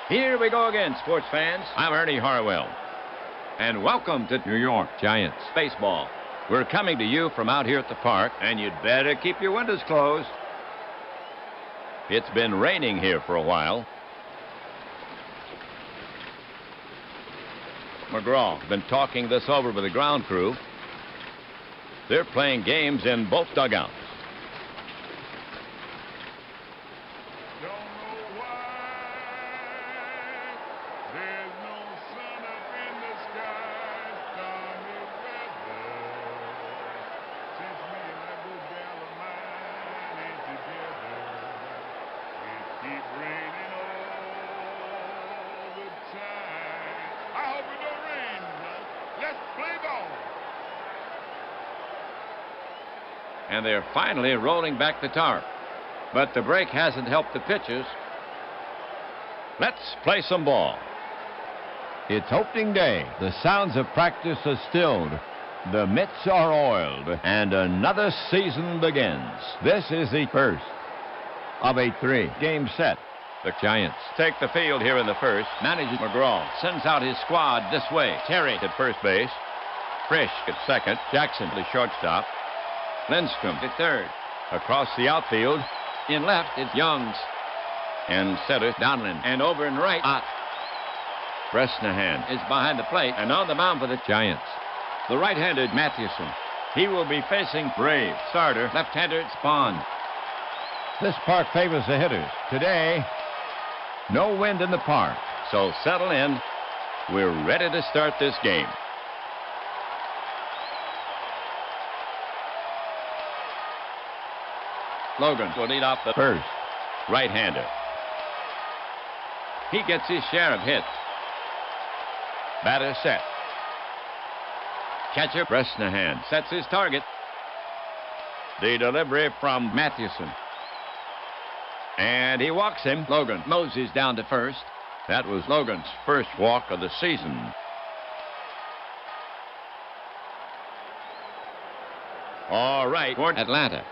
Here we go again, sports fans. I'm Ernie Harwell. And welcome to New York Giants baseball. We're coming to you from out here at the park, and you'd better keep your windows closed. It's been raining here for a while. McGraw's been talking this over with the ground crew. They're playing games in both dugouts. And they're finally rolling back the tarp. But the break hasn't helped the pitchers. Let's play some ball. It's opening day. The sounds of practice are stilled. The mitts are oiled. And another season begins. This is the first of a 3-game set. The Giants take the field here in the first. Manager McGraw sends out his squad this way. Terry at first base. Frisch at second. Jackson the shortstop. Lindstrom at third. Across the outfield. In left, it's Youngs. And center, Donlin. And over in right, Ott. Bresnahan is behind the plate and on the mound for the Giants. The right-handed Mathewson. He will be facing Brave. Starter, left-hander, Spahn. This park favors the hitters. Today, no wind in the park. So settle in. We're ready to start this game. Logan will lead off the first. Right-hander. He gets his share of hits. Batter set. Catcher Bresnahan sets his target. The delivery from Mathewson. And he walks him. Logan moses down to first. That was Logan's first walk of the season. All right, for Atlanta.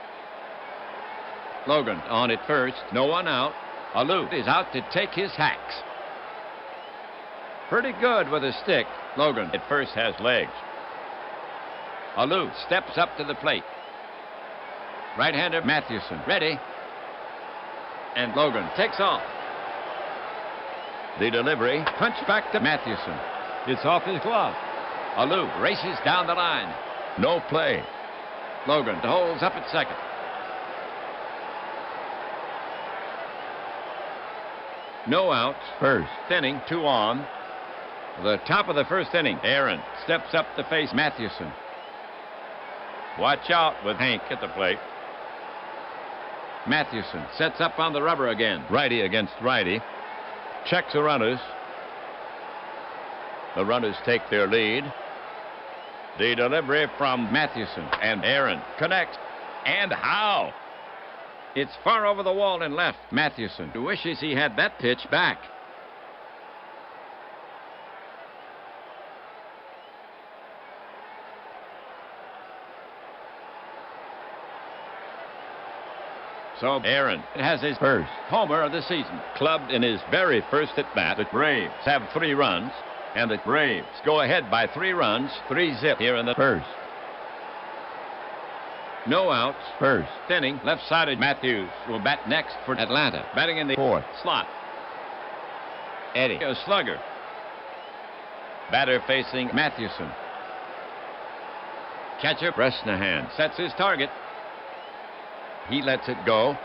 Logan on at first. No one out. Alou is out to take his hacks. Pretty good with a stick. Logan at first has legs. Alou steps up to the plate. Right-hander Mathewson ready. And Logan takes off. The delivery, punch back to Mathewson. It's off his glove. Alou races down the line. No play. Logan holds up at second. No outs. First inning, 2 on. The top of the first inning. Aaron steps up to face Mathewson. Watch out with Hank at the plate. Mathewson sets up on the rubber again. Righty against righty. Checks the runners. The runners take their lead. The delivery from Mathewson, and Aaron connects. And how? It's far over the wall and left. Mathewson wishes he had that pitch back. So Aaron has his first homer of the season. Clubbed in his very first at-bat. The Braves have 3 runs, and the Braves go ahead by 3 runs, 3-zip here in the first. No outs. First inning. Left-sided Matthews will bat next for Atlanta. Batting in the 4th slot. Eddie, a slugger. Batter facing Mathewson. Catcher Bresnahan sets his target. He lets it go.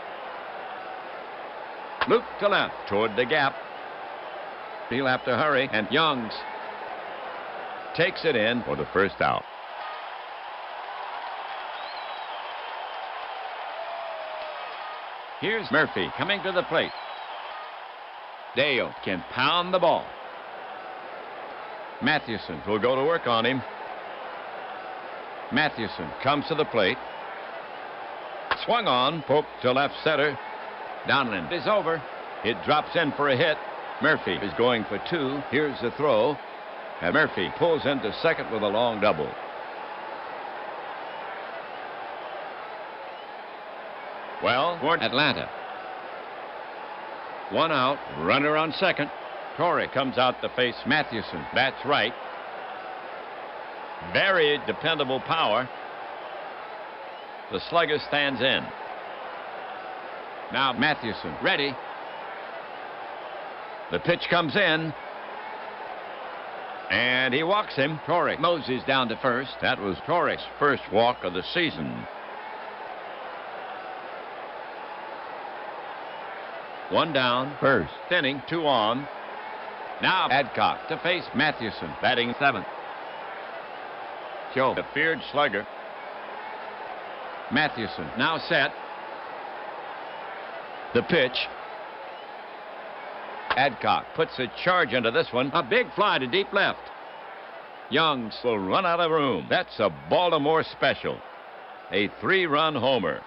Loop to left toward the gap. He'll have to hurry, and Youngs takes it in for the first out. Here's Murphy coming to the plate. Dale can pound the ball. Mathewson will go to work on him. Mathewson comes to the plate. Swung on, poked to left center. Donlin is over. It drops in for a hit. Murphy is going for 2. Here's the throw. And Murphy pulls into second with a long double. Well, for Atlanta. 1 out, runner on second. Torrey comes out to face Mathewson. That's right. Very dependable power. The slugger stands in. Now Mathewson ready. The pitch comes in. And he walks him. Torrey moses down to first. That was Torrey's first walk of the season. One down. First inning, 2 on. Now Adcock to face Mathewson, batting 7th. Joe, the feared slugger. Mathewson now set. The pitch. Adcock puts a charge into this one. A big fly to deep left. Youngs will run out of room. That's a Baltimore special. A 3-run homer.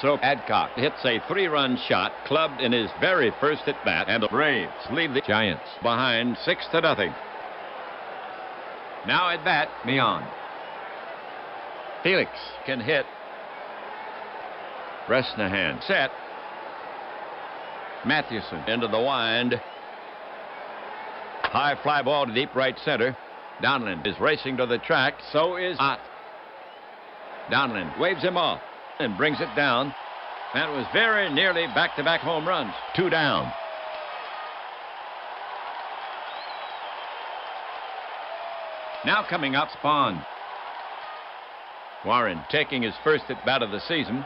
So Adcock hits a 3-run shot, clubbed in his very first at-bat, and the Braves leave the Giants behind 6-0. Now at bat, Mion. Felix can hit. Bresnahan set. Mathewson into the wind. High fly ball to deep right center. Donlin is racing to the track. So is Ott. Donlin waves him off and brings it down. That was very nearly back-to-back home runs. 2 down. Now coming up, Spahn. Warren taking his first at-bat of the season.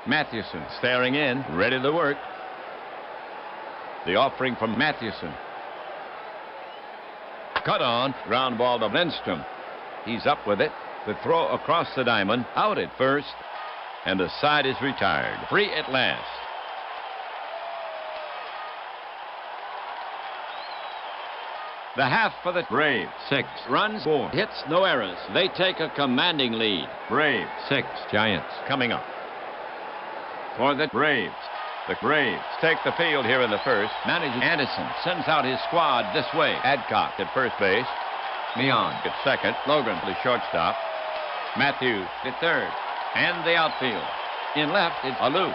Mathewson staring in, ready to work. The offering from Mathewson. Cut on, ground ball to Lindstrom. He's up with it. The throw across the diamond, out at first, and the side is retired. Free at last. The half for the Braves. 6 runs, 4 hits, no errors. They take a commanding lead. Braves 6, Giants coming up. For the Braves. The Braves take the field here in the first. Manager Anderson sends out his squad this way. Adcock at first base. Mion at second. Logan the shortstop. Matthews at third. And the outfield. In left, it's Alou.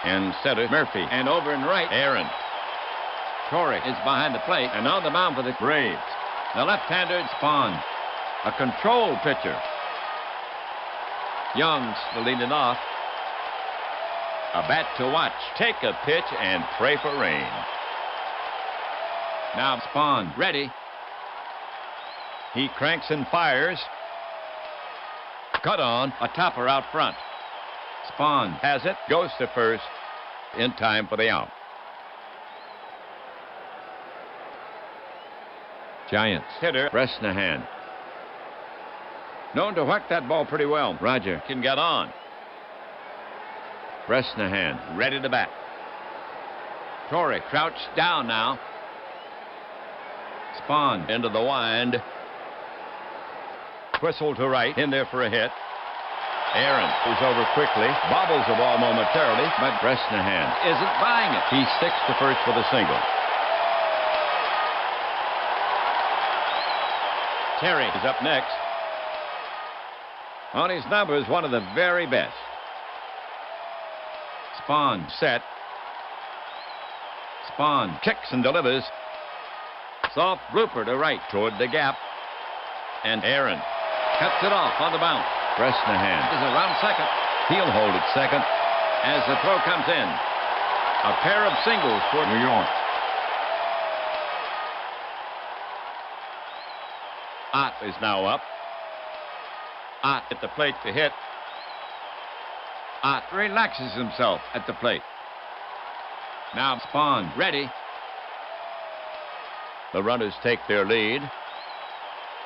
In center, Murphy. And over in right, Aaron. Torrey is behind the plate and on the mound for the Braves. The left-hander, Spahn. A control pitcher. Youngs the leading off. A bat to watch. Take a pitch and pray for rain. Now Spahn ready. He cranks and fires. Cut on. A topper out front. Spahn has it. Goes to first. In time for the out. Giants hitter Bresnahan. Known to whack that ball pretty well. Roger can get on. Bresnahan ready to bat. Torrey crouched down now. Spahn into the wind. Whistle to right. In there for a hit. Aaron is over quickly. Bobbles the ball momentarily, but Bresnahan isn't buying it. He sticks to first with a single. Terry is up next. On his numbers, one of the very best. Spahn set. Spahn kicks and delivers. Soft blooper to right toward the gap. And Aaron cuts it off on the bounce. Bresnahan is around second. He'll hold it second as the throw comes in. A pair of singles for New York. Ott is now up. Ott at the plate to hit. Ott relaxes himself at the plate. Now Spahn ready. The runners take their lead.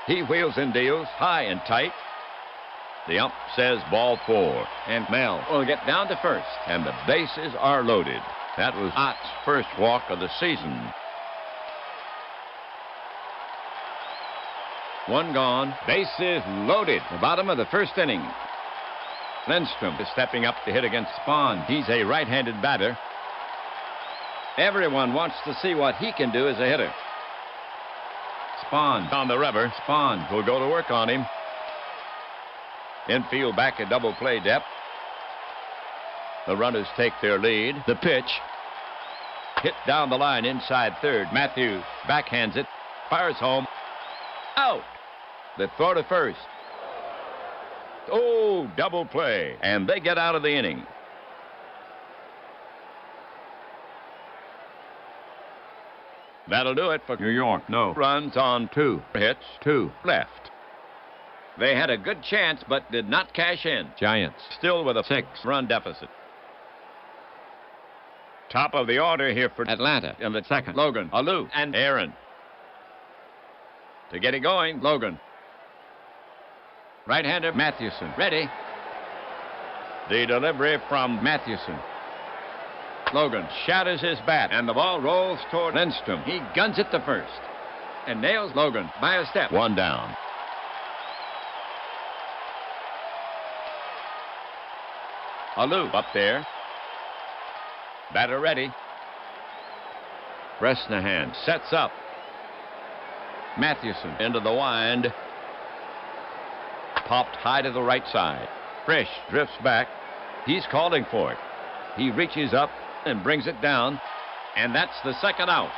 He wheels and deals high and tight. The ump says ball 4. And Mel will get down to first. And the bases are loaded. That was Ott's first walk of the season. One gone. Bases loaded. The bottom of the first inning. Lindstrom is stepping up to hit against Spahn. He's a right-handed batter. Everyone wants to see what he can do as a hitter. Spahn on the rubber. Spahn will go to work on him. Infield back at double play depth. The runners take their lead. The pitch. Hit down the line inside third. Matthews backhands it. Fires home. Out. The throw to first. Oh, double play. And they get out of the inning. That'll do it for New York. No runs on 2 hits, 2 left. They had a good chance but did not cash in. Giants still with a 6-run deficit. Top of the order here for Atlanta in the second. Logan, Alou, and Aaron. To get it going, Logan. Right-hander Mathewson. Ready. The delivery from Mathewson. Logan shatters his bat, and the ball rolls toward Lindstrom. He guns it to first and nails Logan by a step. 1 down. Alou up there. Batter ready. Bresnahan sets up. Mathewson into the wind. Popped high to the right side. Frisch drifts back. He's calling for it. He reaches up and brings it down, and that's the second out.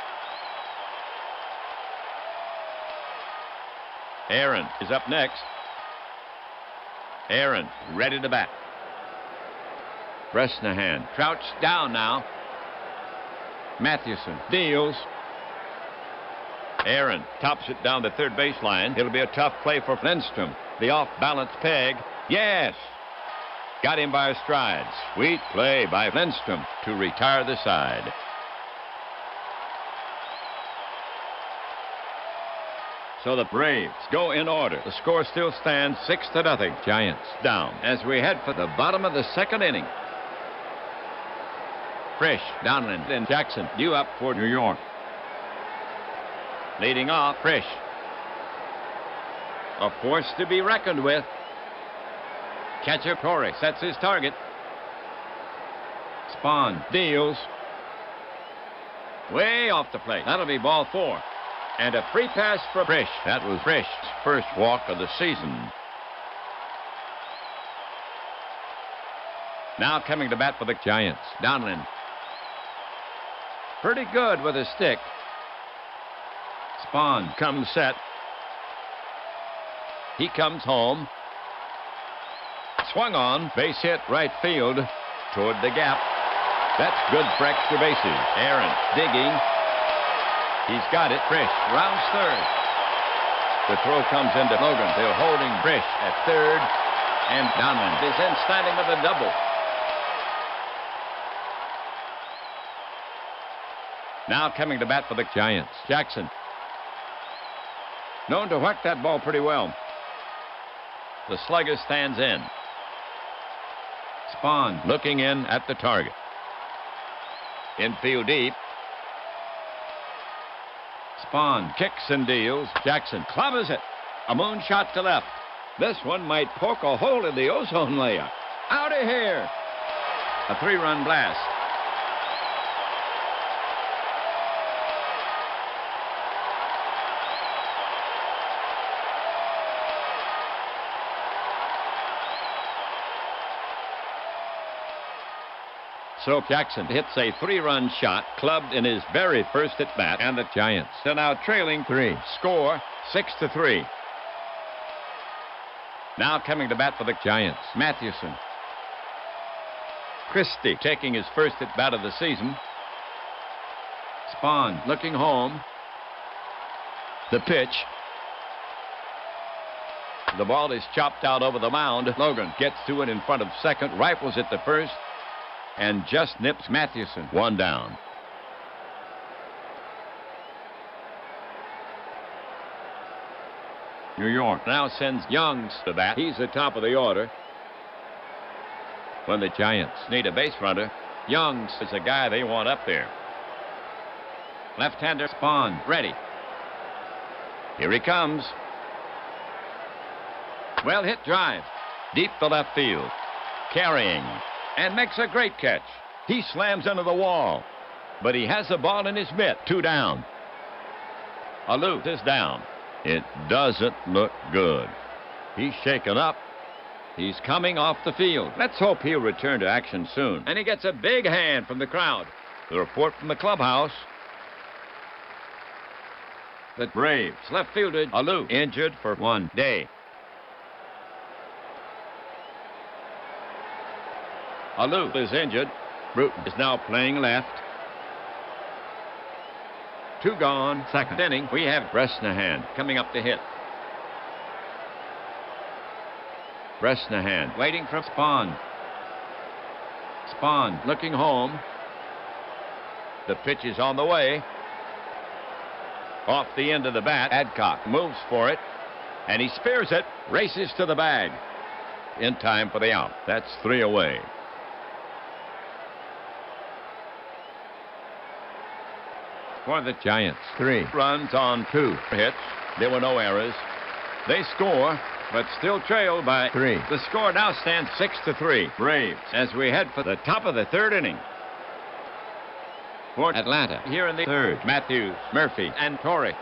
Aaron is up next. Aaron ready to bat. Bresnahan crouched down now. Mathewson deals. Aaron tops it down the third baseline. It'll be a tough play for Lindstrom. The off-balance peg. Yes. Got him by a stride. Sweet play by Lindstrom to retire the side. So the Braves go in order. The score still stands 6-0. Giants down as we head for the bottom of the second inning. Frisch, Donlin, and Jackson due up for New York. Leading off, Frisch. A force to be reckoned with. Catcher Torrey sets his target. Spahn deals. Way off the plate. That'll be ball 4. And a free pass for Frisch. That was Frisch's first walk of the season. Now coming to bat for the Giants. Donlin. Pretty good with a stick. Spahn comes set. He comes home. Swung on. Base hit right field toward the gap. That's good for extra bases. Aaron digging. He's got it. Frisch rounds third. The throw comes into Logan. They're holding Frisch at third. And Donlin is in standing with a double. Now coming to bat for the Giants. Jackson. Known to whack that ball pretty well. The slugger stands in. Spahn looking in at the target. Infield deep. Spahn kicks and deals. Jackson clobbers it. A moonshot to left. This one might poke a hole in the ozone layer. Out of here. A 3-run blast. So Jackson hits a 3-run shot, clubbed in his very first at-bat, and the Giants are now trailing 3. Score 6-3. Now coming to bat for the Giants, Mathewson. Christie taking his first at-bat of the season. Spahn looking home. The pitch. The ball is chopped out over the mound. Logan gets to it in front of second, rifles it to first, and just nips Mathewson. 1 down. New York now sends Youngs to bat. He's the top of the order. When the Giants need a base runner, Youngs is the guy they want up there. Left-hander Spahn ready. Here he comes. Well hit drive. Deep to left field. Carrying. And makes a great catch. He slams into the wall. But he has the ball in his mitt. 2 down. Alou is down. It doesn't look good. He's shaken up. He's coming off the field. Let's hope he'll return to action soon. And he gets a big hand from the crowd. The report from the clubhouse. The Braves left fielder Alou injured for 1 day. Alou is injured. Bruton is now playing left. 2 gone. Second inning. We have Bresnahan coming up to hit. Bresnahan waiting for Spahn. Spahn looking home. The pitch is on the way. Off the end of the bat, Adcock moves for it, and he spears it, races to the bag. In time for the out. That's 3 away. For the Giants, 3 runs on 2 hits. There were no errors. They score, but still trail by 3. The score now stands 6-3. Braves as we head for the top of the 3rd inning. For Atlanta, here in the 3rd, Matthews, Murphy, and Torrey.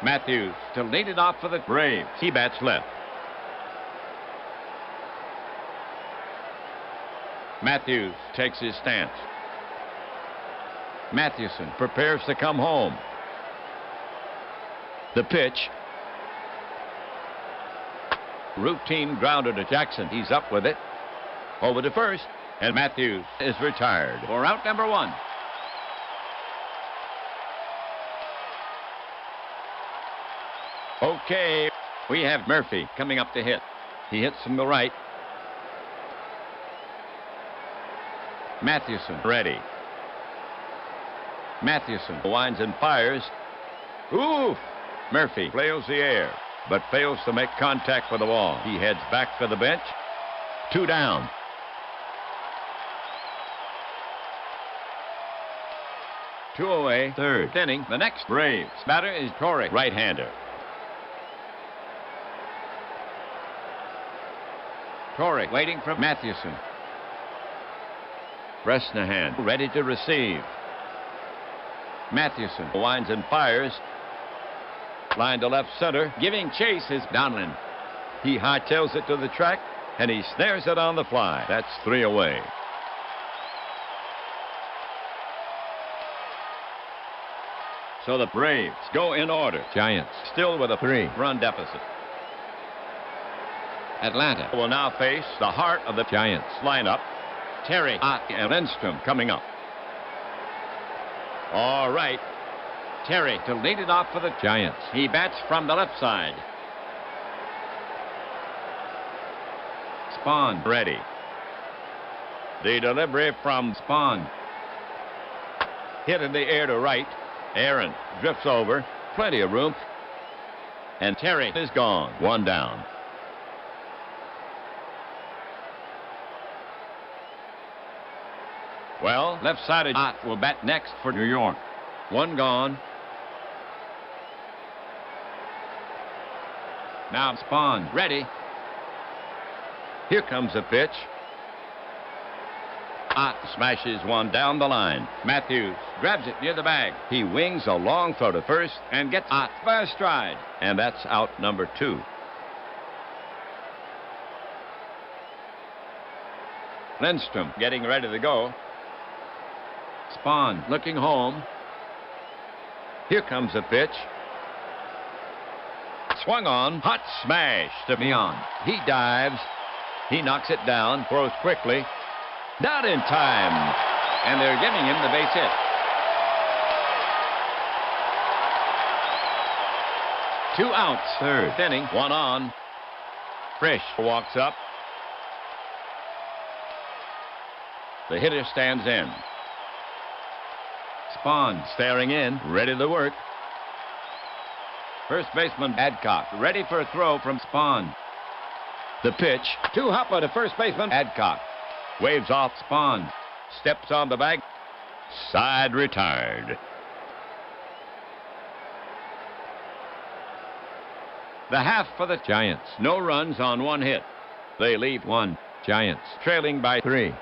Matthews to lead it off for the Braves. He bats left. Matthews takes his stance. Mathewson prepares to come home. The pitch. Routine grounder to Jackson. He's up with it. Over to first. And Matthews is retired for out number 1. Okay, we have Murphy coming up to hit. He hits from the right. Mathewson ready. Mathewson winds and fires. Ooh! Murphy flails the air, but fails to make contact with the ball. He heads back to the bench. 2 down. 2 away. 3rd inning. The next Braves batter is Torrey, right-hander. Torrey waiting for Mathewson. Bresnahan ready to receive. Mathewson winds and fires. Line to left center. Giving chase is Donlin. He hightails it to the track, and he snares it on the fly. That's 3 away. So the Braves go in order. Giants still with a 3-run deficit. Atlanta will now face the heart of the Giants lineup. Terry, Ott, and Lindstrom coming up. All right. Terry to lead it off for the Giants. He bats from the left side. Spahn ready. The delivery from Spahn. Hit in the air to right. Aaron drifts over. Plenty of room. And Terry is gone. 1 down. Well, left-sided Ott will bat next for New York. 1 gone. Now Spahn ready. Here comes the pitch. Ott smashes one down the line. Matthews grabs it near the bag. He wings a long throw to first and gets Ott by a stride. And that's out number 2. Lindstrom getting ready to go. Spahn looking home. Here comes the pitch. Swung on. Hot smash to Mion. He dives. He knocks it down. Throws quickly. Not in time. And they're giving him the base hit. 2 outs. 3rd inning. 1 on. Frisch walks up. The hitter stands in. Spahn staring in, ready to work. First baseman Adcock ready for a throw from Spahn. The pitch. 2-hopper to first baseman Adcock. Waves off Spahn. Steps on the bag. Side retired. The half for the Giants. No runs on 1 hit. They leave 1. Giants trailing by 3.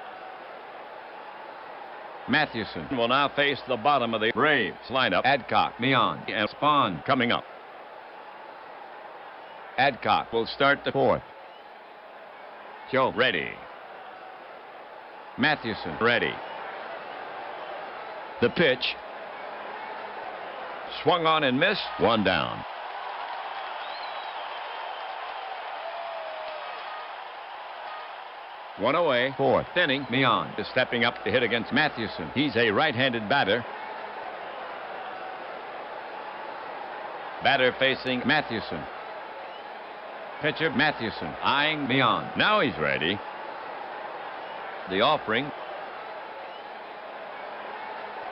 Mathewson will now face the bottom of the Braves lineup. Adcock, Mion, and Spawn coming up. Adcock will start the fourth. Joe ready. Mathewson ready. The pitch. Swung on and missed. One down. One away. Fourth inning. Mion is stepping up to hit against Mathewson. He's a right-handed batter. Batter facing Mathewson. Pitcher Mathewson eyeing Mion. Now he's ready. The offering.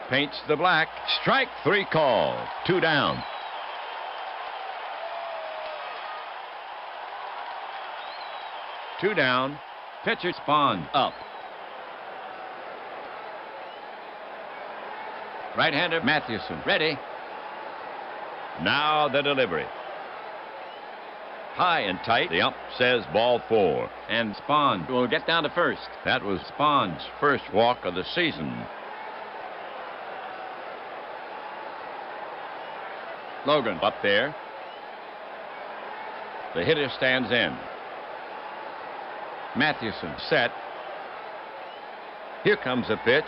Paints the black. Strike three called. Two down. Two down. Pitcher Spawn up. Right-hander Mathewson ready. Now the delivery. High and tight. The ump says ball four. And Spawn will get down to first. That was Spawn's first walk of the season. Logan up there. The hitter stands in. Mathewson set. Here comes a pitch.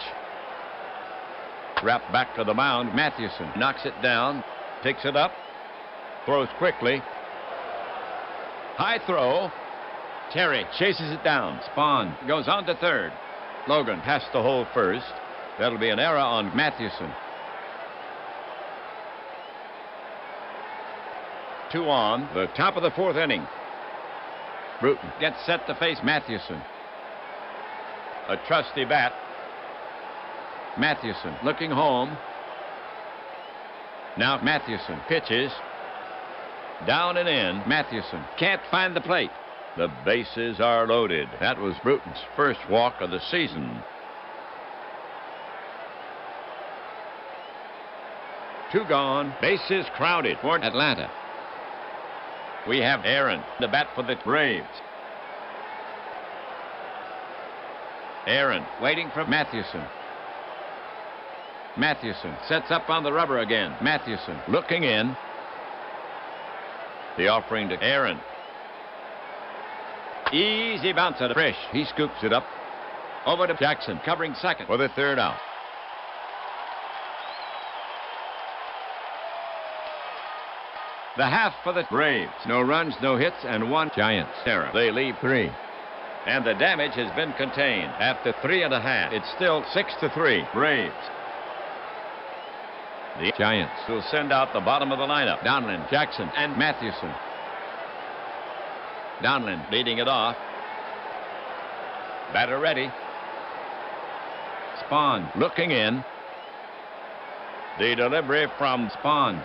Wrapped back to the mound. Mathewson knocks it down. Picks it up. Throws quickly. High throw. Terry chases it down. Spawn goes on to third. Logan has to hold first. That'll be an error on Mathewson. Two on. The top of the fourth inning. Bruton gets set to face Mathewson. A trusty bat. Mathewson looking home. Now Mathewson pitches. Down and in. Mathewson can't find the plate. The bases are loaded. That was Bruton's first walk of the season. Two gone. Bases crowded for Atlanta. We have Aaron, the bat for the Braves. Aaron waiting for Mathewson. Mathewson sets up on the rubber again. Mathewson looking in. The offering to Aaron. Easy bounce at Frisch. He scoops it up. Over to Jackson, covering second for the third out. The half for the Braves. No runs, no hits, and one Giants error. They leave three. And the damage has been contained. After 3.5, it's still 6-3 Braves. The Giants will send out the bottom of the lineup. Donlin, Jackson, and Mathewson. Donlin leading it off. Batter ready. Spawn looking in. The delivery from Spawn.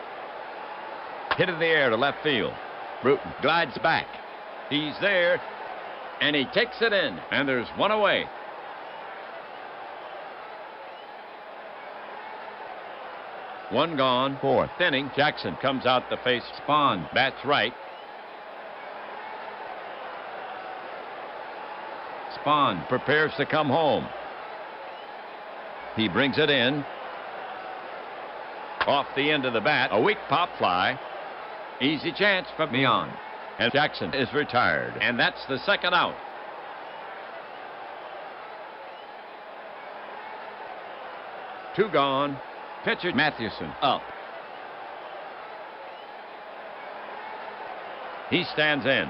Hit in the air to left field. Bruton glides back. He's there. And he takes it in. And there's one away. One gone. Fourth inning. Jackson comes out to face Spawn. Bats right. Spawn prepares to come home. He brings it in. Off the end of the bat. A weak pop fly. Easy chance for Mion. And Jackson is retired. And that's the second out. Two gone. Pitcher Mathewson up. He stands in.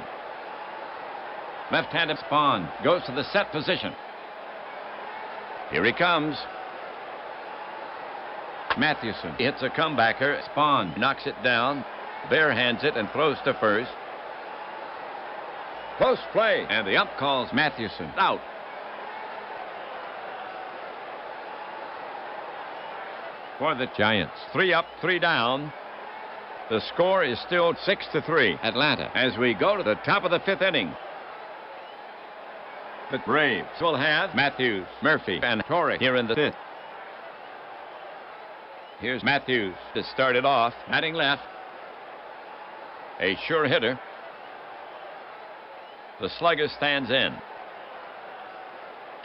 Left-handed Spawn goes to the set position. Here he comes. Mathewson hits a comebacker. Spawn knocks it down. Barehands it and throws to first. Close play. And the ump calls Mathewson out. For the Giants. 3 up, 3 down. The score is still 6-3 Atlanta as we go to the top of the fifth inning. The Braves will have Matthews, Murphy, and Torrey here in the fifth. Here's Matthews to start it off, batting left. A sure hitter. The slugger stands in.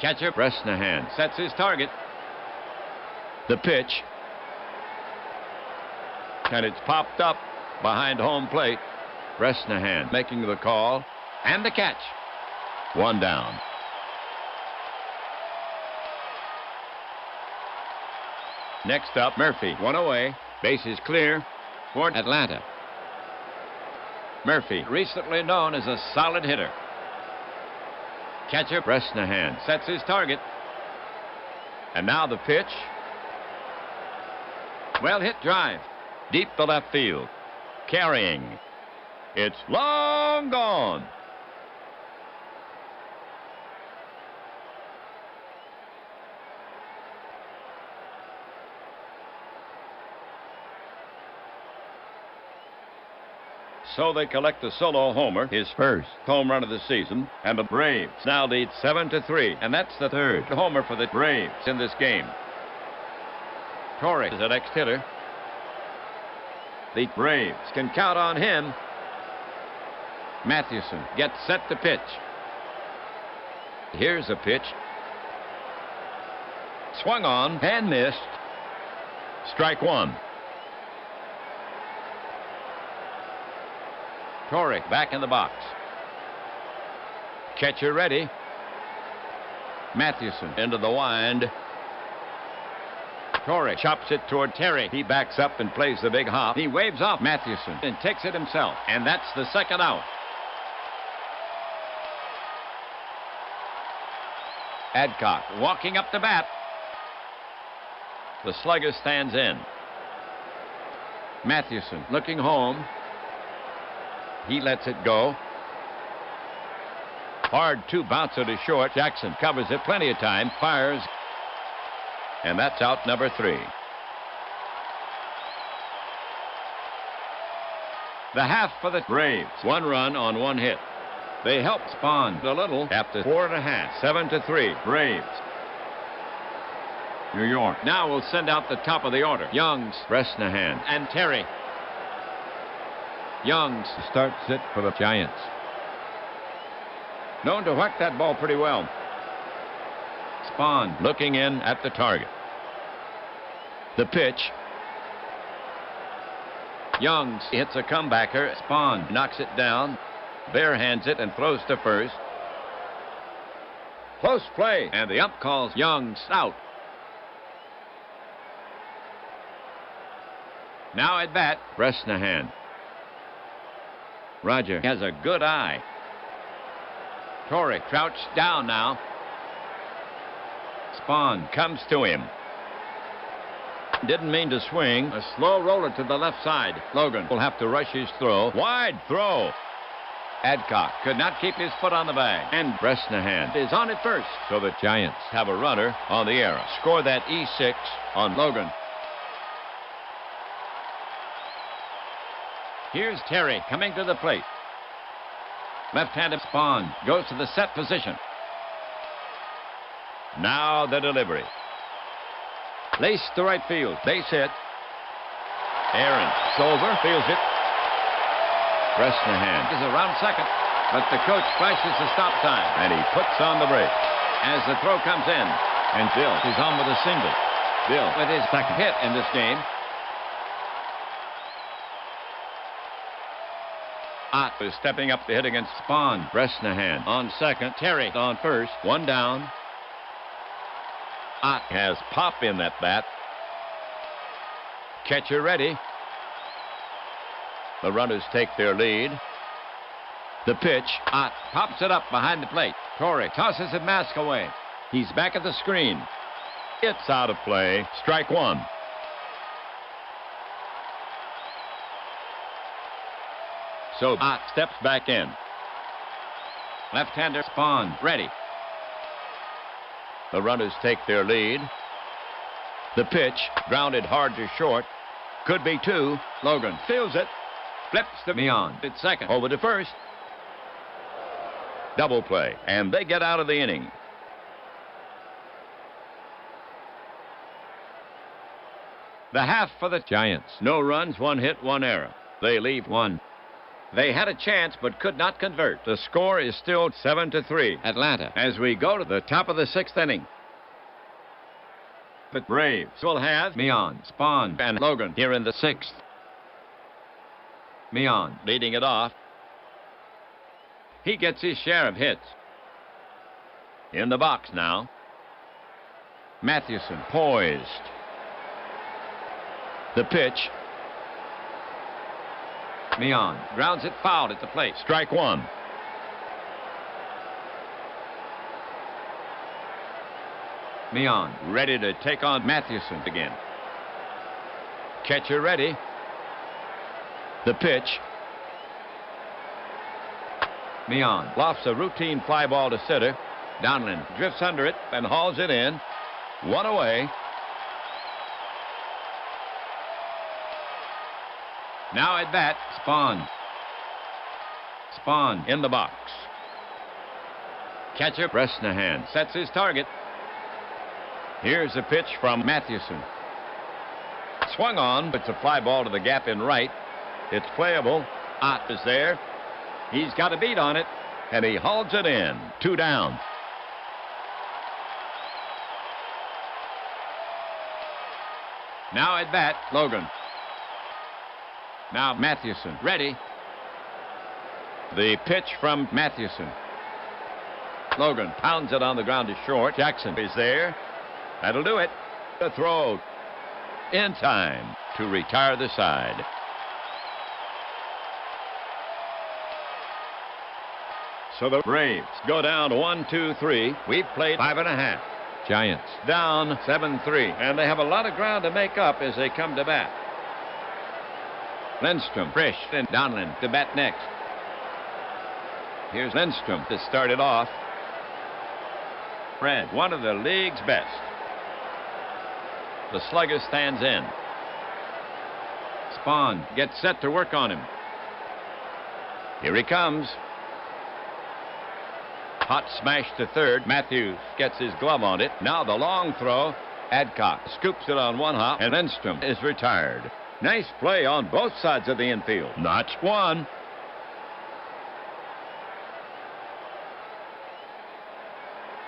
Catcher Bresnahan sets his target. The pitch. and it's popped up behind home plate. Bresnahan making the call, and the catch. One down. Next up, Murphy. One away. Base is clear for Atlanta. Murphy, recently known as a solid hitter. Catcher Bresnahan sets his target. And now the pitch. Well hit drive. Deep to left field. Carrying. It's long gone. So they collect the solo homer, his first home run of the season, and the Braves now lead 7-3, and that's the third homer for the Braves in this game. Torrey is the next hitter. The Braves can count on him. Mathewson gets set to pitch. Here's a pitch. Swung on and missed. Strike one. Torrey back in the box. Catcher ready. Mathewson into the wind. Torrey chops it toward Terry. He backs up and plays the big hop. He waves off Mathewson and takes it himself. And that's the second out. Adcock walking up the bat. The slugger stands in. Mathewson looking home. He lets it go. Hard two bouncer to short. Jackson covers it plenty of time. Fires. And that's out number 3. The half for the Braves. 1 run on 1 hit. They help Spahn a little after 4.5. 7-3. Braves. New York now will send out the top of the order. Youngs, Bresnahan, and Terry. Youngs starts it for the Giants. Known to whack that ball pretty well. Spahn looking in at the target. The pitch. Youngs hits a comebacker. Spahn knocks it down. Barehands it and throws to first. Close play, and the ump calls Youngs out. Now at bat, Bresnahan. Roger has a good eye. Torrey crouched down now. Spahn comes to him. Didn't mean to swing. A slow roller to the left side. Logan will have to rush his throw. Wide throw. Adcock could not keep his foot on the bag. And Bresnahan is on at first. So the Giants have a runner on the error. Score that E6 on Logan. Here's Terry coming to the plate. Left-handed Spahn goes to the set position. Now the delivery. Lace to right field. Base hit. Aaron Solver fields it. Bresnahan is around second, but the coach flashes the stop sign, and he puts on the brake as the throw comes in, and Bill is on with a single. Bill with his second hit in this game. Ott is stepping up to hit against Spahn. Bresnahan on second. Terry on first. 1 down. Ott has pop in that bat. Catcher ready. The runners take their lead. The pitch. Ott pops it up behind the plate. Torrey tosses the mask away. He's back at the screen. It's out of play. Strike one. So Ott steps back in. Left-hander Spahn ready. The runners take their lead. The pitch grounded hard to short. Could be two. Logan fields it. Flips to beyond. It's second. Over to first. Double play. And they get out of the inning. The half for the Giants. No runs, 1 hit, 1 error. They leave 1. They had a chance but could not convert. The score is still 7-3. Atlanta as we go to the top of the 6th inning. The Braves will have Mion, Spahn, and Logan here in the 6th. Meon leading it off. He gets his share of hits. In the box now. Mathewson poised. The pitch. Meon grounds it fouled at the plate. Strike one. Meon ready to take on Mathewson again. Catcher ready. The pitch. Meon lofts a routine fly ball to center. Donlin drifts under it and hauls it in. One away. Now at bat, Spahn. Spahn in the box. Catcher Bresnahan sets his target. Here's a pitch from Mathewson. Swung on, but it's a fly ball to the gap in right. It's playable. Ott is there. He's got a beat on it, and he hauls it in. 2 down. Now at bat, Logan. Now Mathewson ready. The pitch from Mathewson. Logan pounds it on the ground to short. Jackson is there. That'll do it. The throw in time to retire the side. So the Braves go down 1-2-3. We've played 5.5. Giants down 7-3. And they have a lot of ground to make up as they come to bat. Lindstrom, Frisch, and Donlin to bat next. Here's Lindstrom to start it off. Fred, one of the league's best. The slugger stands in. Spahn gets set to work on him. Here he comes. Hot smash to third. Matthews gets his glove on it. Now the long throw. Adcock scoops it on one hop, and Lindstrom is retired. Nice play on both sides of the infield. Notch one.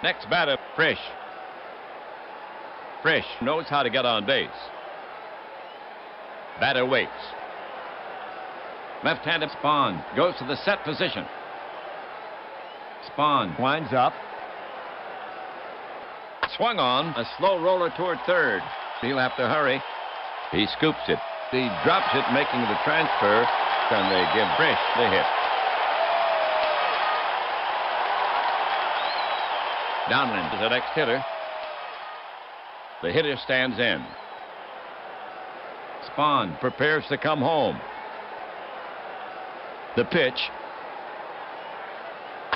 Next batter, Frisch. Frisch knows how to get on base. Batter waits. Left-handed Spahn goes to the set position. Spahn winds up. Swung on. A slow roller toward third. He'll have to hurry. He scoops it. He drops it, making the transfer. Can they give Frisch the hit? Donlin is the next hitter. The hitter stands in. Spahn prepares to come home. The pitch.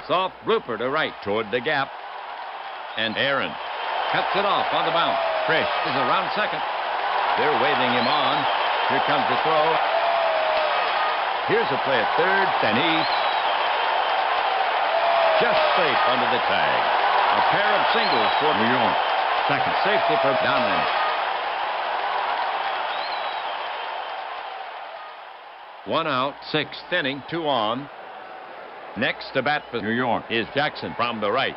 Soft blooper to right toward the gap. And Aaron cuts it off on the bounce. Frisch is around second. They're waving him on. Here comes the throw. Here's a play at third, and he's just safe under the tag. A pair of singles for New York. Second safety for Donlin. One out, sixth inning, 2 on. Next to bat for New York is Jackson from the right.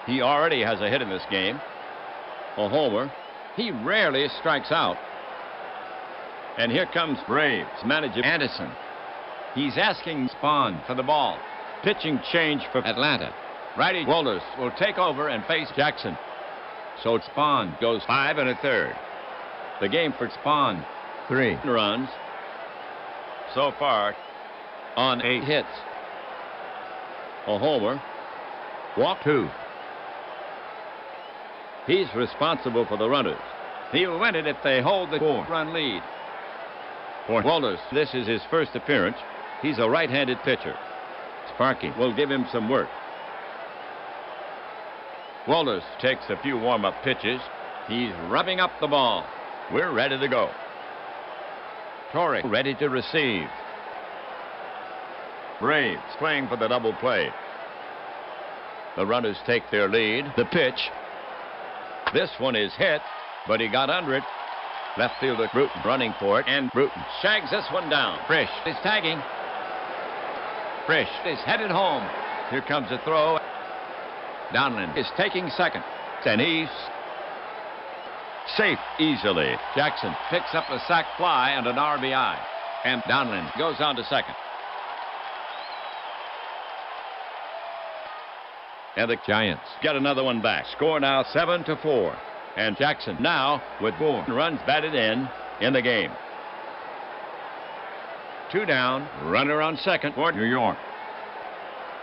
He already has a hit in this game. A homer. He rarely strikes out. And here comes Braves manager Anderson. He's asking Spahn for the ball. Pitching change for Atlanta. Righty Wohlers will take over and face Jackson. So Spahn goes 5 1/3. The game for Spahn, 3 runs. So far on 8 hits. A homer. Walk 2. He's responsible for the runners. He'll win it if they hold the 4-run lead. For Wohlers, this is his first appearance. He's a right-handed pitcher. Sparky will give him some work. Wohlers takes a few warm-up pitches. He's rubbing up the ball. We're ready to go. Torrey ready to receive. Braves playing for the double play. The runners take their lead. The pitch. This one is hit, but he got under it. Left fielder Bruton running for it, and Bruton shags this one down. Frisch is tagging. Frisch is headed home. Here comes the throw. Donlin is taking second, and he's safe easily. Jackson picks up a sac fly and an RBI. And Donlin goes on to second. And the Giants get another one back. Score now 7-4. And Jackson now with 4 runs batted in the game. 2 down. Runner on second for New York.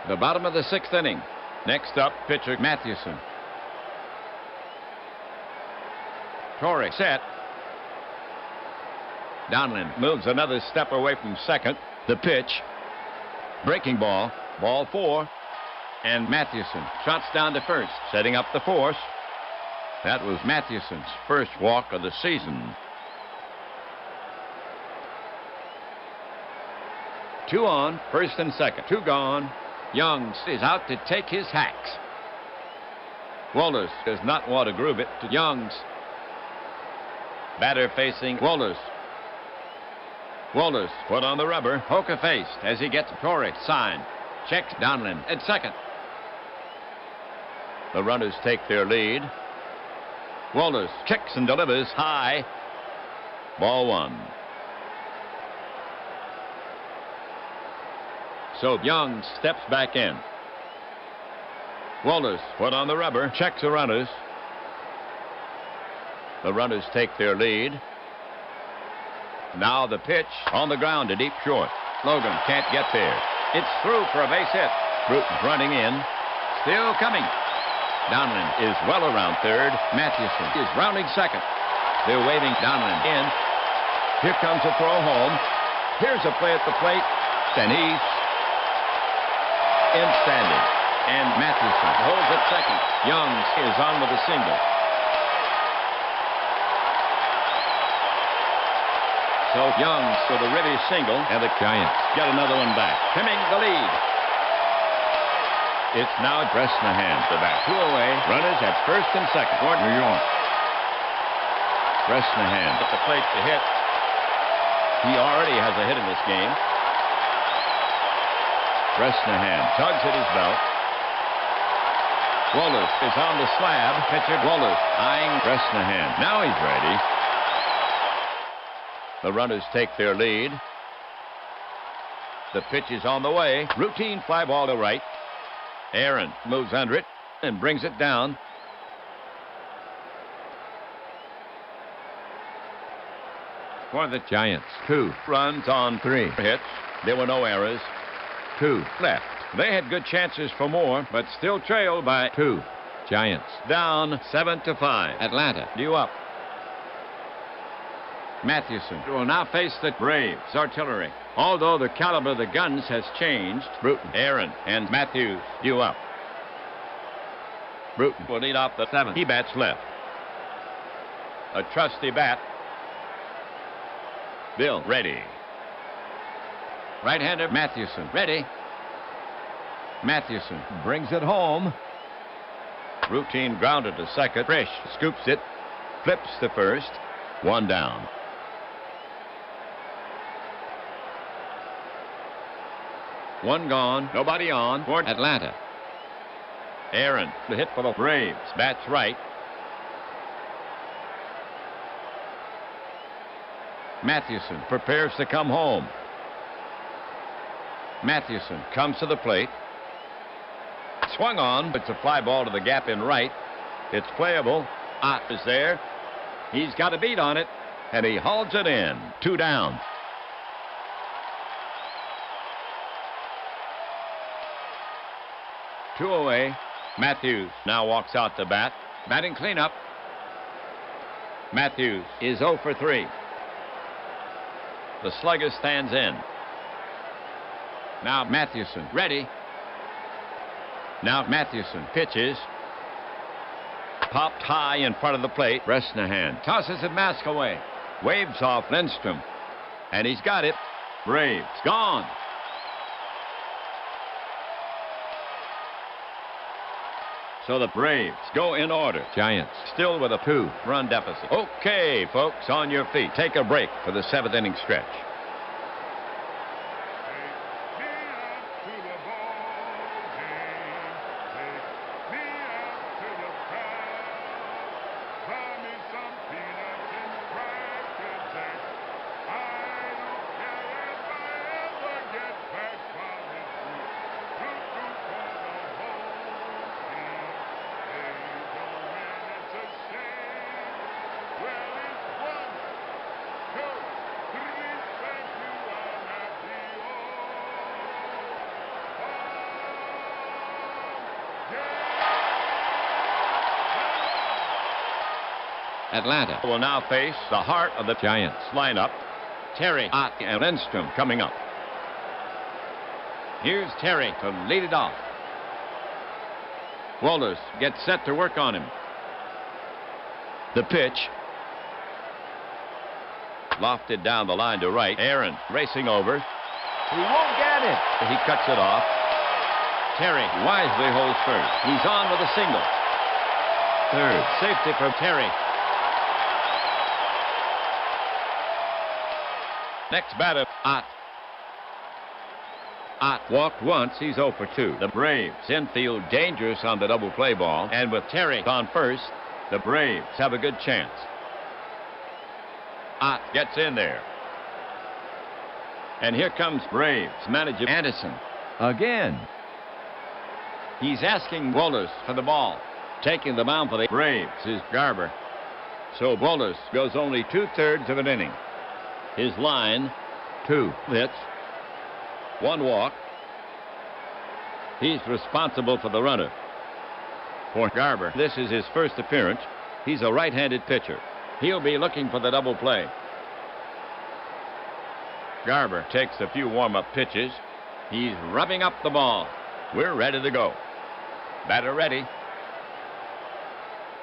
The bottom of the 6th inning. Next up, pitcher Mathewson. Torrey set. Donlin moves another step away from second. The pitch. Breaking ball. Ball 4. And Mathewson trots down to first, setting up the force. That was Mathewson's first walk of the season. 2 on, first and second. 2 gone. Youngs is out to take his hacks. Walters does not want to groove it to Youngs. Batter facing Walters. Walters put on the rubber, poker faced as he gets Torrey signed. Checks Donlin at second. The runners take their lead. Walters kicks and delivers high. Ball 1. So Young steps back in. Walters put on the rubber, checks the runners. The runners take their lead. Now the pitch on the ground to deep short. Logan can't get there. It's through for a base hit. Bruton's running in. Still coming. Donlin is well around third. Mathewson is rounding second. They're waving Donlin in. Here comes a throw home. Here's a play at the plate. And he's in standing. And Mathewson holds at second. Youngs is on with a single. So Youngs with a ready single. And the Giants get another one back. Trimming the lead. It's now Bresnahan to bat. 2 away. Runners at first and second for New York. Bresnahan at the plate to hit. He already has a hit in this game. Bresnahan tugs at his belt. Walters is on the slab. Pitcher Walters eyeing Bresnahan. Now he's ready. The runners take their lead. The pitch is on the way. Routine fly ball to right. Aaron moves under it and brings it down. For the Giants, 2 runs on 3 hits. There were no errors. 2 left. They had good chances for more, but still trailed by 2. Giants down 7-5. Atlanta due up. Mathewson will now face the Braves artillery. Although the caliber of the guns has changed, Bruton, Aaron, and Matthews due up. Bruton will lead off the 7th. He bats left. A trusty bat. Bill ready. Right-hander Mathewson ready. Mathewson brings it home. Routine grounder to second. Frisch scoops it. Flips to first. 1 down. One gone, nobody on for Atlanta. Aaron, the hit for the Braves. Bats right. Mathewson prepares to come home. Mathewson comes to the plate. Swung on. It's a fly ball to the gap in right. It's playable. Ott is there. He's got a beat on it, and he hauls it in. 2 down. Two away. Matthews now walks out to bat. Batting cleanup. Matthews is 0 for 3. The slugger stands in. Now Mathewson ready. Now Mathewson pitches. Popped high in front of the plate. Bresnahan tosses it mask away. Waves off Lindstrom. And he's got it. Braves gone. So the Braves go in order. Giants still with a 2-run deficit. Okay, folks, on your feet. Take a break for the 7th inning stretch. Atlanta will now face the heart of the Giants lineup. Terry, Ott, and Lindstrom coming up. Here's Terry to lead it off. Walters gets set to work on him. The pitch. Lofted down the line to right. Aaron racing over. He won't get it. He cuts it off. Terry wisely holds first. He's on with a single. Third. Safety for Terry. Next batter, Ott. Ott walked once. He's 0 for 2. The Braves infield dangerous on the double play ball. And with Terry on first, the Braves have a good chance. Ott gets in there. And here comes Braves manager Anderson. Again. He's asking Walters for the ball. Taking the mound for the Braves is Garber. So Walters goes only 2/3 of an inning. His line, 2 hits, 1 walk. He's responsible for the runner. For Garber, this is his first appearance. He's a right-handed pitcher. He'll be looking for the double play. Garber takes a few warm-up pitches. He's rubbing up the ball. We're ready to go. Batter ready.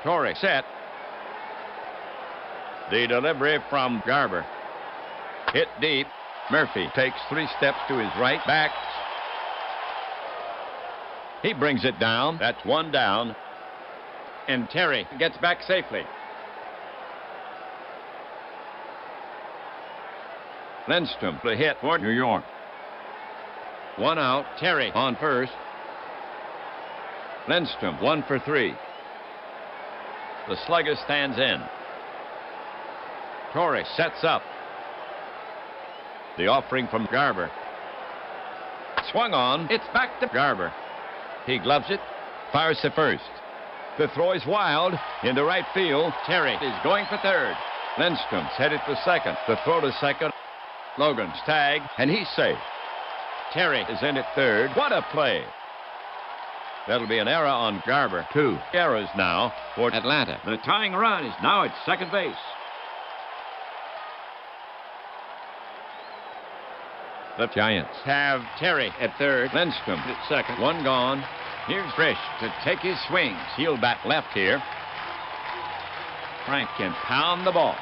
Torrey set. The delivery from Garber. Hit deep. Murphy takes 3 steps to his right. Back. He brings it down. That's 1 down. And Terry gets back safely. Lindstrom to hit for New York. 1 out. Terry on first. Lindstrom 1 for 3. The slugger stands in. Torrey sets up. The offering from Garber. Swung on. It's back to Garber. He gloves it. Fires to first. The throw is wild into right field. Terry is going for third. Lindstrom's headed for second. The throw to second. Logan's tag, and he's safe. Terry is in at third. What a play. That'll be an error on Garber. 2 errors now for Atlanta. The tying run is now at second base. The Giants have Terry at third. Lindstrom at second. 1 gone. Here's Frisch to take his swings. He'll bat left here. Frank can pound the ball.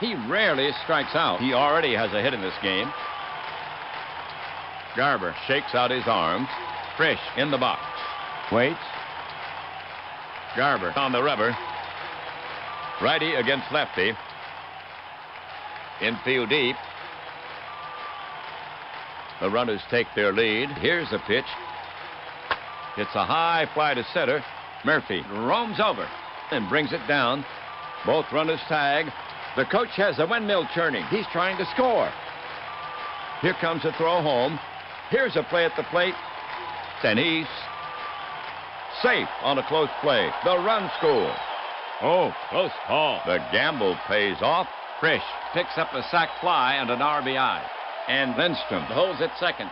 He rarely strikes out. He already has a hit in this game. Garber shakes out his arms. Frisch in the box. Waits. Garber on the rubber. Righty against lefty. Infield deep. The runners take their lead. Here's the pitch. It's a high fly to center. Murphy roams over and brings it down. Both runners tag. The coach has a windmill churning. He's trying to score. Here comes a throw home. Here's a play at the plate. And he's safe on a close play. The run score. Oh, close call. The gamble pays off. Frisch picks up a sac fly and an RBI. And Lindstrom holds at second.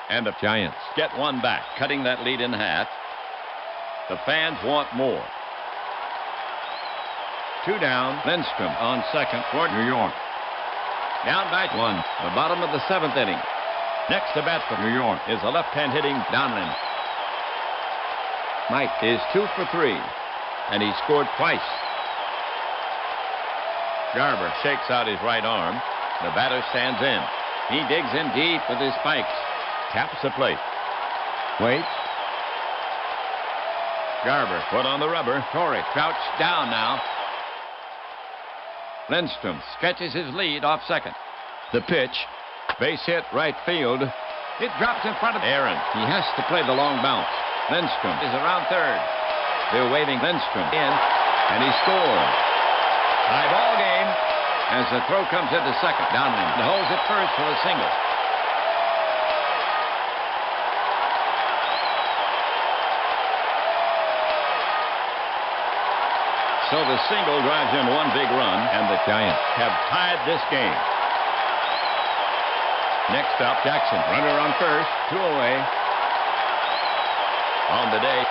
And the Giants get 1 back, cutting that lead in half. The fans want more. 2 down. Lindstrom on second for New York. Down by 1. The bottom of the 7th inning. Next to bat for New York is a left-hand hitting Donlin. Mike is 2 for 3, and he scored twice. Garber shakes out his right arm. The batter stands in. He digs in deep with his spikes. Taps the plate. Waits. Garber put on the rubber. Torrey crouched down now. Lindstrom stretches his lead off second. The pitch. Base hit right field. It drops in front of Aaron. He has to play the long bounce. Lindstrom is around third. They're waving Lindstrom in, and he scores. High ball game as the throw comes into second. Donlin holds it first for a single. So the single drives in 1 big run, and the Giants have tied this game. Next up, Jackson. Runner on first, 2 away. On the day,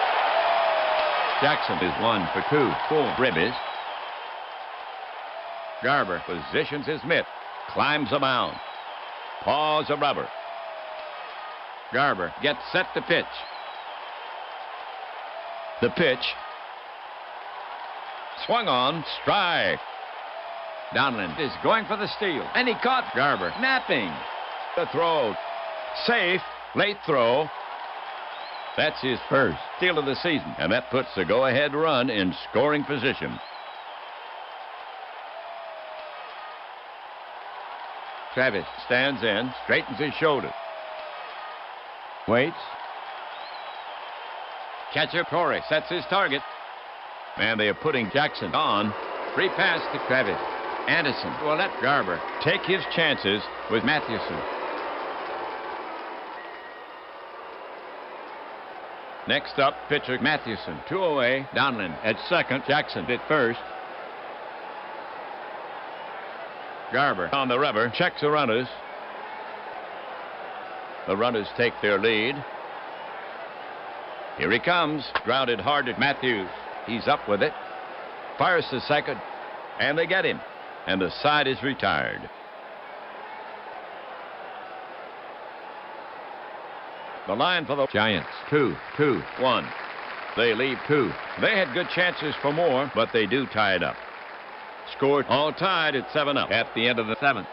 Jackson is 1 for 2. 4 ribbies. Garber positions his mitt. Climbs a mound. Paws a rubber. Garber gets set to pitch. The pitch. Swung on. Strike. Donlin is going for the steal. And he caught Garber napping. The throw. Safe. Late throw. That's his first steal of the season. And that puts the go-ahead run in scoring position. Travis stands in, straightens his shoulder. Waits. Catcher Torrey sets his target. And they are putting Jackson on. Free pass to Travis. Anderson will let Garber take his chances with Mathewson. Next up, pitcher Mathewson. 2 away. Donlin at second. Jackson at first. Garber on the rubber. Checks the runners. The runners take their lead. Here he comes. Grounded hard at Matthews. He's up with it. Fires to second. And they get him. And the side is retired. The line for the Giants. 2-2-1. They leave 2. They had good chances for more, but they do tie it up. Scored all tied at 7-up at the end of the 7th.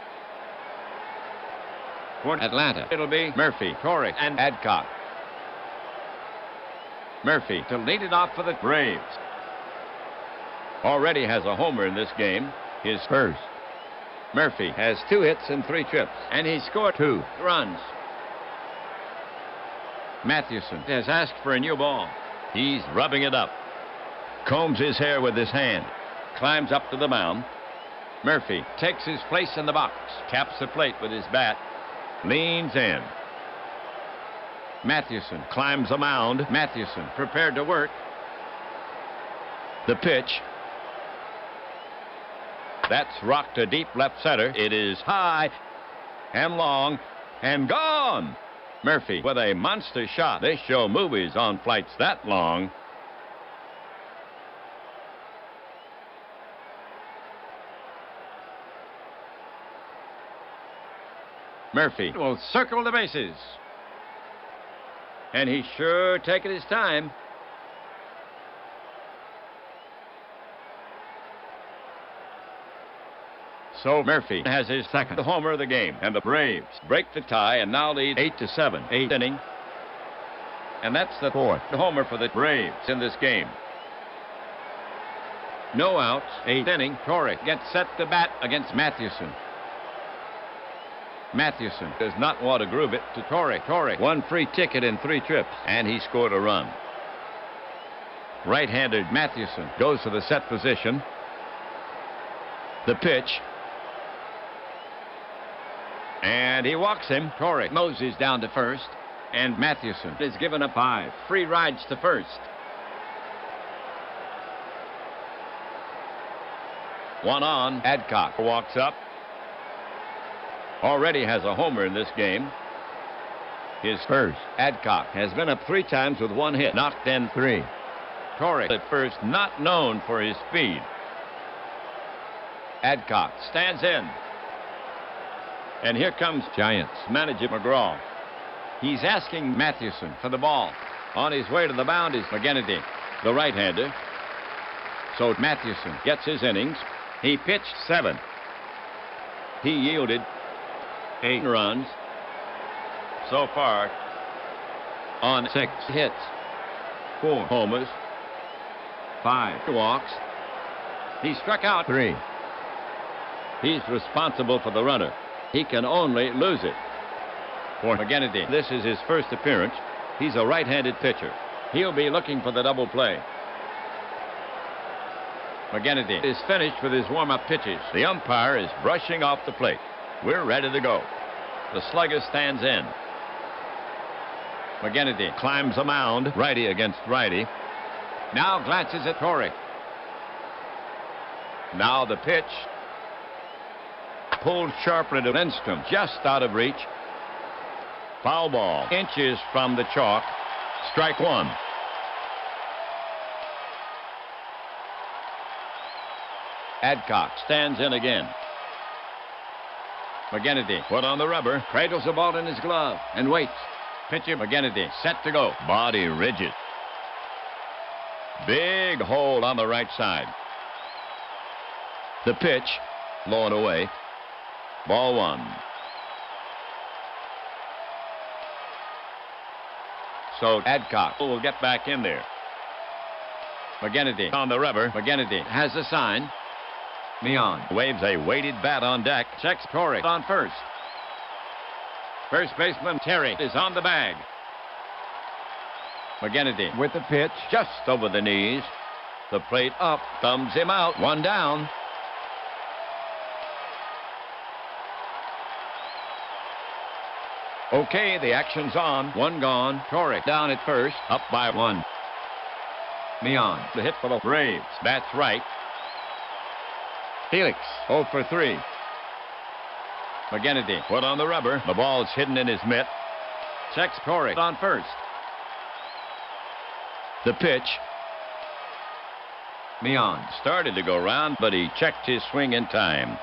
For Atlanta, it'll be Murphy, Torrey, and Adcock. Murphy to lead it off for the Braves. Already has a homer in this game, his first. Murphy has 2 hits and 3 trips, and he scored 2 runs. Mathewson has asked for a new ball. He's rubbing it up. Combs his hair with his hand. Climbs up to the mound. Murphy takes his place in the box. Taps the plate with his bat. Leans in. Mathewson climbs the mound. Mathewson prepared to work. The pitch. That's rocked to deep left center. It is high and long and gone. Murphy with a monster shot. They show movies on flights that long. Murphy will circle the bases. And he's sure taking his time. So Murphy has his second homer of the game. And the Braves break the tie and now lead 8-7. 8th inning. And that's the 4th homer for the Braves in this game. No outs. 8th inning. Torrey gets set to bat against Mathewson. Mathewson does not want to groove it to Torrey. Torrey, 1 free ticket in 3 trips, and he scored a run. Right-handed Mathewson goes to the set position. The pitch. And he walks him. Torrey moses down to first, and Mathewson is given up 5 free rides to first. 1 on. Adcock walks up. Already has a homer in this game. His first. Adcock has been up 3 times with 1 hit. Knocked in 3. Torrey at first, not known for his speed. Adcock stands in. And here comes Giants manager McGraw. He's asking Mathewson for the ball. On his way to the mound is McGinnity, the right-hander. So Mathewson gets his innings. He pitched 7. He yielded 8 runs so far on 6 hits, 4 homers, 5 walks. He struck out 3. He's responsible for the runner. He can only lose it. For McGinnity, this is his first appearance. He's a right-handed pitcher. He'll be looking for the double play. McGinnity is finished with his warm-up pitches. The umpire is brushing off the plate. We're ready to go. The slugger stands in. McGinnity climbs the mound, righty against righty. Now glances at Torrey. Now the pitch. Pulled sharply to Lindstrom, just out of reach. Foul ball, inches from the chalk. Strike 1. Adcock stands in again. McGinnity put on the rubber, cradles the ball in his glove, and waits. Pitcher McGinnity set to go. Body rigid. Big hole on the right side. The pitch, low and away. Ball one. So Adcock will get back in there. McGinnity on the rubber. McGinnity has a sign. Meon Waves a weighted bat on deck. checks Torrey on first. First baseman Terry is on the bag. McGinnity with the pitch just over the knees. The plate up, thumbs him out. One down. Okay, the action's on. One gone. Torrey down at first, up by one. Meon, the hit for the Braves. That's right. Felix, 0 for 3. McGinnity put on the rubber. The ball's hidden in his mitt. Checks Torrey on first. The pitch. Meon Started to go round, but he checked his swing in time.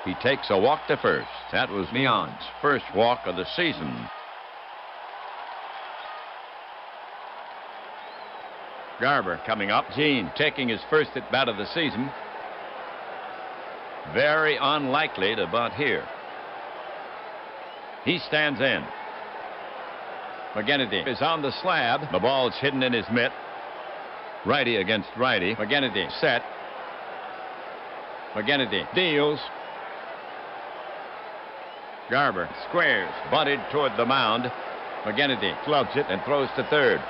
He takes a walk to first. That was Meon's first walk of the season. Garber coming up. Gene taking his first at bat of the season. Very unlikely to bunt here. He stands in. McGinnity is on the slab. The ball's hidden in his mitt. Righty against righty. McGinnity set. McGinnity deals. Garber squares, bunted toward the mound. McGinnity clubs it and throws to third.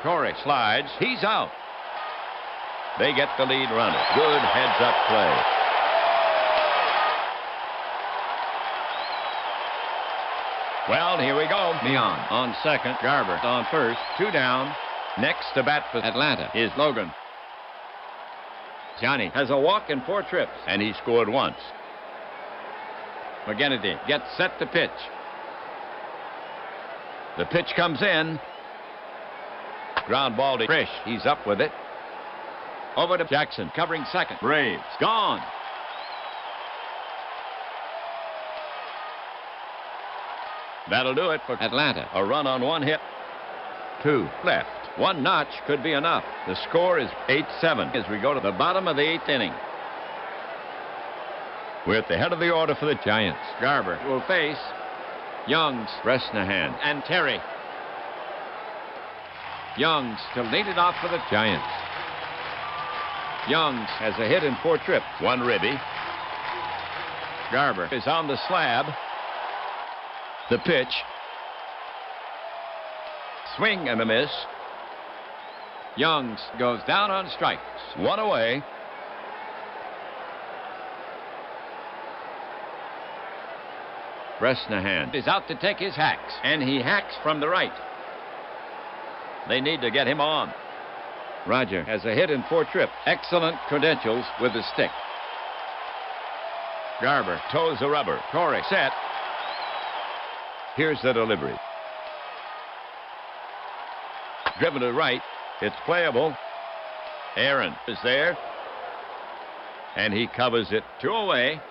Torrey slides. He's out. They get the lead runner. Good heads-up play. Well, here we go. Meon on second. Garber on first. Two down. Next to bat for Atlanta is Logan. Johnny has a walk and 4 trips. And he scored once. McGinnity gets set to pitch. The pitch comes in. Ground ball to Frisch. He's up with it. Over to Jackson, covering second. Braves gone. That'll do it for Atlanta. A run on 1 hit. 2 left. 1 notch could be enough. The score is 8-7 as we go to the bottom of the 8th inning. We're at the head of the order for the Giants. Garber will face Youngs, Bresnahan, and Terry. Youngs to lead it off for the Giants. Youngs has a hit and 4 trips. 1 ribby. Garber is on the slab. The pitch. Swing and a miss. Youngs goes down on strikes. 1 away. Bresnahan is out to take his hacks, and he hacks from the right. They need to get him on. Roger has a hit and 4 trips. Excellent credentials with the stick. Garber toes the rubber. Torrey set. Here's the delivery. Driven to right. It's playable. Aaron is there. And he covers it. 2 away.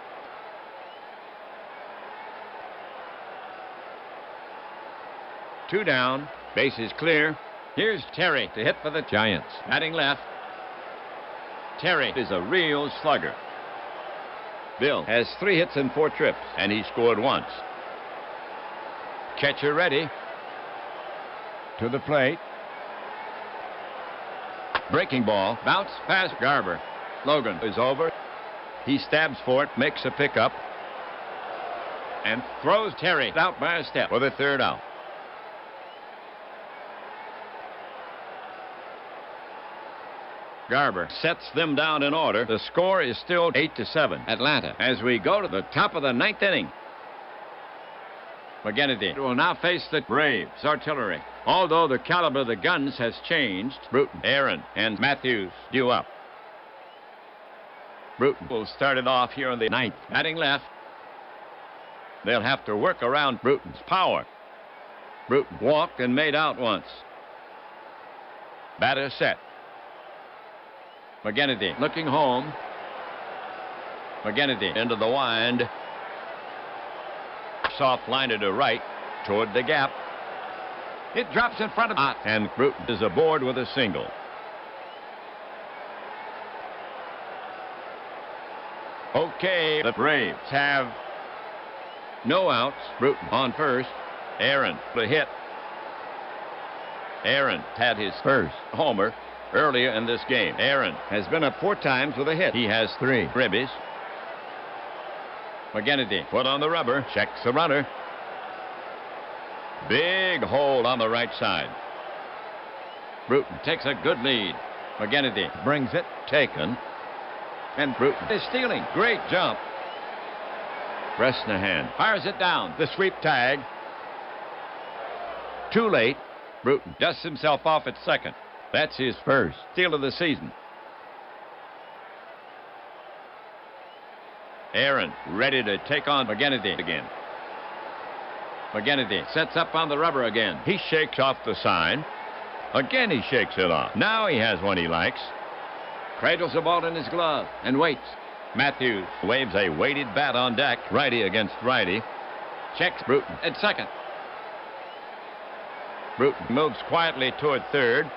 Two down. Base is clear. Here's Terry to hit for the Giants. Batting left. Terry is a real slugger. Bill has 3 hits and 4 trips. And he scored once. Catcher ready. To the plate. Breaking ball. Bounce past Garber. Logan is over. He stabs for it. Makes a pickup. And throws Terry out by a step for the 3rd out. Garber sets them down in order. The score is still 8-7. Atlanta as we go to the top of the 9th inning. McGinnity will now face the Braves artillery. Although the caliber of the guns has changed, Bruton, Aaron, and Matthews due up. Bruton will start it off here in the 9th. Batting left. They'll have to work around Bruton's power. Bruton walked and made out once. Batter set. McGinnity looking home. McGinnity into the wind. Soft liner to right toward the gap. It drops in front of Ott, and Bruton is aboard with a single. Okay, the Braves have no outs. Bruton on first. Aaron, the hit. Aaron had his first homer earlier in this game. Aaron has been up 4 times with a hit. He has 3 ribbies. McGinnity put on the rubber, checks the runner. Big hole on the right side. Bruton takes a good lead. McGinnity brings it, taken. And Bruton is stealing. Great jump. Bresnahan fires it down. The sweep tag. Too late. Bruton dusts himself off at second. That's his first steal of the season. Aaron ready to take on McGinnity again. McGinnity sets up on the rubber again. He shakes off the sign. Again he shakes it off. Now he has one he likes. Cradles the ball in his glove and waits. Matthews waves a weighted bat on deck. Righty against righty. Checks Bruton at second. Bruton moves quietly toward third.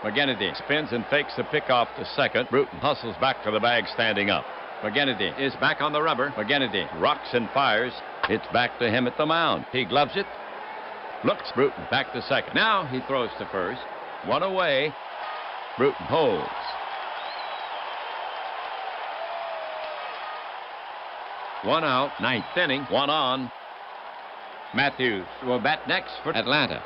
McGinnity spins and fakes the pick off to second. Bruton hustles back to the bag standing up. McGinnity is back on the rubber. McGinnity rocks and fires. It's back to him at the mound. He gloves it. Looks. Bruton back to second. Now he throws to first. One away. Bruton holds. One out. 9th inning. One on. Matthews will bat next for Atlanta.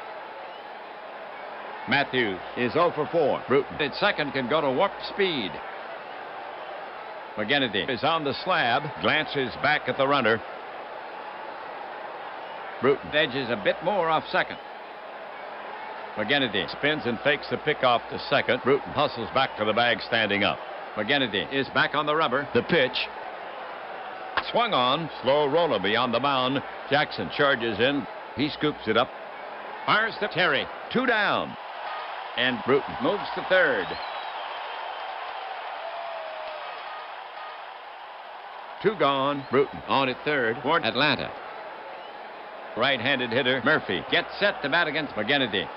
Matthews is 0 for 4. Bruton at second can go to warp speed. McGinnity is on the slab. Glances back at the runner. Bruton edges a bit more off second. McGinnity spins and fakes the pickoff to second. Bruton hustles back to the bag standing up. McGinnity is back on the rubber. The pitch. Swung on. Slow roller beyond the mound. Jackson charges in. He scoops it up. Fires to Terry. 2 down. And Bruton moves to third. 2 gone. Bruton on at third for Atlanta. Right-handed hitter Murphy gets set to bat against McGinnity.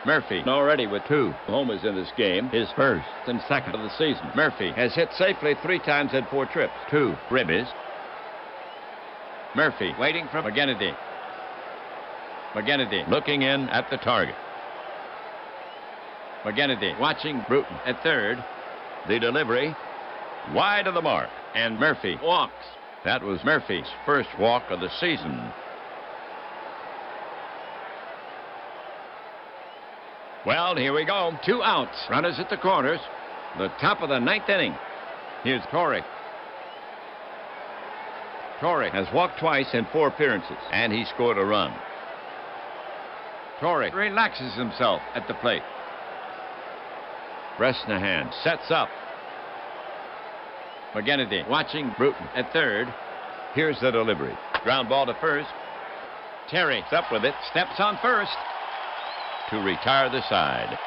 Murphy already with 2 homers in this game. His first and second of the season. Murphy has hit safely 3 times at 4 trips. 2 ribbies. Murphy waiting for McGinnity. McGinnity looking in at the target. McGinnity watching Bruton at third. The delivery wide of the mark, and Murphy walks. That was Murphy's first walk of the season. Well, here we go. 2 outs. Runners at the corners. The top of the 9th inning. Here's Torrey. Torrey has walked twice in 4 appearances, and he scored a run. Torrey relaxes himself at the plate. Bresnahan sets up. McGinnity watching Bruton at third. Here's the delivery. Ground ball to first. Terry's up with it. Steps on first to retire the side.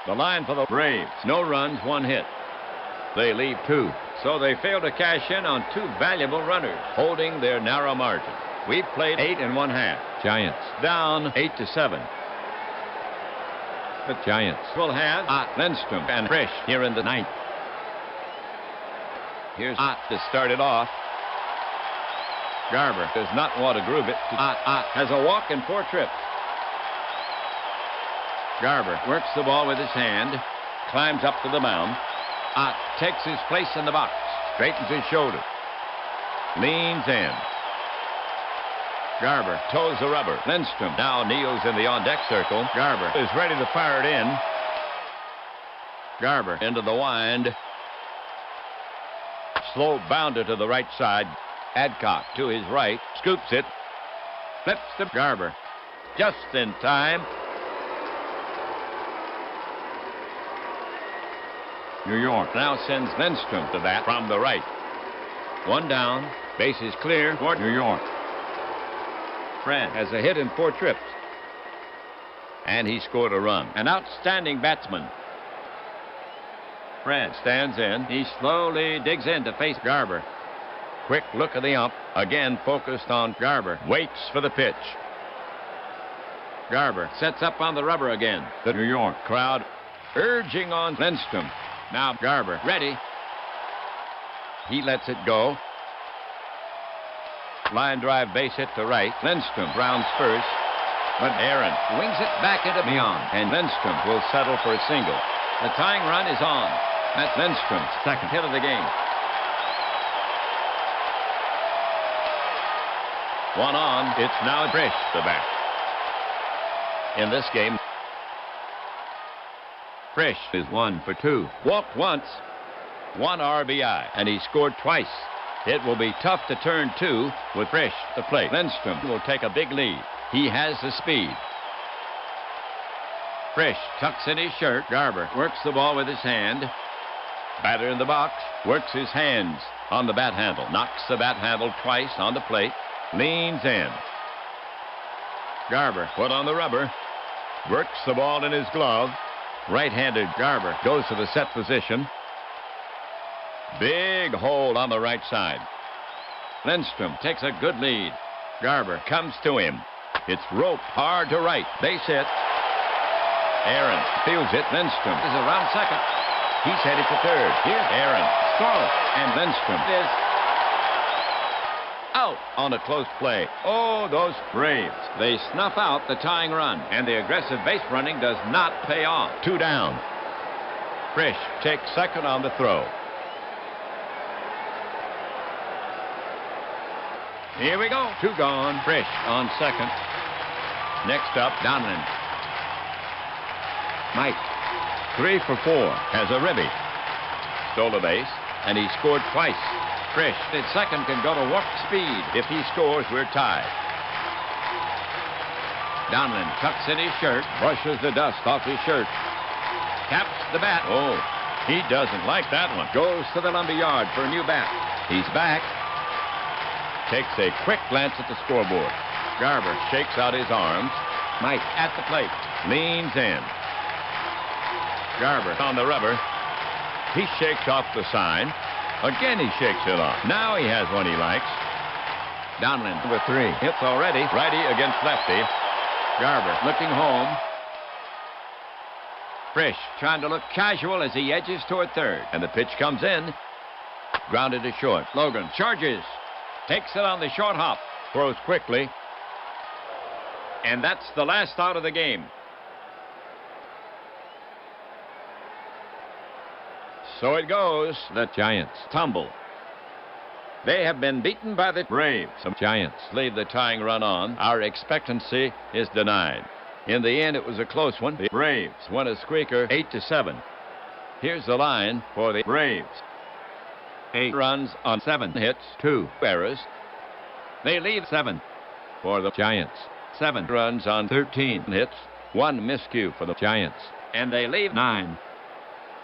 The line for the Braves. No runs, 1 hit. They leave 2. So they fail to cash in on 2 valuable runners, holding their narrow margin. We've played 8 1/2. Giants down 8-7. The Giants will have Ott, Lindstrom, and Frisch here in the 9th. Here's Ott to start it off. Garber does not want to groove it. Ott has a walk and 4 trips. Garber works the ball with his hand, climbs up to the mound. Ott takes his place in the box, straightens his shoulder, leans in. Garber toes the rubber. Lindstrom now kneels in the on-deck circle. Garber is ready to fire it in. Garber into the wind. Slow bounder to the right side. Adcock to his right. Scoops it. Flips to Garber. Just in time. New York now sends Lindstrom to bat from the right. 1 down. Base is clear for New York. Fred has a hit in 4 trips. And he scored a run. An outstanding batsman. Fred stands in. He slowly digs in to face Garber. Quick look at the ump. Again focused on Garber. Waits for the pitch. Garber sets up on the rubber again. The New York crowd urging on Lindstrom. Now Garber ready. He lets it go. Line drive base hit to right. Lindstrom rounds first. But Aaron wings it back into beyond. And Lindstrom will settle for a single. The tying run is on. That's Lindstrom's second hit of the game. One on. It's now Frisch the bat. In this game, Frisch is 1 for 2. Walked once, 1 RBI, and he scored twice. It will be tough to turn 2 with Frisch to play. Lindstrom will take a big lead. He has the speed. Frisch tucks in his shirt. Garber works the ball with his hand. Batter in the box works his hands on the bat handle. Knocks the bat handle twice on the plate. Leans in. Garber put on the rubber. Works the ball in his glove. Right-handed Garber goes to the set position. Big hole on the right side. Lindstrom takes a good lead. Garber comes to him. It's roped hard to right. Base hit. Aaron fields it. Lindstrom is around second. He's headed for third. Here's Aaron. Throw. And Lindstrom is out on a close play. Oh, those Braves. They snuff out the tying run. And the aggressive base running does not pay off. 2 down. Frisch takes second on the throw. Here we go. 2 gone. Frisch on second. Next up, Donlin. Mike, 3 for 4, has a ribby. Stole a base, and he scored twice. Frisch at second can go to warp speed. If he scores, we're tied. Donlin tucks in his shirt, brushes the dust off his shirt. Caps the bat. Oh, he doesn't like that one. Goes to the lumber yard for a new bat. He's back. Takes a quick glance at the scoreboard. Garber shakes out his arms. Mike at the plate. Leans in. Garber on the rubber. He shakes off the sign. Again, he shakes it off. Now he has one he likes. Donlin with 3. Hits already. Righty against lefty. Garber looking home. Frisch trying to look casual as he edges toward third. And the pitch comes in. Grounded to short. Logan charges. Takes it on the short hop. Throws quickly. And that's the last out of the game. So it goes. The Giants tumble. They have been beaten by the Braves. The Giants leave the tying run on. Our expectancy is denied. In the end, it was a close one. The Braves won a squeaker 8-7. Here's the line for the Braves. 8 runs on 7 hits, 2 errors. They leave 7 for the Giants. 7 runs on 13 hits, 1 miscue for the Giants. And they leave 9.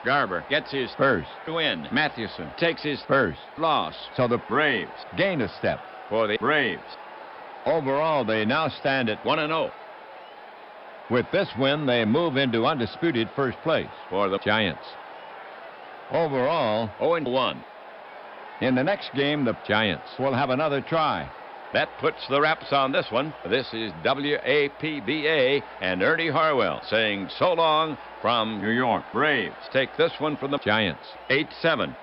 Garber gets his first win. Mathewson takes his first loss. So the Braves gain a step. for the Braves. Overall, they now stand at 1-0 With this win, they move into undisputed first place. for the Giants. Overall, 0-1. in the next game, the Giants. will have another try. That puts the wraps on this one. This is APBA and Ernie Harwell saying so long from New York. Braves take this one from the Giants. 8-7.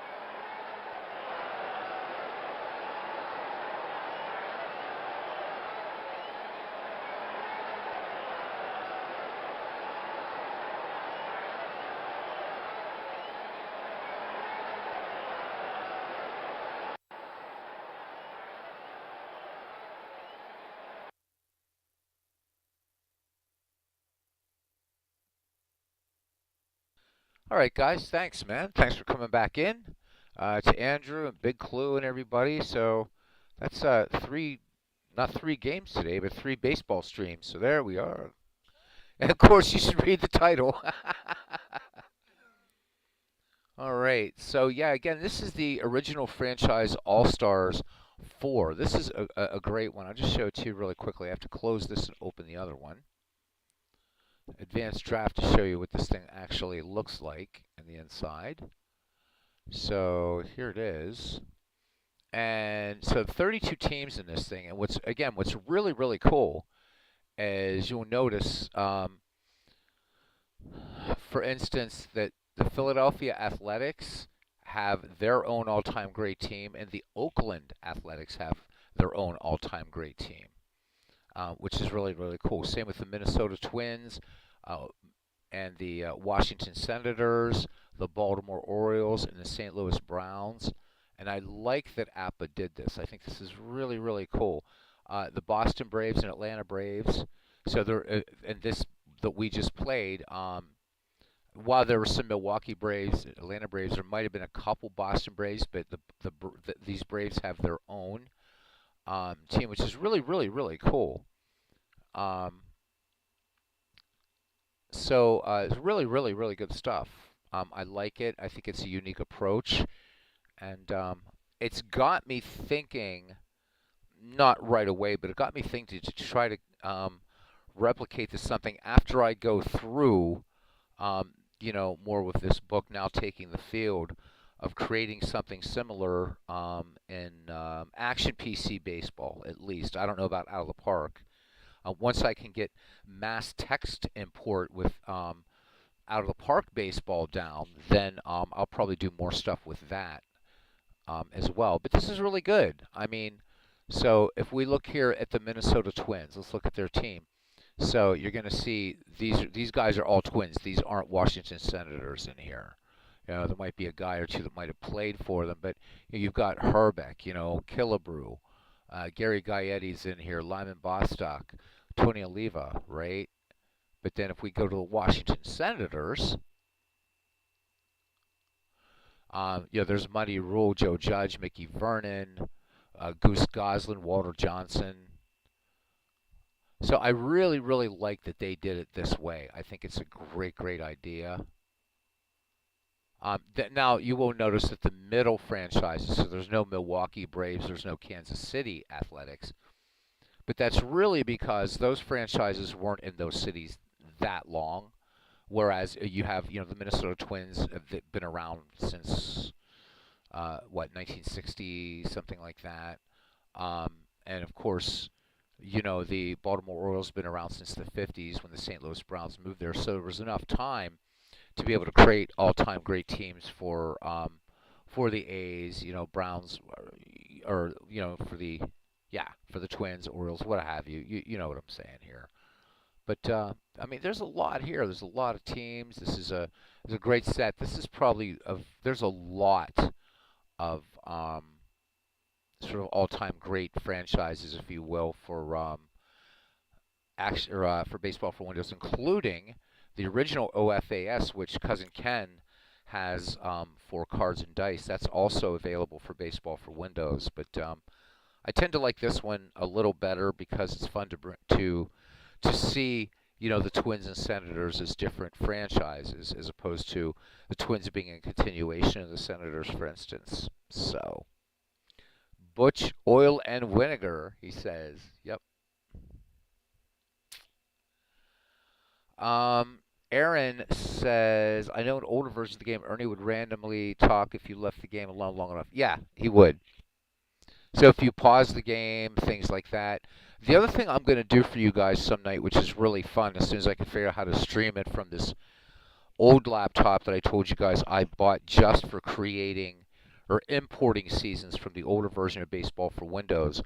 All right, guys, thanks, man. Thanks for coming back in. To Andrew and Big Clue and everybody. So that's not 3 games today, but 3 baseball streams. So there we are. And of course, you should read the title. All right. So yeah, again, this is the original franchise All-Stars 4. This is a great one. I'll just show it to you really quickly. I have to close this and open the other one. advanced draft to show you what this thing actually looks like in the inside. So here it is. And so 32 teams in this thing. And what's really, really cool is you'll notice, for instance, that the Philadelphia Athletics have their own all-time great team, and the Oakland Athletics have their own all-time great team, which is really, really cool. Same with the Minnesota Twins and the Washington Senators, the Baltimore Orioles, and the St. Louis Browns. And I like that APBA did this. I think this is really, really cool. The Boston Braves and Atlanta Braves. So there, and this that we just played. While there were some Milwaukee Braves, Atlanta Braves, there might have been a couple Boston Braves, but these Braves have their own team, which is really, really, really cool. So it's really, really, really good stuff. I like it. I think it's a unique approach. And it's got me thinking, not right away, but it got me thinking to try to replicate this something after I go through, more with this book, Now Taking the Field, of creating something similar in action PC baseball, at least. I don't know about Out of the Park. Once I can get mass text import with Out of the Park baseball down, then I'll probably do more stuff with that. As well. But this is really good. I mean, so if we look here at the Minnesota Twins, let's look at their team. So you're going to see these guys are all Twins. These aren't Washington Senators in here. There might be a guy or two that might have played for them, but you've got Herbeck, Killebrew, Gary Gaetti's in here, Lyman Bostock, Tony Oliva, right? But then if we go to the Washington Senators, there's Muddy Rule, Joe Judge, Mickey Vernon, Goose Goslin, Walter Johnson. So I really, really like that they did it this way. I think it's a great, great idea. Now, you will notice that the middle franchises, so there's no Milwaukee Braves, there's no Kansas City Athletics. But that's really because those franchises weren't in those cities that long. Whereas you have, the Minnesota Twins have been around since, 1960, something like that. And of course, the Baltimore Orioles have been around since the 50s when the St. Louis Browns moved there. So there was enough time to be able to create all-time great teams for the A's, Browns, or for the Twins, Orioles, what have you. You know what I'm saying here. But I mean, there's a lot here. There's a lot of teams. This is a great set. This is probably there's a lot of sort of all-time great franchises, if you will, for for Baseball for Windows, including the original OFAS, which Cousin Ken has for cards and dice. That's also available for Baseball for Windows. But I tend to like this one a little better because it's fun to see, the Twins and Senators as different franchises as opposed to the Twins being a continuation of the Senators, for instance. So, Butch, Oil, and Vinegar, he says. Yep. Aaron says, I know in older versions of the game, Ernie would randomly talk if you left the game alone long enough. Yeah, he would. So if you pause the game, things like that. The other thing I'm going to do for you guys some night, which is really fun, as soon as I can figure out how to stream it from this old laptop that I told you guys I bought just for creating or importing seasons from the older version of Baseball for Windows.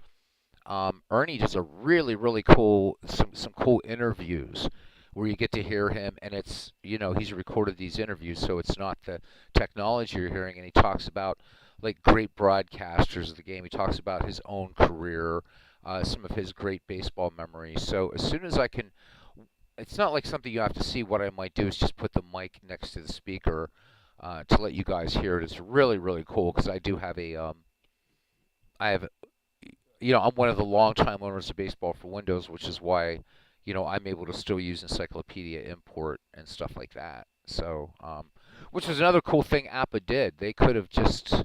Ernie does a really, really cool, some cool interviews where you get to hear him, and it's, he's recorded these interviews, so it's not the technology you're hearing, and he talks about like great broadcasters of the game. He talks about his own career, some of his great baseball memories. So as soon as I can, it's not like something you have to see. What I might do is just put the mic next to the speaker to let you guys hear it. It's really, really cool because I do have I'm one of the longtime owners of Baseball for Windows, which is why, I'm able to still use Encyclopedia import and stuff like that. So, which was another cool thing APBA did. They could have just,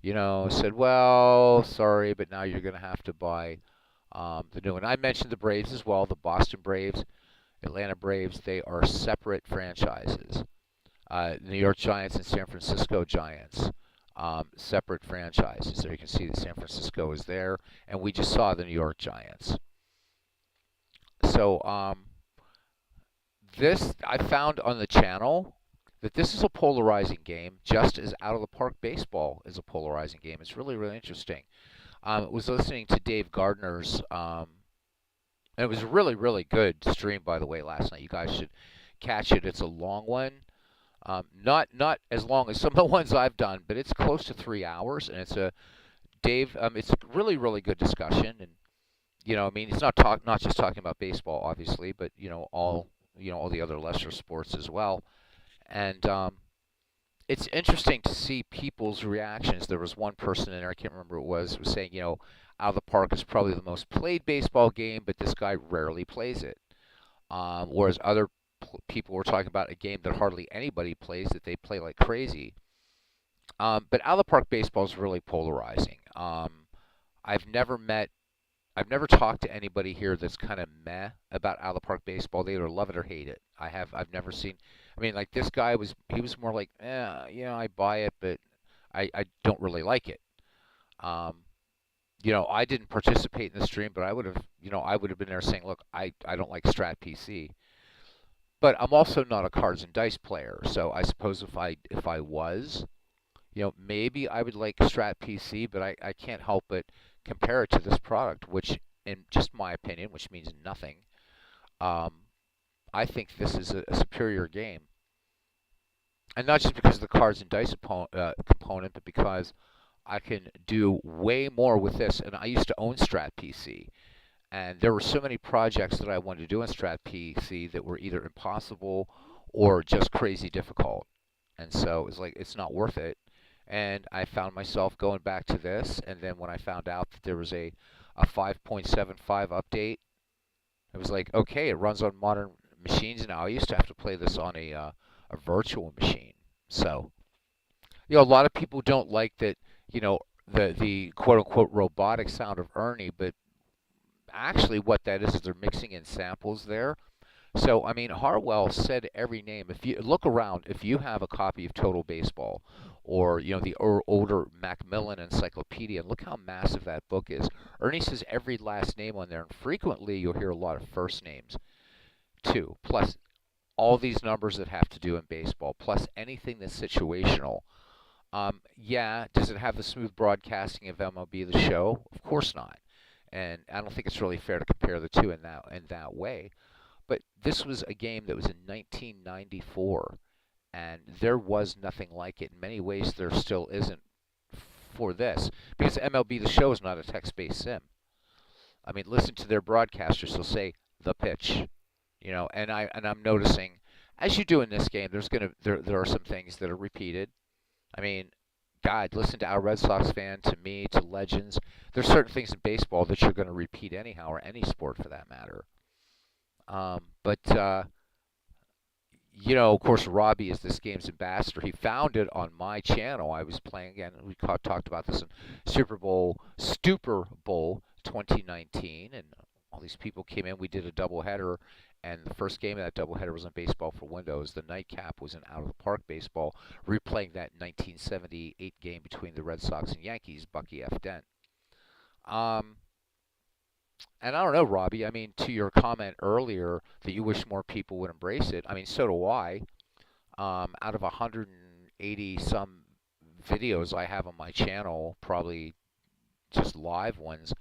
said, well, sorry, but now you're going to have to buy the new one. I mentioned the Braves as well, the Boston Braves Atlanta Braves, they are separate franchises. New York Giants and San Francisco Giants, separate franchises. So you can see that San Francisco is there, and we just saw the New York Giants. So this, I found on the channel that this is a polarizing game, just as Out of the Park Baseball is a polarizing game. It's really, really interesting. I was listening to Dave Gardner's, and it was a really, really good stream, by the way, last night. You guys should catch it. It's a long one. Not as long as some of the ones I've done, but it's close to 3 hours, and it's a it's a really, really good discussion. And I mean, it's not just talking about baseball, obviously, but all the other lesser sports as well. And it's interesting to see people's reactions. There was one person in there, I can't remember who it was saying, Out of the Park is probably the most played baseball game, but this guy rarely plays it. Whereas other people were talking about a game that hardly anybody plays, that they play like crazy. But Out of the Park baseball is really polarizing. I've never talked to anybody here that's kind of meh about Out of the Park baseball. They either love it or hate it. I've never seen. I mean, like this guy was more like, I buy it, but I don't really like it. I didn't participate in the stream, but I would have been there saying, look, I don't like Strat PC. But I'm also not a cards and dice player, so I suppose if I was, maybe I would like Strat PC, but I can't help but compare it to this product, which, in just my opinion, which means nothing, I think this is a superior game. And not just because of the cards and dice component, but because I can do way more with this. And I used to own Strat PC. And there were so many projects that I wanted to do in Strat PC that were either impossible or just crazy difficult. And so it's like, it's not worth it. And I found myself going back to this. And then when I found out that there was a 5.75 update, it was like, okay, it runs on modern machines now. I used to have to play this on a virtual machine. So, a lot of people don't like that, the quote-unquote robotic sound of Ernie, but actually what that is they're mixing in samples there. So, I mean, Harwell said every name. If you look around, if you have a copy of Total Baseball or, the older Macmillan Encyclopedia, and look how massive that book is. Ernie says every last name on there, and frequently you'll hear a lot of first names too, plus all these numbers that have to do in baseball, plus anything that's situational. Does it have the smooth broadcasting of MLB The Show? Of course not. And I don't think it's really fair to compare the two in that way. But this was a game that was in 1994, and there was nothing like it. In many ways, there still isn't for this, because MLB The Show is not a text-based sim. I mean, listen to their broadcasters; they'll say the pitch, and I'm noticing, as you do in this game, there are some things that are repeated. I mean, God, listen to our Red Sox fan, to me, to legends. There's certain things in baseball that you're going to repeat anyhow, or any sport for that matter. Of course, Robbie is this game's ambassador. He found it on my channel. I was playing again. We talked about this in Super Bowl 2019, and all these people came in. We did a doubleheader, and the first game of that doubleheader was on Baseball for Windows. The nightcap was in Out of the Park Baseball, replaying that 1978 game between the Red Sox and Yankees, Bucky F. Dent. And I don't know, Robbie, I mean, to your comment earlier that you wish more people would embrace it, I mean, so do I. Out of 180 some videos I have on my channel, probably just live ones,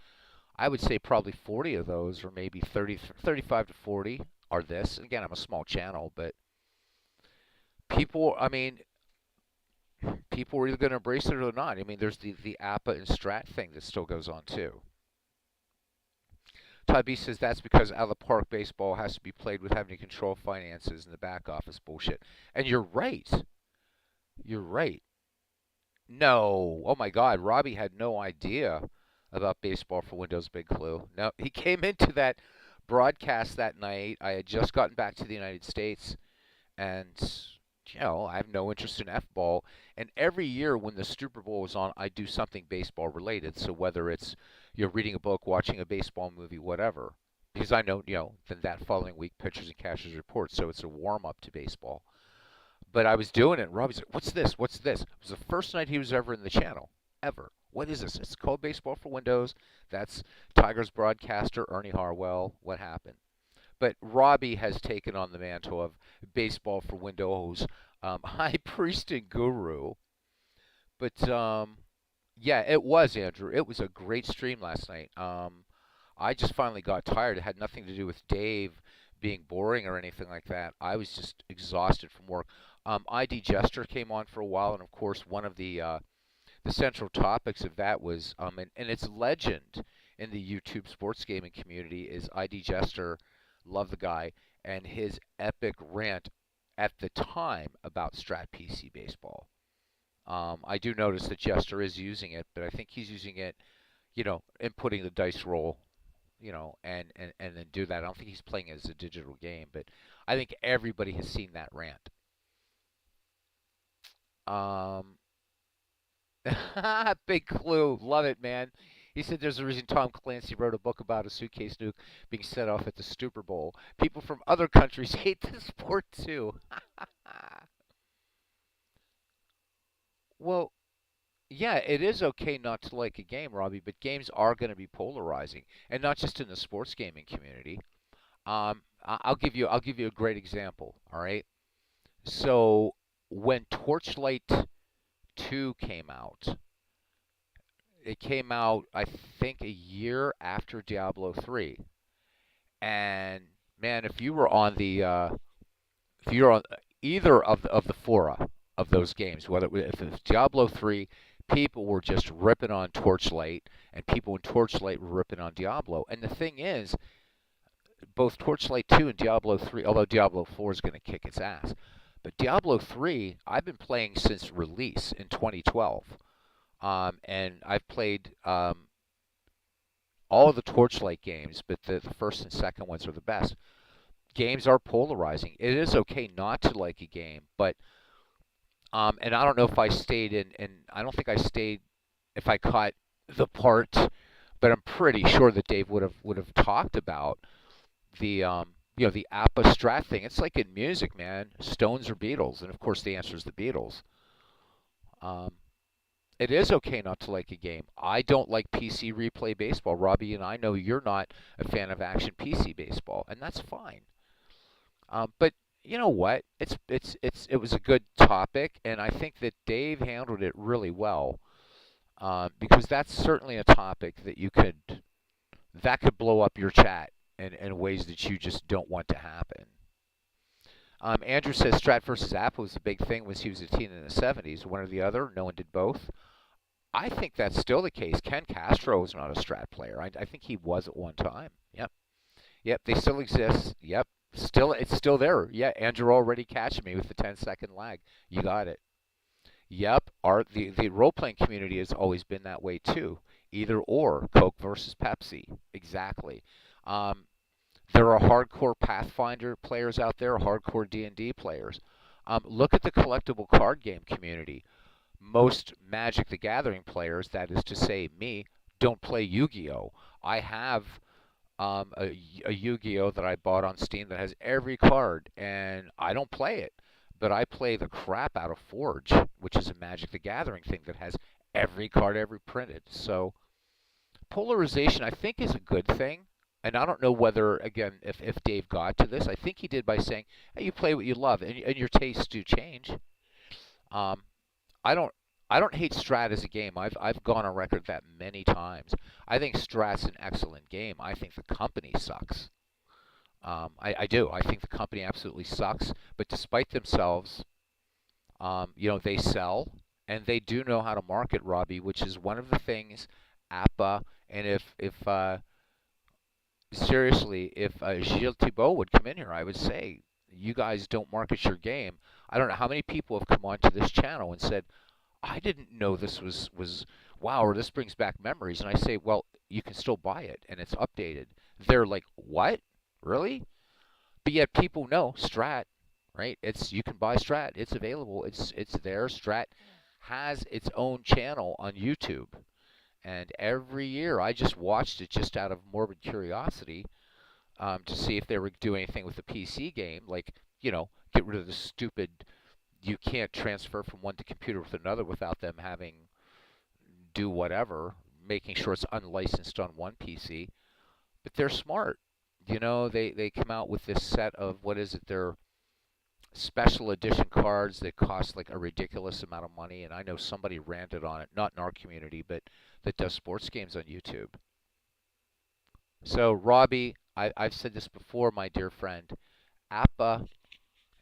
I would say probably 40 of those, or maybe 35 to 40 are this. Again, I'm a small channel, but people are either going to embrace it or not. I mean, there's the APBA and Strat thing that still goes on, too. Todd B says that's because Out of the Park Baseball has to be played with having to control finances and the back office bullshit. And you're right. You're right. No. Oh, my God. Robbie had no idea about Baseball for Windows Big Clue. No, he came into that broadcast that night. I had just gotten back to the United States, and I have no interest in F-ball. And every year when the Super Bowl is on, I do something baseball related. So whether it's reading a book, watching a baseball movie, whatever. because I know, then that following week, pitchers and catchers report, so it's a warm-up to baseball. But I was doing it, and Robbie's like, "What's this? What's this?" It was the first night he was ever in the channel, ever. What is this? It's called Baseball for Windows. That's Tigers broadcaster Ernie Harwell. What happened? But Robbie has taken on the mantle of Baseball for Windows high priest and guru. But yeah, it was, Andrew. It was a great stream last night. I just finally got tired. It had nothing to do with Dave being boring or anything like that. I was just exhausted from work. ID Jester came on for a while, and of course, one of the central topics of that was, and its legend in the YouTube sports gaming community is ID Jester, love the guy, and his epic rant at the time about Strat PC Baseball. I do notice that Jester is using it, but I think he's using it, inputting the dice roll, and then do that. I don't think he's playing it as a digital game, but I think everybody has seen that rant. Big clue. Love it, man. He said there's a reason Tom Clancy wrote a book about a suitcase nuke being set off at the Super Bowl. People from other countries hate the sport too. Well, yeah, it is okay not to like a game, Robbie, but games are going to be polarizing, and not just in the sports gaming community. I'll give you a great example. All right. So when Torchlight 2 came out, it came out, I think, a year after Diablo 3. And man, if you were on either of the fora of those games, if it was Diablo 3, people were just ripping on Torchlight, and people in Torchlight were ripping on Diablo. And the thing is, both Torchlight 2 and Diablo 3, although Diablo 4 is going to kick its ass, but Diablo 3, I've been playing since release in 2012. And I've played all of the Torchlight games, but the first and second ones are the best. Games are polarizing. It is okay not to like a game, but and I don't know if I stayed and I don't think I stayed if I caught the part, but I'm pretty sure that Dave would have talked about the the APBA Strat thing. It's like in music, man. Stones or Beatles, and of course the answer is the Beatles. It is okay not to like a game. I don't like PC replay baseball, Robbie, and I know you're not a fan of action PC baseball, and that's fine. But you know what? It was a good topic, and I think that Dave handled it really well, because that's certainly a topic that could blow up your chat in ways that you just don't want to happen. Andrew says Strat versus Apple was a big thing when he was a teen in the 70s. One or the other. No one did both. I think that's still the case. Ken Castro is not a Strat player. I think he was at one time. Yep. Yep, they still exist. Yep. It's still there. Yeah, Andrew already catching me with the 10-second lag. You got it. Yep. The role-playing community has always been that way too. Either or. Coke versus Pepsi. Exactly. There are hardcore Pathfinder players out there, hardcore D&D players. Look at the collectible card game community. Most Magic the Gathering players, that is to say me, don't play Yu-Gi-Oh! I have a Yu-Gi-Oh! That I bought on Steam that has every card, and I don't play it. But I play the crap out of Forge, which is a Magic the Gathering thing that has every card ever printed. So polarization, I think, is a good thing. And I don't know whether, again, if Dave got to this. I think he did by saying, hey, you play what you love, and your tastes do change. I don't hate Strat as a game. I've gone on record that many times. I think Strat's an excellent game. I think the company sucks. I do. I think the company absolutely sucks. But despite themselves, they sell, and they do know how to market, Robbie, which is one of the things APBA, and if seriously, if Gilles Thibault would come in here, I would say, you guys don't market your game. I don't know how many people have come onto this channel and said, I didn't know this was wow, or this brings back memories. And I say, well, you can still buy it, and it's updated. They're like, what? Really? But yet people know Strat, right? You can buy Strat. It's available. It's there. Strat has its own channel on YouTube. And every year, I just watched it just out of morbid curiosity. to see if they were doing anything with the PC game, like, get rid of the stupid, you can't transfer from one to computer with another without them having do whatever, making sure it's unlicensed on one PC. But they're smart. They come out with this set of, what is it, their special edition cards that cost like a ridiculous amount of money. And I know somebody ranted on it, not in our community, but that does sports games on YouTube. So, Robbie, I've said this before, my dear friend. APBA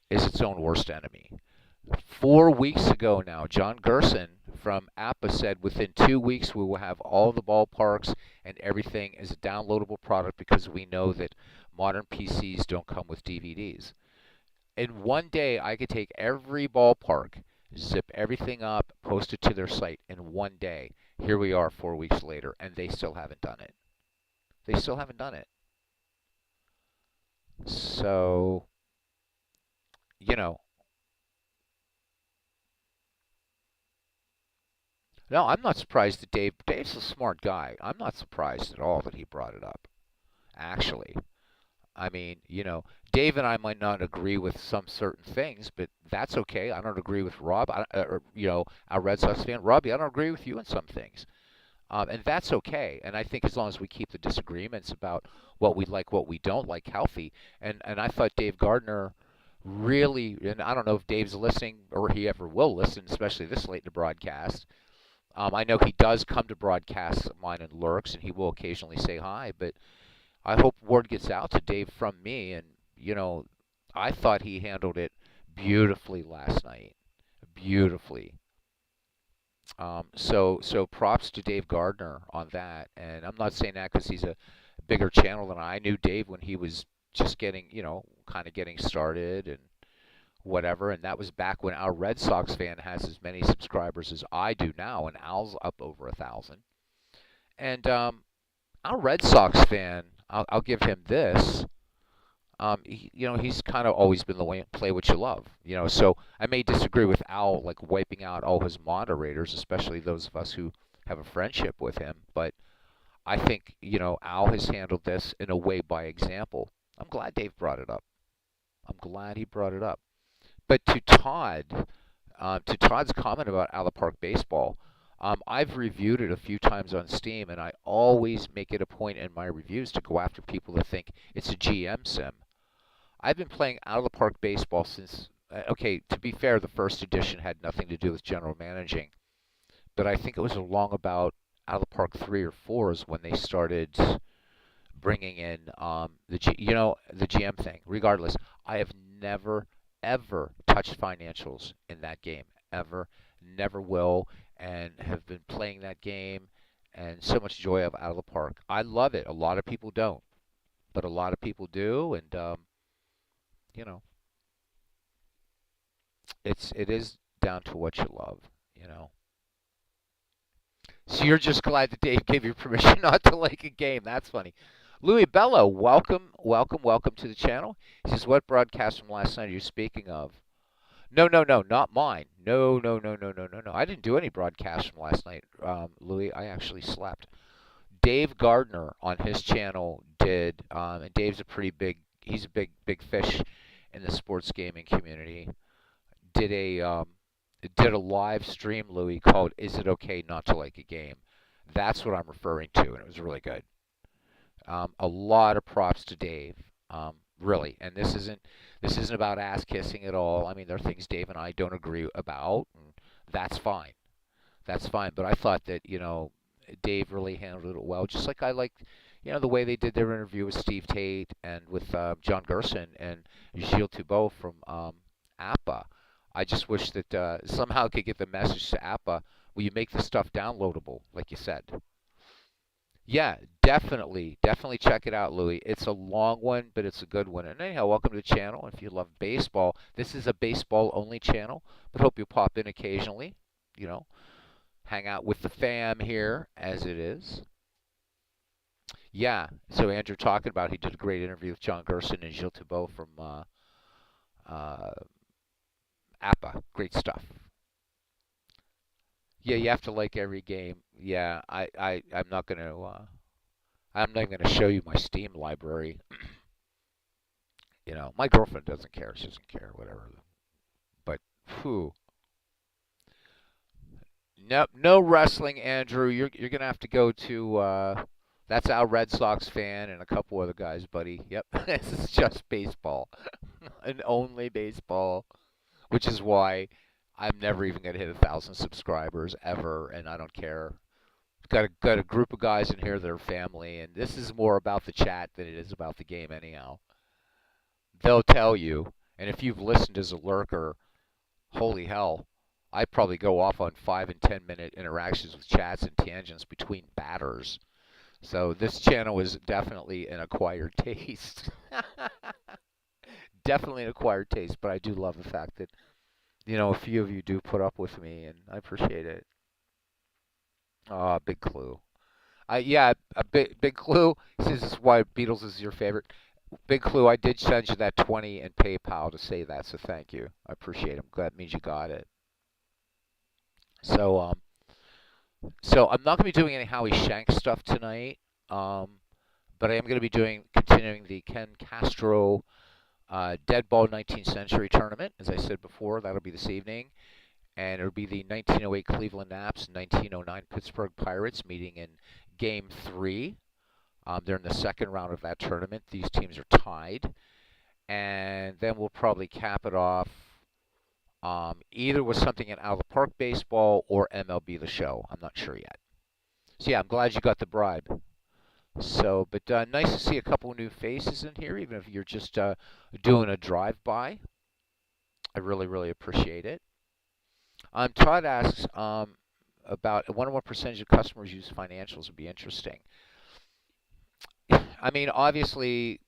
is its own worst enemy. 4 weeks ago now, John Gerson from APBA said within 2 weeks we will have all the ballparks and everything as a downloadable product because we know that modern PCs don't come with DVDs. In one day, I could take every ballpark, zip everything up, post it to their site in one day. Here we are 4 weeks later, and they still haven't done it. They still haven't done it. So, no, I'm not surprised that Dave's a smart guy. I'm not surprised at all that he brought it up, actually. I mean, Dave and I might not agree with some certain things, but that's okay. I don't agree with Rob, our Red Sox fan. Robbie, I don't agree with you on some things. And that's okay. And I think as long as we keep the disagreements about what we like, what we don't like, healthy. And I thought Dave Gardner really, and I don't know if Dave's listening or he ever will listen, especially this late in the broadcast. I know he does come to broadcasts of mine and lurks, and he will occasionally say hi, but I hope word gets out to Dave from me. And, I thought he handled it beautifully last night. Beautifully. So props to Dave Gardner on that. And I'm not saying that because he's a bigger channel than I knew Dave when he was just getting, kind of getting started and whatever. And that was back when our Red Sox fan has as many subscribers as I do now, and Al's up over 1,000. And our Red Sox fan, I'll give him this. He's kind of always been the way, play what you love. So I may disagree with Al, like wiping out all his moderators, especially those of us who have a friendship with him. But I think, Al has handled this in a way by example. I'm glad Dave brought it up. I'm glad he brought it up. But to Todd's comment about Out of the Park Baseball, I've reviewed it a few times on Steam, and I always make it a point in my reviews to go after people that think it's a GM sim. I've been playing Out of the Park Baseball since, okay, to be fair, the first edition had nothing to do with general managing. But I think it was along about Out of the Park 3 or 4 is when they started bringing in the GM thing. Regardless, I have never, ever touched financials in that game. Ever. Never will. And have been playing that game and so much joy of Out of the Park. I love it. A lot of people don't. But a lot of people do, and it is down to what you love, So you're just glad that Dave gave you permission not to like a game. That's funny. Louis Bello, welcome to the channel. He says, what broadcast from last night are you speaking of? No, not mine. No. I didn't do any broadcasts from last night, Louis. I actually slept. Dave Gardner on his channel did, and Dave's he's a big fish in the sports gaming community. Did a live stream, Louis, called "Is It Okay Not to Like a Game?" That's what I'm referring to, and it was really good. A lot of props to Dave, really. And this isn't about ass kissing at all. I mean, there are things Dave and I don't agree about, and that's fine. That's fine. But I thought that Dave really handled it well, just like I liked, the way they did their interview with Steve Tate and with John Gerson and Gilles Thibault from APBA. I just wish that somehow I could get the message to APBA, will you make this stuff downloadable, like you said? Yeah, definitely check it out, Louis. It's a long one, but it's a good one. And anyhow, welcome to the channel. If you love baseball, this is a baseball-only channel, but hope you pop in occasionally, hang out with the fam here, as it is. Yeah, so Andrew talking about, he did a great interview with John Gerson and Gilles Thibault from APBA. Great stuff. Yeah, you have to like every game. Yeah, I'm not gonna show you my Steam library. You know, my girlfriend doesn't care. She doesn't care, whatever. But, whew. No wrestling, Andrew. You're gonna have to go to. That's our Red Sox fan and a couple other guys, buddy. Yep, this is just baseball, and only baseball, which is why I'm never even gonna hit 1,000 subscribers ever, and I don't care. Got a group of guys in here that are family, and this is more about the chat than it is about the game, anyhow. They'll tell you, and if you've listened as a lurker, holy hell. I'd probably go off on 5 and 10-minute interactions with chats and tangents between batters. So this channel is definitely an acquired taste. Definitely an acquired taste, but I do love the fact that, you know, a few of you do put up with me, and I appreciate it. Oh, Big Clue. Yeah, a big Clue. This is why Beatles is your favorite. Big Clue, I did send you that 20 in PayPal to say that, so thank you. I appreciate it. I'm glad that means you got it. So, so I'm not going to be doing any Howie Shank stuff tonight, but I am going to be continuing the Ken Castro Dead Ball 19th Century Tournament. As I said before, that'll be this evening, and it'll be the 1908 Cleveland Naps, 1909 Pittsburgh Pirates meeting in Game 3. They're in the second round of that tournament. These teams are tied, and then we'll probably cap it off. Either with something in Out of the Park Baseball or MLB The Show. I'm not sure yet. So yeah, I'm glad you got the bribe. So, but nice to see a couple new faces in here, even if you're just doing a drive-by. I really, really appreciate it. Todd asks about what percentage of customers use financials would be interesting. I mean, obviously,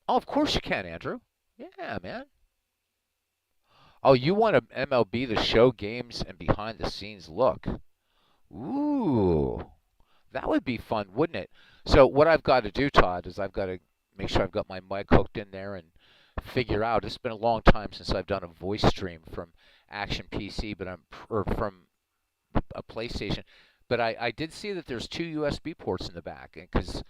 oh, of course you can, Andrew. Yeah, man. Oh, you want to MLB The Show games and behind the scenes look. Ooh, that would be fun, wouldn't it? So what I've got to do, Todd, is I've got to make sure I've got my mic hooked in there and figure out. It's been a long time since I've done a voice stream from Action PC, or from a PlayStation. But I did see that there's 2 USB ports in the back, because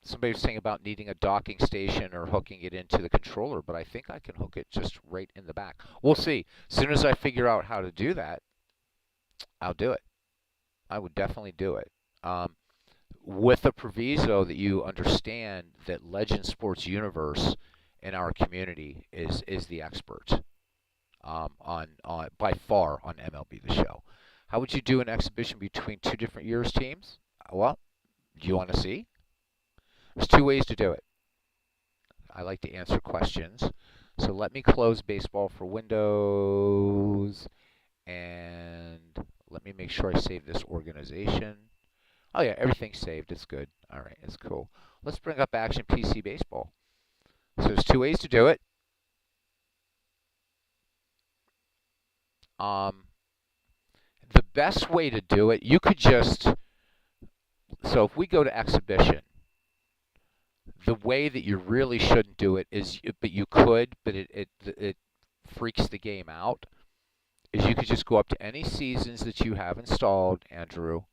somebody was saying about needing a docking station or hooking it into the controller, but I think I can hook it just right in the back. We'll see. As soon as I figure out how to do that, I'll do it. I would definitely do it. With a proviso that you understand that Legend Sports Universe in our community is the expert by far on MLB The Show. How would you do an exhibition between 2 different years teams? Well, do you want to see? There's 2 ways to do it. I like to answer questions. So let me close Baseball for Windows, and let me make sure I save this organization. Oh yeah, everything's saved. It's good. All right, it's cool. Let's bring up Action PC Baseball. So there's 2 ways to do it. The best way to do it, you could just, so if we go to exhibition, the way that you really shouldn't do it is, but you could, but it freaks the game out, is you could just go up to any seasons that you have installed, Andrew,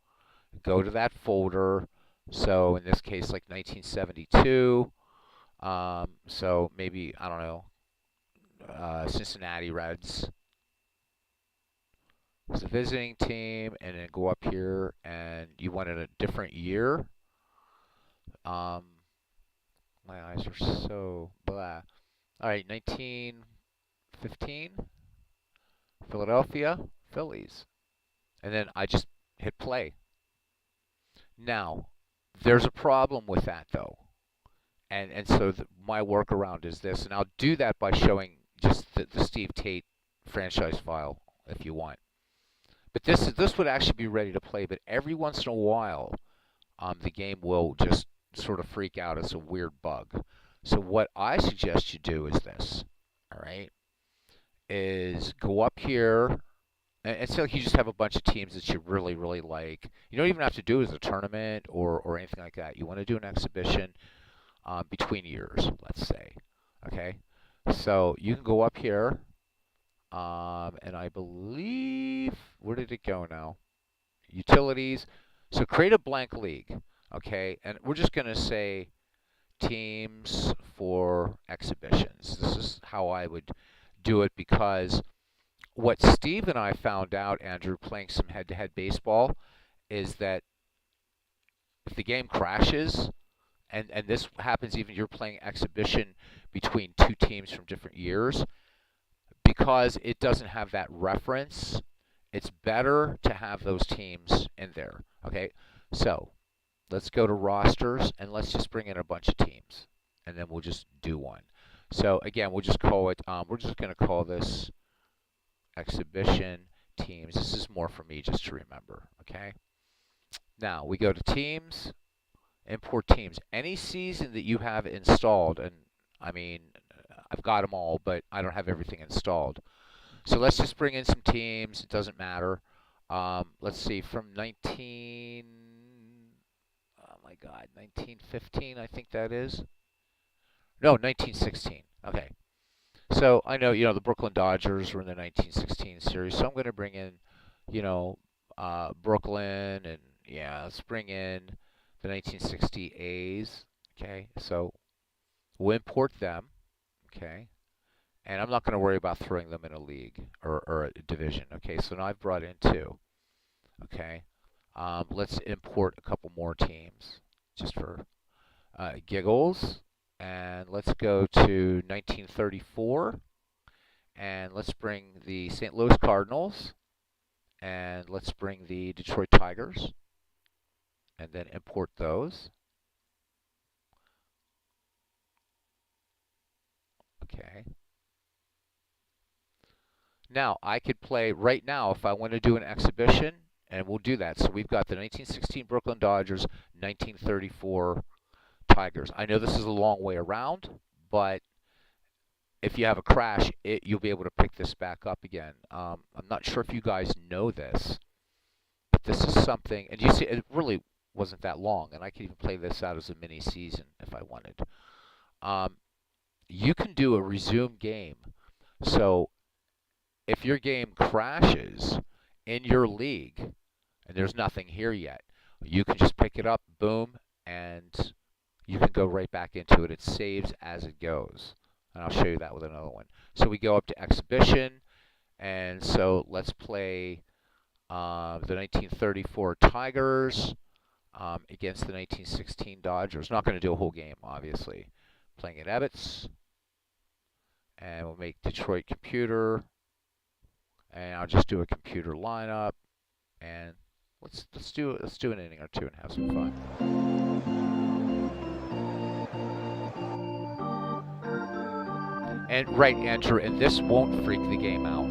go to that folder. So in this case, like 1972. So maybe, I don't know, Cincinnati Reds. It's a visiting team, and then go up here, and you wanted a different year. My eyes are so blah. All right, 1915, Philadelphia Phillies. And then I just hit play. Now, there's a problem with that, though. And so my workaround is this, and I'll do that by showing just the Steve Tate franchise file if you want. But this would actually be ready to play, but every once in a while, the game will just sort of freak out. It's a weird bug. So what I suggest you do is this, all right, is go up here, and so you just have a bunch of teams that you really, really like. You don't even have to do it as a tournament or anything like that. You want to do an exhibition between years, let's say, okay? So you can go up here, and I believe, where did it go now? Utilities. So create a blank league, okay? And we're just going to say teams for exhibitions. This is how I would do it, because what Steve and I found out, Andrew, playing some head-to-head baseball, is that if the game crashes, and this happens even if you're playing exhibition between two teams from different years, because it doesn't have that reference, it's better to have those teams in there. Okay, so let's go to rosters and let's just bring in a bunch of teams, and then we'll just do one. So again, we'll just call it, we're just going to call this exhibition teams. This is more for me just to remember, okay? Now we go to teams, import teams. Any season that you have installed, and I mean, I've got them all, but I don't have everything installed. So let's just bring in some teams. It doesn't matter. Let's see, from 1915, I think that is. No, 1916. Okay. So I know, the Brooklyn Dodgers were in the 1916 series, so I'm going to bring in, Brooklyn, and yeah, let's bring in the 1960 A's. Okay, so we'll import them. Okay, and I'm not going to worry about throwing them in a league or a division. Okay, so now I've brought in two. Okay, let's import a couple more teams just for giggles. And let's go to 1934, and let's bring the St. Louis Cardinals, and let's bring the Detroit Tigers, and then import those. Okay. Now, I could play right now if I want to do an exhibition, and we'll do that. So we've got the 1916 Brooklyn Dodgers, 1934 Tigers. I know this is a long way around, but if you have a crash, you'll be able to pick this back up again. I'm not sure if you guys know this, but this is something, and you see, it really wasn't that long, and I could even play this out as a mini season if I wanted. You can do a resume game. So if your game crashes in your league, and there's nothing here yet, you can just pick it up, boom, and you can go right back into it. It saves as it goes. And I'll show you that with another one. So we go up to exhibition, and so let's play the 1934 Tigers against the 1916 Dodgers. Not going to do a whole game, obviously. Playing at Ebbets, and we'll make Detroit computer, and I'll just do a computer lineup, and let's do an inning or two and have some fun. And right, Andrew, and this won't freak the game out,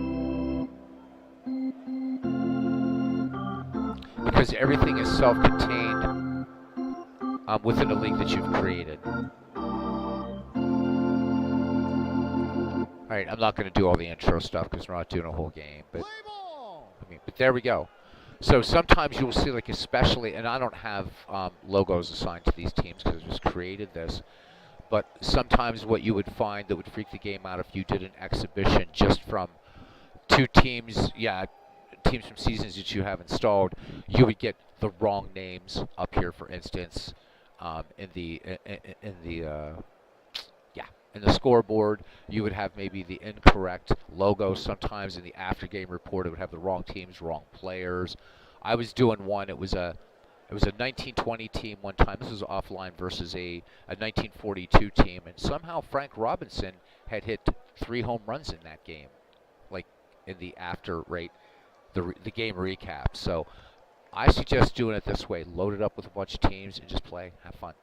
because everything is self-contained within the league that you've created. All right, I'm not going to do all the intro stuff because we're not doing a whole game, but but there we go. So sometimes you'll see, like, especially, and I don't have logos assigned to these teams because I just created this. But sometimes what you would find that would freak the game out if you did an exhibition just from two teams, teams from seasons that you have installed, you would get the wrong names up here. For instance, in the scoreboard, you would have maybe the incorrect logo. Sometimes in the after game report, it would have the wrong teams, wrong players. I was doing one. It was a 1920 team one time. This was offline versus a 1942 team, and somehow Frank Robinson had hit 3 home runs in that game, like in the the game recap. So I suggest doing it this way: load it up with a bunch of teams and just play, have fun.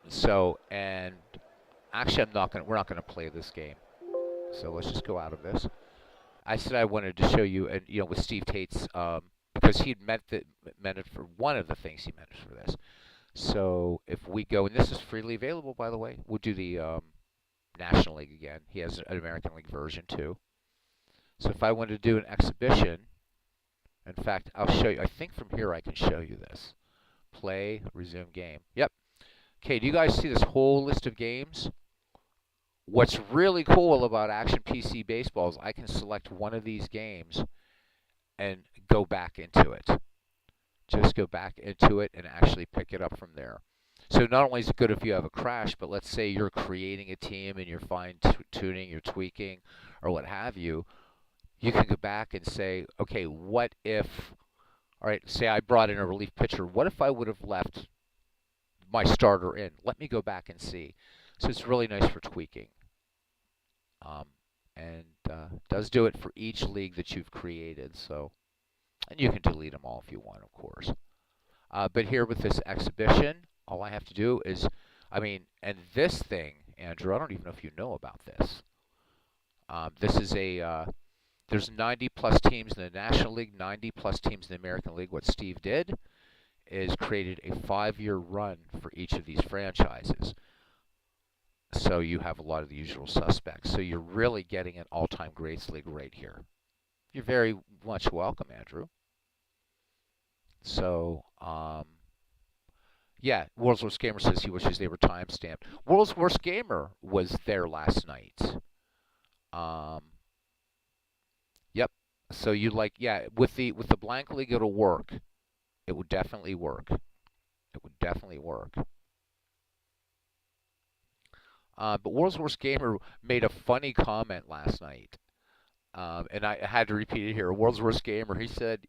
So, and actually, we're not gonna play this game. So let's just go out of this. I said I wanted to show you, and with Steve Tate's, because he meant it for one of the things he meant for this. So if we go, and this is freely available, by the way, we'll do the National League again. He has an American League version too. So if I wanted to do an exhibition, in fact, I'll show you. I think from here I can show you this. Play, resume game. Yep. Okay, do you guys see this whole list of games? What's really cool about Action PC Baseball is I can select one of these games and go back into it. just go back into it and actually pick it up from there. So not only is it good if you have a crash, but let's say you're creating a team and you're fine-tuning, you're tweaking, or what have you, you can go back and say, okay, what if, all right, say I brought in a relief pitcher. What if I would have left my starter in? Let me go back and see. So it's really nice for tweaking. And does do it for each league that you've created. So, and you can delete them all if you want, of course. But here with this exhibition, all I have to do is, and this thing, Andrew, I don't even know if you know about this. This is there's 90 plus teams in the National League, 90 plus teams in the American League. What Steve did is created a 5-year run for each of these franchises. So you have a lot of the usual suspects. So you're really getting an all-time greats league right here. You're very much welcome, Andrew. So, yeah, World's Worst Gamer says he wishes they were time-stamped. World's Worst Gamer was there last night. Yep. So you with the blank league, it'll work. It would definitely work. It would definitely work. But World's Worst Gamer made a funny comment last night, and I had to repeat it here. World's Worst Gamer, he said,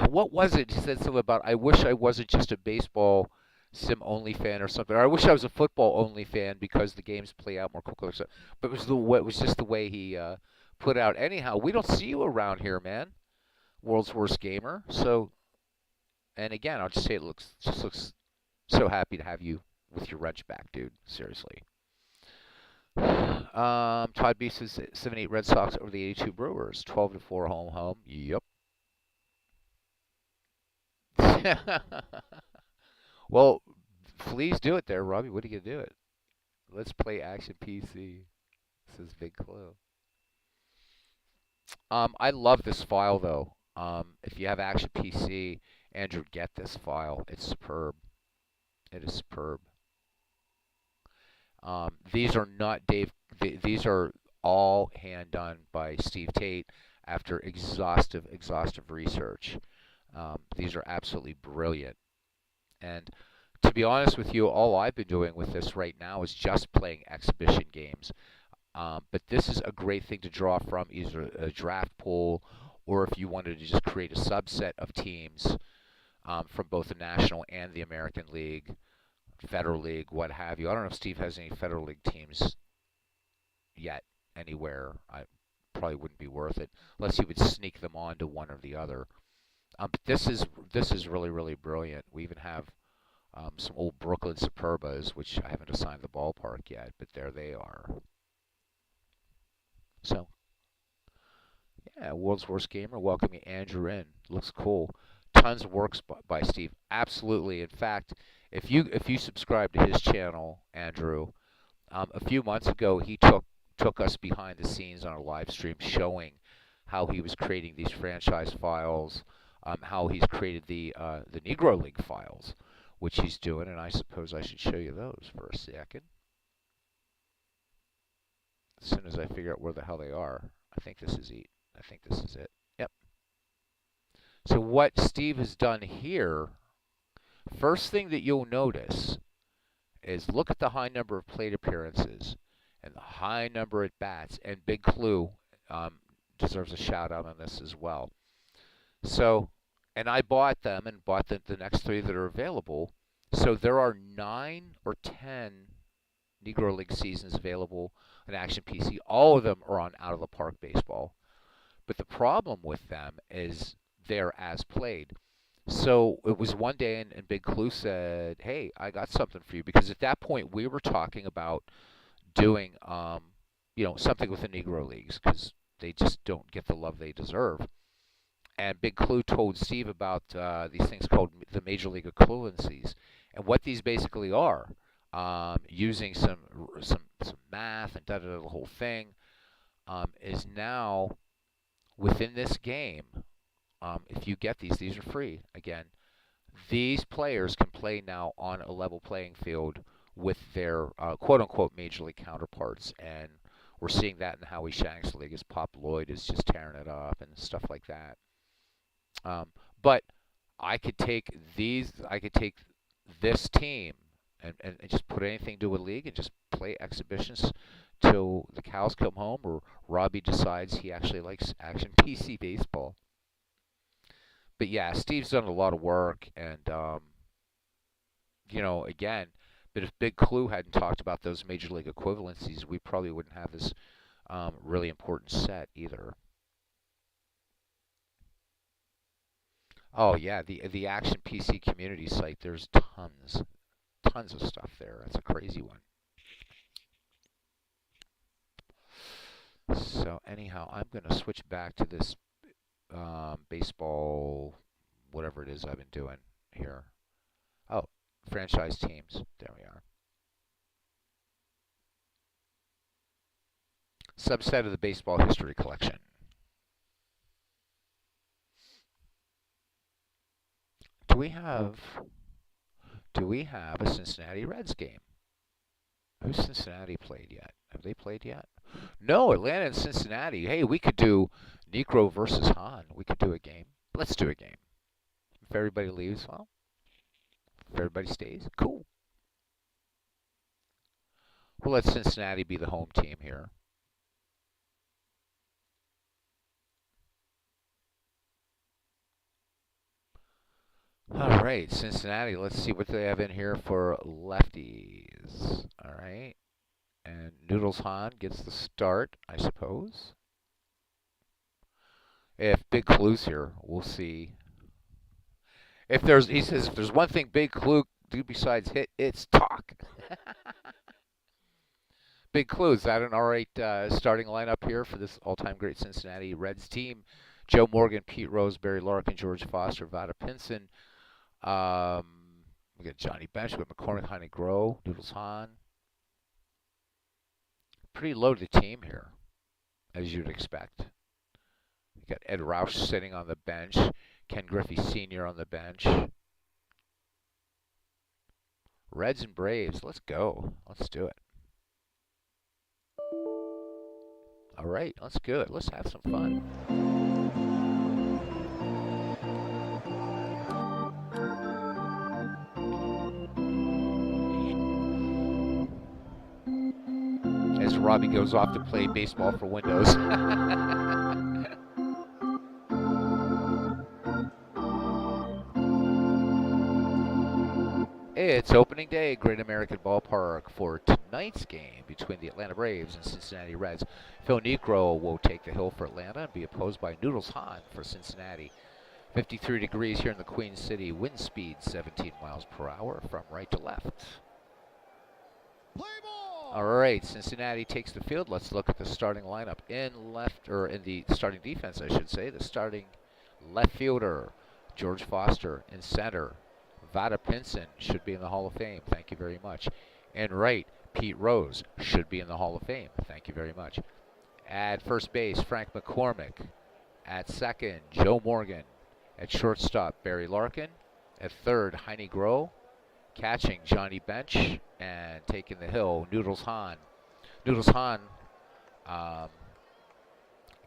what was it? He said something about, I wish I wasn't just a baseball sim only fan or something. Or I wish I was a football only fan because the games play out more quickly. But it was just the way he put out. Anyhow, we don't see you around here, man. World's Worst Gamer. So, and again, I'll just say it looks so happy to have you with your wrench back, dude. Seriously. Todd B says 7-8 Red Sox over the 82 Brewers. 12-4 home. Yep. Well, please do it there, Robbie. What are you going to do it? Let's play Action PC. Says Big Clue. I love this file, though. If you have Action PC, Andrew, get this file. It's superb. It is superb. These are not Dave. These are all hand done by Steve Tate after exhaustive research. These are absolutely brilliant. And to be honest with you, all I've been doing with this right now is just playing exhibition games. But this is a great thing to draw from, either a draft pool or if you wanted to just create a subset of teams from both the National and the American League, Federal League, what have you. I don't know if Steve has any Federal League teams yet anywhere. I probably wouldn't be worth it unless he would sneak them onto one or the other. But this is really, really brilliant. We even have some old Brooklyn Superbas, which I haven't assigned the ballpark yet, but there they are. So, yeah, World's Worst Gamer welcoming Andrew in. Looks cool. Tons of works by Steve. Absolutely. In fact, if you subscribe to his channel, Andrew, a few months ago he took us behind the scenes on a live stream showing how he was creating these franchise files, how he's created the Negro League files, which he's doing, and I suppose I should show you those for a second. As soon as I figure out where the hell they are. I think this is it. Yep. So what Steve has done here, first thing that you'll notice is look at the high number of plate appearances and the high number at bats, and Big Clue deserves a shout out on this as well. So, and I bought them and bought the next 3 that are available. So there are 9 or 10 Negro League seasons available on Action PC. All of them are on Out of the Park Baseball. But the problem with them is they're as played. So it was one day and Big Clue said, hey, I got something for you. Because at that point we were talking about doing something with the Negro Leagues because they just don't get the love they deserve. And Big Clue told Steve about these things called the Major League equivalencies. And what these basically are, using some math and the whole thing, is now within this game. If you get these are free. Again, these players can play now on a level playing field with their quote-unquote Major League counterparts. And we're seeing that in the Howie Shanks League as Pop Lloyd is just tearing it up and stuff like that. But I could take this team and just put anything to a league and just play exhibitions till the cows come home or Robbie decides he actually likes action PC baseball. But yeah, Steve's done a lot of work, and again, but if Big Clue hadn't talked about those major league equivalencies, we probably wouldn't have this really important set either. Oh yeah, the Action PC community site. There's tons of stuff there. That's a crazy one. So anyhow, I'm going to switch back to this baseball, whatever it is I've been doing here. Oh, franchise teams. There we are. Subset of the baseball history collection. Do we have a Cincinnati Reds game? Who's Cincinnati played yet? Have they played yet? No, Atlanta and Cincinnati. Hey, we could do Necro versus Hahn. We could do a game. Let's do a game. If everybody leaves, well, if everybody stays, cool. We'll let Cincinnati be the home team here. All right, Cincinnati. Let's see what they have in here for lefties. All right. And Noodles Hahn gets the start, I suppose. If Big Clue's here, we'll see. He says, if there's one thing Big Clue do besides hit, it's talk. Big Clue, is that an all right starting lineup here for this all-time great Cincinnati Reds team? Joe Morgan, Pete Rose, Barry Larkin, George Foster, Vada Pinson. We got Johnny Bench, we got McCormick, Heine Groh, Noodles Hahn. Pretty loaded team here, as you'd expect. You got Ed Roush sitting on the bench, Ken Griffey Sr. on the bench. Reds and Braves, let's go. Let's do it. All right, let's do it. Let's have some fun. As Robbie goes off to play baseball for Windows. It's opening day, Great American Ballpark, for tonight's game between the Atlanta Braves and Cincinnati Reds. Phil Necro will take the hill for Atlanta and be opposed by Noodles Hahn for Cincinnati. 53 degrees here in the Queen City. Wind speed 17 miles per hour from right to left. All right, Cincinnati takes the field. Let's look at the starting lineup. In the starting defense, I should say. The starting left fielder, George Foster. In center, Vada Pinson should be in the Hall of Fame. Thank you very much. And right, Pete Rose should be in the Hall of Fame. Thank you very much. At first base, Frank McCormick. At second, Joe Morgan. At shortstop, Barry Larkin. At third, Heine Groh. Catching, Johnny Bench. And taking the hill, Noodles Hahn. Noodles Hahn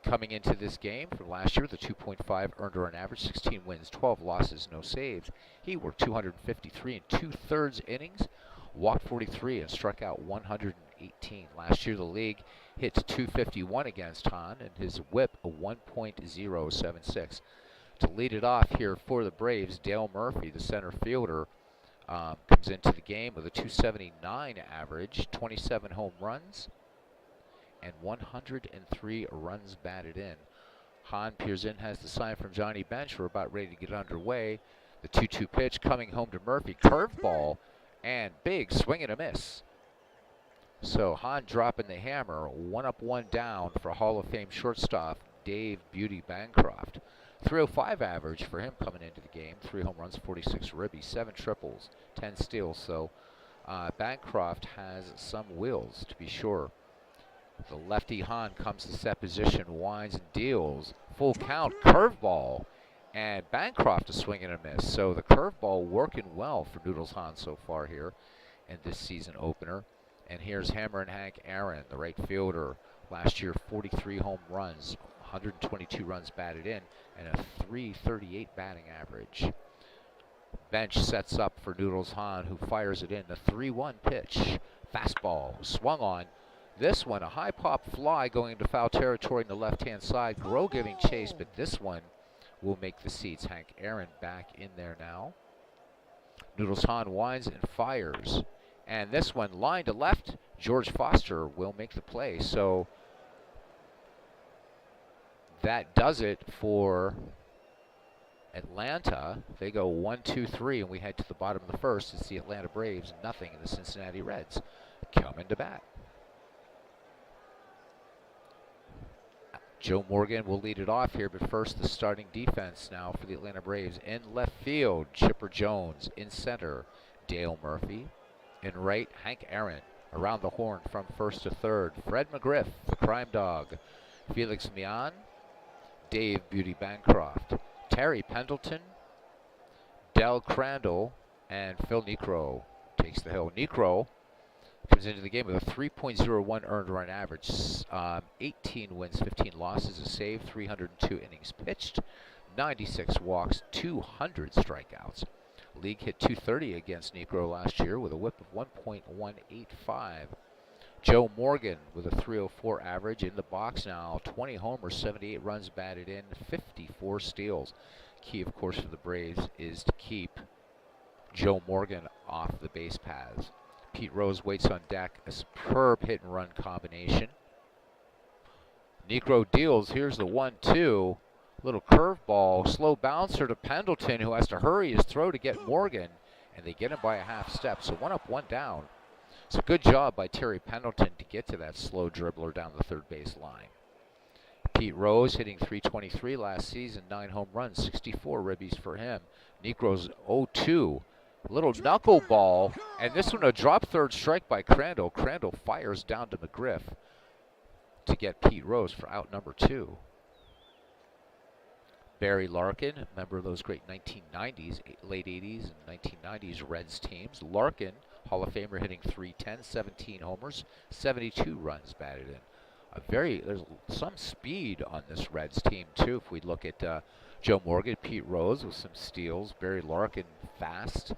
coming into this game from last year with a 2.5 earned run average, 16 wins, 12 losses, no saves. He worked 253 and 2/3 innings, walked 43 and struck out 118. Last year the league hit 251 against Hahn and his whip a 1.076. To lead it off here for the Braves, Dale Murphy, the center fielder, comes into the game with a 279 average, 27 home runs, and 103 runs batted in. Hahn peers in, has the sign from Johnny Bench. We're about ready to get underway. The 2-2 pitch coming home to Murphy. Curveball and big swing and a miss. So Hahn dropping the hammer. 1 up, 1 down for Hall of Fame shortstop Dave Beauty Bancroft. 305 average for him coming into the game. 3 home runs, 46 ribbies, 7 triples, 10 steals. So Bancroft has some wheels, to be sure. The lefty Hahn comes to set position, winds and deals. Full count, curveball, and Bancroft a swing and a miss. So the curveball working well for Noodles Hahn so far here in this season opener. And here's Hammer and Hank Aaron, the right fielder. Last year, 43 home runs, 122 runs batted in, and a 338 batting average. Bench sets up for Noodles Hahn, who fires it in. The 3-1 pitch. Fastball swung on. This one, a high pop fly going into foul territory in the left-hand side. Groh giving chase, but this one will make the seats. Hank Aaron back in there now. Noodles Hahn winds and fires. And this one, line to left. George Foster will make the play. So that does it for Atlanta. They go 1-2-3, and we head to the bottom of the first. It's the Atlanta Braves, nothing, and the Cincinnati Reds coming to bat. Joe Morgan will lead it off here, but first the starting defense now for the Atlanta Braves. In left field, Chipper Jones. In center, Dale Murphy. In right, Hank Aaron. Around the horn from first to third, Fred McGriff, the crime dog. Felix Mian, Dave Beauty Bancroft. Terry Pendleton, Del Crandall, and Phil Niekro takes the hill. Niekro comes into the game with a 3.01 earned run average, 18 wins, 15 losses, a save, 302 innings pitched, 96 walks, 200 strikeouts. League hit .230 against Niekro last year with a whip of 1.185. Joe Morgan with a 304 average in the box now. 20 homers, 78 runs batted in, 54 steals. Key, of course, for the Braves is to keep Joe Morgan off the base paths. Pete Rose waits on deck. A superb hit and run combination. Niekro deals. Here's the 1-2. Little curveball. Slow bouncer to Pendleton, who has to hurry his throw to get Morgan. And they get him by a half step. So 1 up, 1 down. It's a good job by Terry Pendleton to get to that slow dribbler down the third base line. Pete Rose hitting .323 last season, 9 home runs, 64 ribbies for him. Niekro's 0-2. Little knuckleball, and this one a drop third strike by Crandall. Crandall fires down to McGriff to get Pete Rose for out number 2. Barry Larkin, member of those great 1990s, late 80s and 1990s Reds teams. Larkin, Hall of Famer, hitting .310, 17 homers, 72 runs batted in. There's some speed on this Reds team too. If we look at Joe Morgan, Pete Rose with some steals, Barry Larkin fast,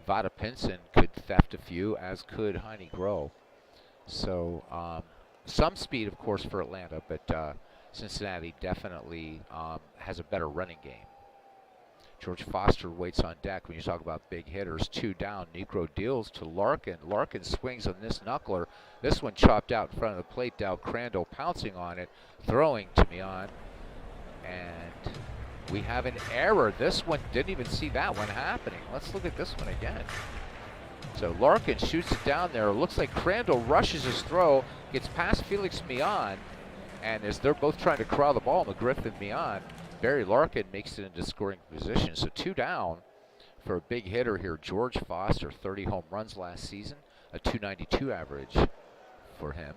Vada Pinson could theft a few, as could Heine Groh. So some speed, of course, for Atlanta, but Cincinnati definitely has a better running game. George Foster waits on deck. When you talk about big hitters, 2 down. Niekro deals to Larkin. Larkin swings on this knuckler. This one chopped out in front of the plate. Dow Crandall pouncing on it, throwing to Mian. And we have an error. This one didn't even see that one happening. Let's look at this one again. So Larkin shoots it down there. It looks like Crandall rushes his throw, gets past Felix Mian, and as they're both trying to corral the ball, McGriff and Mian, Barry Larkin makes it into scoring position. So 2 down for a big hitter here. George Foster, 30 home runs last season, a .292 average for him.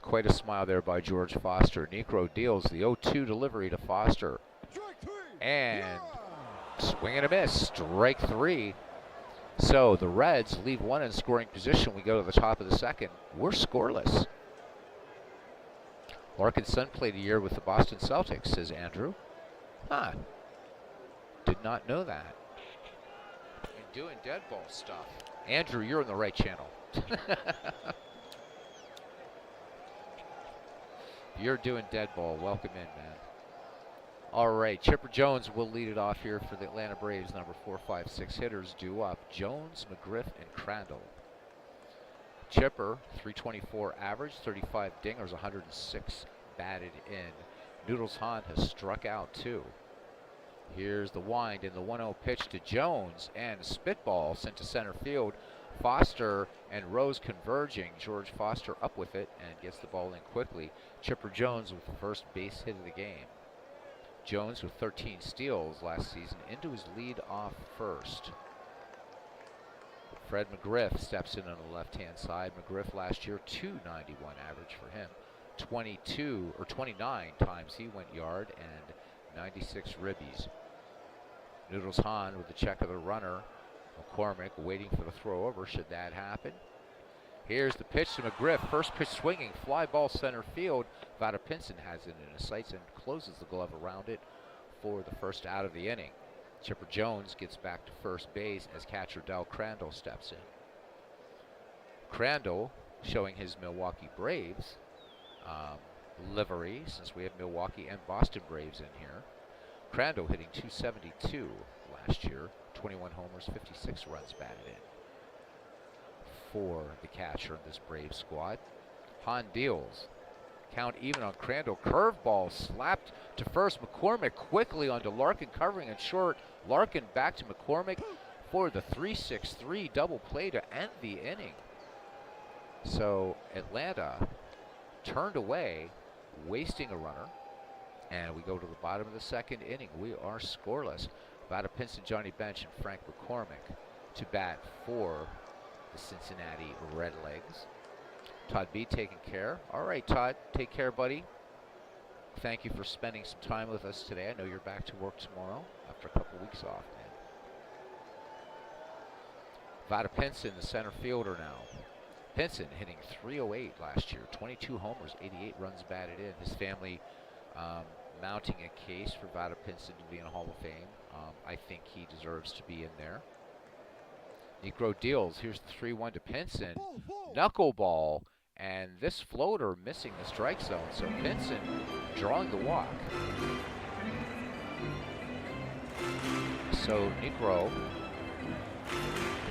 Quite a smile there by George Foster. Niekro deals the 0-2 delivery to Foster. And swing and a miss, strike 3. So the Reds leave 1 in scoring position. We go to the top of the second. We're scoreless. Larkin's son played a year with the Boston Celtics, says Andrew. Huh. Did not know that. And doing dead ball stuff. Andrew, you're on the right channel. You're doing dead ball. Welcome in, man. All right, Chipper Jones will lead it off here for the Atlanta Braves. Number 4, 5, 6 hitters due up. Jones, McGriff, and Crandall. Chipper, .324 average, 35 dingers, 106 batted in. Noodles Hahn has struck out 2. Here's the wind in the 1-0 pitch to Jones, and spitball sent to center field. Foster and Rose converging. George Foster up with it and gets the ball in quickly. Chipper Jones with the first base hit of the game. Jones with 13 steals last season into his lead-off first. Fred McGriff steps in on the left-hand side. McGriff last year, .291 average for him. 29 times he went yard and 96 ribbies. Noodles Hahn with the check of the runner. McCormick waiting for the throw over should that happen. Here's the pitch to McGriff. First pitch swinging, fly ball center field. Vada Pinson has it in his sights and closes the glove around it for the first out of the inning. Chipper Jones gets back to first base as catcher Del Crandall steps in. Crandall showing his Milwaukee Braves livery, since we have Milwaukee and Boston Braves in here. Crandall hitting .272 last year, 21 homers, 56 runs batted in for the catcher in this Braves squad. Hahn deals. Count even on Crandall. Curveball slapped to first. McCormick quickly onto Larkin, covering it short. Larkin back to McCormick for the 3-6-3 double play to end the inning. So Atlanta turned away, wasting a runner. And we go to the bottom of the second inning. We are scoreless. Vada Pinson, Johnny Bench, and Frank McCormick to bat for the Cincinnati Redlegs. Todd B taking care. All right, Todd, take care, buddy. Thank you for spending some time with us today. I know you're back to work tomorrow after a couple weeks off, man. Vada Pinson, the center fielder now. Pinson hitting .308 last year, 22 homers, 88 runs batted in. His family mounting a case for Vada Pinson to be in the Hall of Fame. I think he deserves to be in there. Negro deals. Here's the 3-1 to Pinson. Knuckleball, and this floater missing the strike zone. So Pinson drawing the walk. So Negro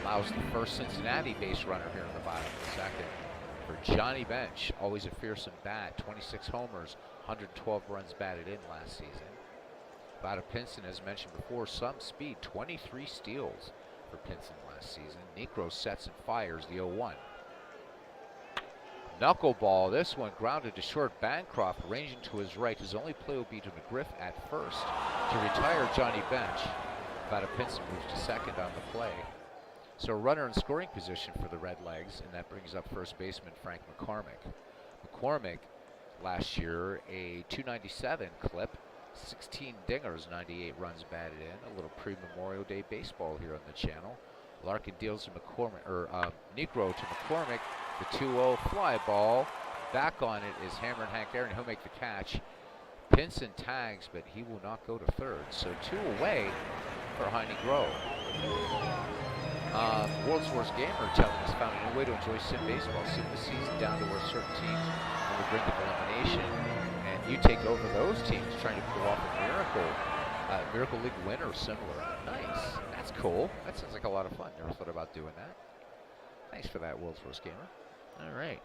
allows the first Cincinnati base runner here in the bottom of the second. For Johnny Bench, always a fearsome bat. 26 homers, 112 runs batted in last season. Vada Pinson, as mentioned before, some speed, 23 steals for Pinson last season. Negro sets and fires the 0-1. Knuckleball, this one grounded to short. Bancroft ranging to his right. His only play will be to McGriff at first to retire Johnny Bench. Vada Pinson moves to second on the play. So runner in scoring position for the Redlegs, and that brings up first baseman Frank McCormick. McCormick last year a .297 clip, 16 dingers, 98 runs batted in. A little pre-Memorial Day baseball here on the channel. Larkin deals to McCormick, or Negro to McCormick. The 2-0 fly ball. Back on it is Hammer and Hank Aaron. He'll make the catch. Pinson tags, but he will not go to third. So 2 away for Heine Grove. World's Worst Gamer telling us found a new way to enjoy sim baseball. Sim the season down to where certain teams on the brink of elimination, and you take over those teams trying to pull off a Miracle League win or similar. Nice. That's cool. That sounds like a lot of fun. Never thought about doing that. Thanks for that, World's Worst Gamer. All right.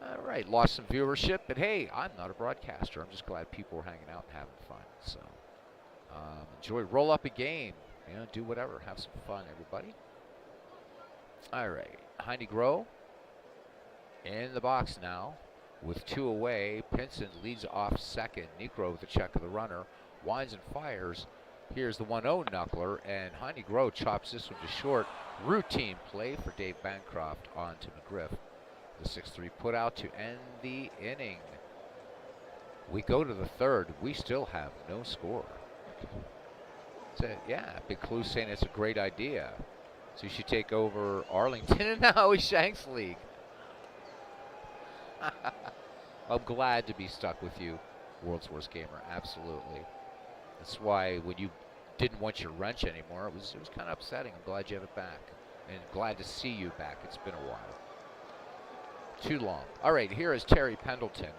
All right. Lost some viewership, but hey, I'm not a broadcaster. I'm just glad people are hanging out and having fun. So enjoy. Roll up a game. You know, do whatever. Have some fun, everybody. All right. Heine Grove in the box now with 2 away. Pinson leads off second. Negro with the check of the runner. Winds and fires. Here's the 1-0 knuckler, and Heine Grove chops this one to short. Routine play for Dave Bancroft on to McGriff. The 6-3 put out to end the inning. We go to the third. We still have no score. So, yeah, Big Clue saying it's a great idea. So you should take over Arlington and now Shanks League. I'm glad to be stuck with you, World's Worst Gamer. Absolutely. That's why when you didn't want your wrench anymore, it was kind of upsetting. I'm glad you have it back, and glad to see you back. It's been a while. Too long. All right, here is Terry Pendleton.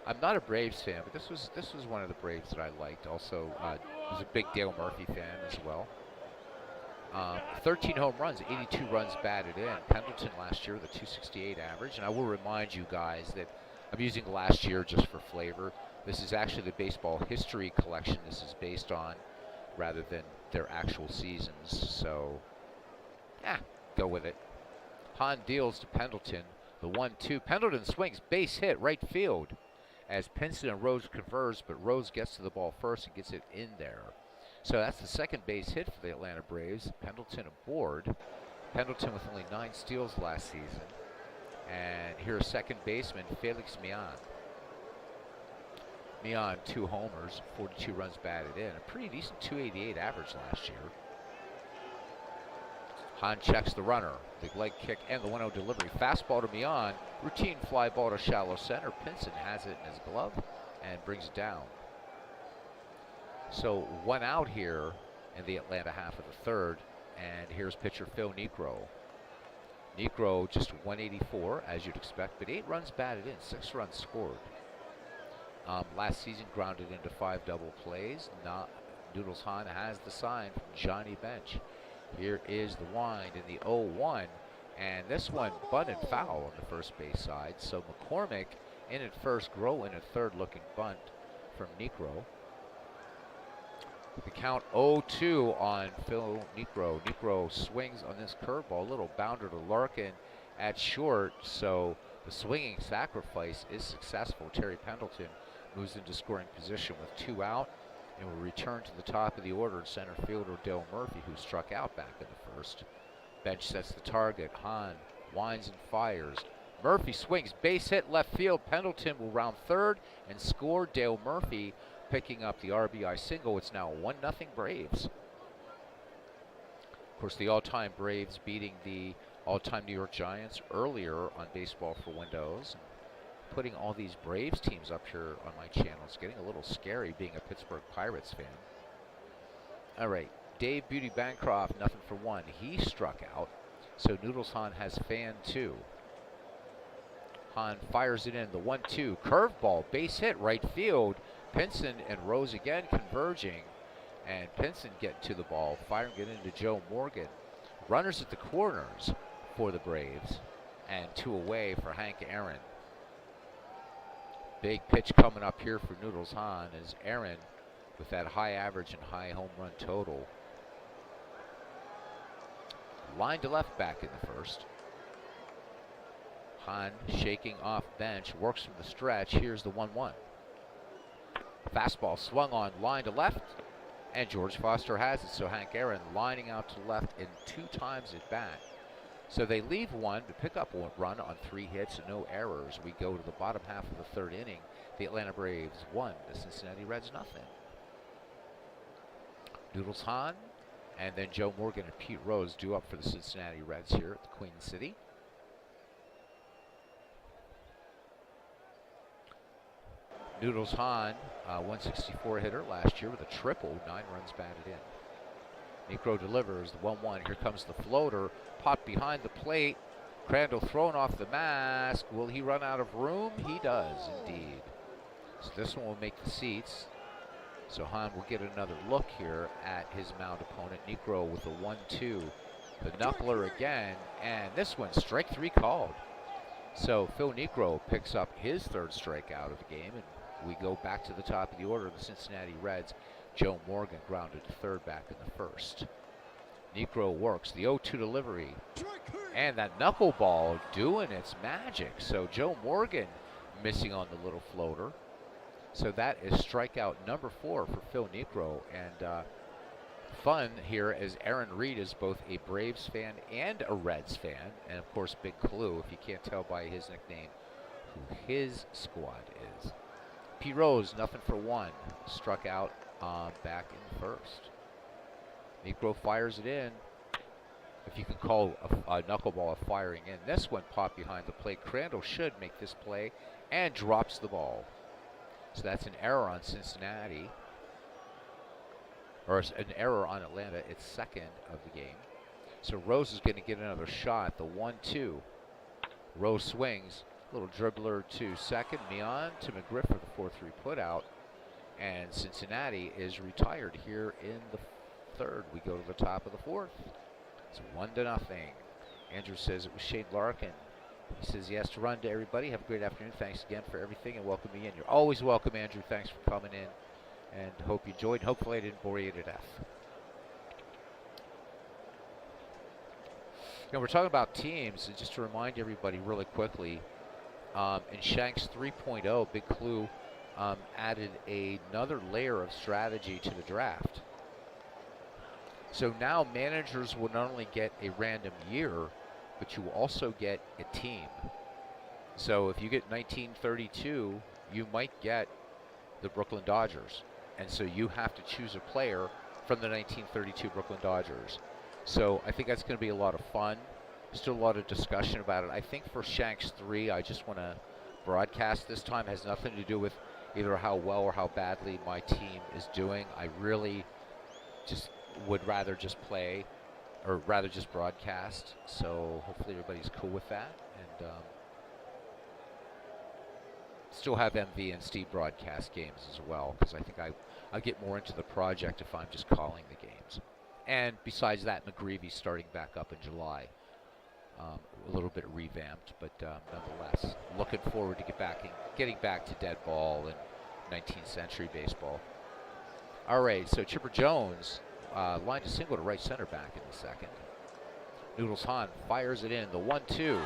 I'm not a Braves fan, but this was one of the Braves that I liked. Also, was a big Dale Murphy fan as well. 13 home runs, 82 runs batted in. Pendleton last year, the .268 average. And I will remind you guys that I'm using last year just for flavor. This is actually the baseball history collection this is based on, rather than their actual seasons. So, go with it. Hahn deals to Pendleton. The 1-2. Pendleton swings, base hit, right field. As Pinson and Rose converse, but Rose gets to the ball first and gets it in there. So that's the second base hit for the Atlanta Braves. Pendleton aboard. Pendleton with only 9 steals last season. And here's second baseman Felix Mian. Mian, 2 homers, 42 runs batted in. A pretty decent .288 average last year. Hahn checks the runner. Big leg kick and the 1-0 delivery. Fastball to Mian. Routine fly ball to shallow center. Pinson has it in his glove and brings it down. So 1 out here in the Atlanta half of the third. And here's pitcher Phil Niekro. Niekro just 184, as you'd expect, but 8 runs batted in, 6 runs scored. Last season grounded into 5 double plays. Noodles Hahn has the sign from Johnny Bench. Here is the wind in the 0-1, and this one bunt and foul on the first base side. So McCormick in at first, Groh in at third, looking bunt from Niekro. The count 0-2 on Phil Niekro. Niekro swings on this curveball, little bounder to Larkin at short, so the swinging sacrifice is successful. Terry Pendleton moves into scoring position with 2 out, and will return to the top of the order, center fielder Dale Murphy, who struck out back in the first. Bench sets the target. Hahn winds and fires. Murphy swings, base hit left field. Pendleton will round third and score. Dale Murphy picking up the RBI single. It's now 1-0 Braves. Of course, the all-time Braves beating the all-time New York Giants earlier on Baseball for Windows. Putting all these Braves teams up here on my channel is getting a little scary, being a Pittsburgh Pirates fan. All right, Dave Beauty Bancroft, 0-for-1. He struck out, so Noodles Hahn has fan 2. Hahn fires it in, the 1-2, curveball, base hit, right field. Pinson and Rose again converging, and Pinson getting to the ball, firing it into Joe Morgan. Runners at the corners for the Braves, and 2 away for Hank Aaron. Big pitch coming up here for Noodles Hahn as Aaron with that high average and high home run total. Line to left back in the first. Hahn shaking off Bench, works from the stretch. Here's the 1-1. Fastball swung on, line to left, and George Foster has it. So Hank Aaron lining out to left in 2 times at bat. So they leave 1 to pick up 1 run on 3 hits and no errors. We go to the bottom half of the third inning. The Atlanta Braves 1, the Cincinnati Reds 0. Noodles Hahn and then Joe Morgan and Pete Rose due up for the Cincinnati Reds here at the Queen City. Noodles Hahn, 164 hitter last year with a triple, 9 runs batted in. Niekro delivers the 1-1. Here comes the floater, popped behind the plate. Crandall thrown off the mask. Will he run out of room? He does indeed. So this one will make the seats. So Hahn will get another look here at his mound opponent. Niekro with a 1-2. The knuckler again, and this one strike 3 called. So Phil Niekro picks up his 3rd strikeout of the game, and we go back to the top of the order. The Cincinnati Reds, Joe Morgan grounded to third back in the first. Niekro works the 0-2 delivery, and that knuckleball doing its magic. So Joe Morgan missing on the little floater. So that is strikeout number 4 for Phil Niekro. And fun here as Aaron Reed is both a Braves fan and a Reds fan. And of course, big clue, if you can't tell by his nickname, who his squad is. Pete Rose, 0-for-1, struck out back in first. Niekro fires it in. If you can call a knuckleball a firing in. This one popped behind the plate. Crandall should make this play and drops the ball. So that's an error on Cincinnati. Or an error on Atlanta. It's 2nd of the game. So Rose is going to get another shot. The 1-2. Rose swings. Little dribbler to second. Mian to McGriff for the 4-3 putout. And Cincinnati is retired here in the third. We go to the top of the fourth. It's 1-0. Andrew says it was Shane Larkin. He says yes to run to everybody. Have a great afternoon. Thanks again for everything and welcome me in. You're always welcome, Andrew. Thanks for coming in. And hope you enjoyed. Hopefully I didn't bore you to death. You know, we're talking about teams. And just to remind everybody really quickly, in Shanks 3.0, Big Clue added another layer of strategy to the draft. So now managers will not only get a random year, but you will also get a team. So if you get 1932, you might get the Brooklyn Dodgers. And so you have to choose a player from the 1932 Brooklyn Dodgers. So I think that's going to be a lot of fun. Still a lot of discussion about it. I think for Shanks 3, I just want to broadcast this time. It has nothing to do with either how well or how badly my team is doing. I really just would rather just play, or rather just broadcast. So hopefully everybody's cool with that. And still have MV and Steve broadcast games as well, because I think I get more into the project if I'm just calling the games. And besides that, McGreevy's starting back up in July. A little bit revamped, but nonetheless, looking forward to getting back to dead ball and 19th century baseball. All right, so Chipper Jones lined a single to right center back in the second. Noodles Hahn fires it in, the 1-2.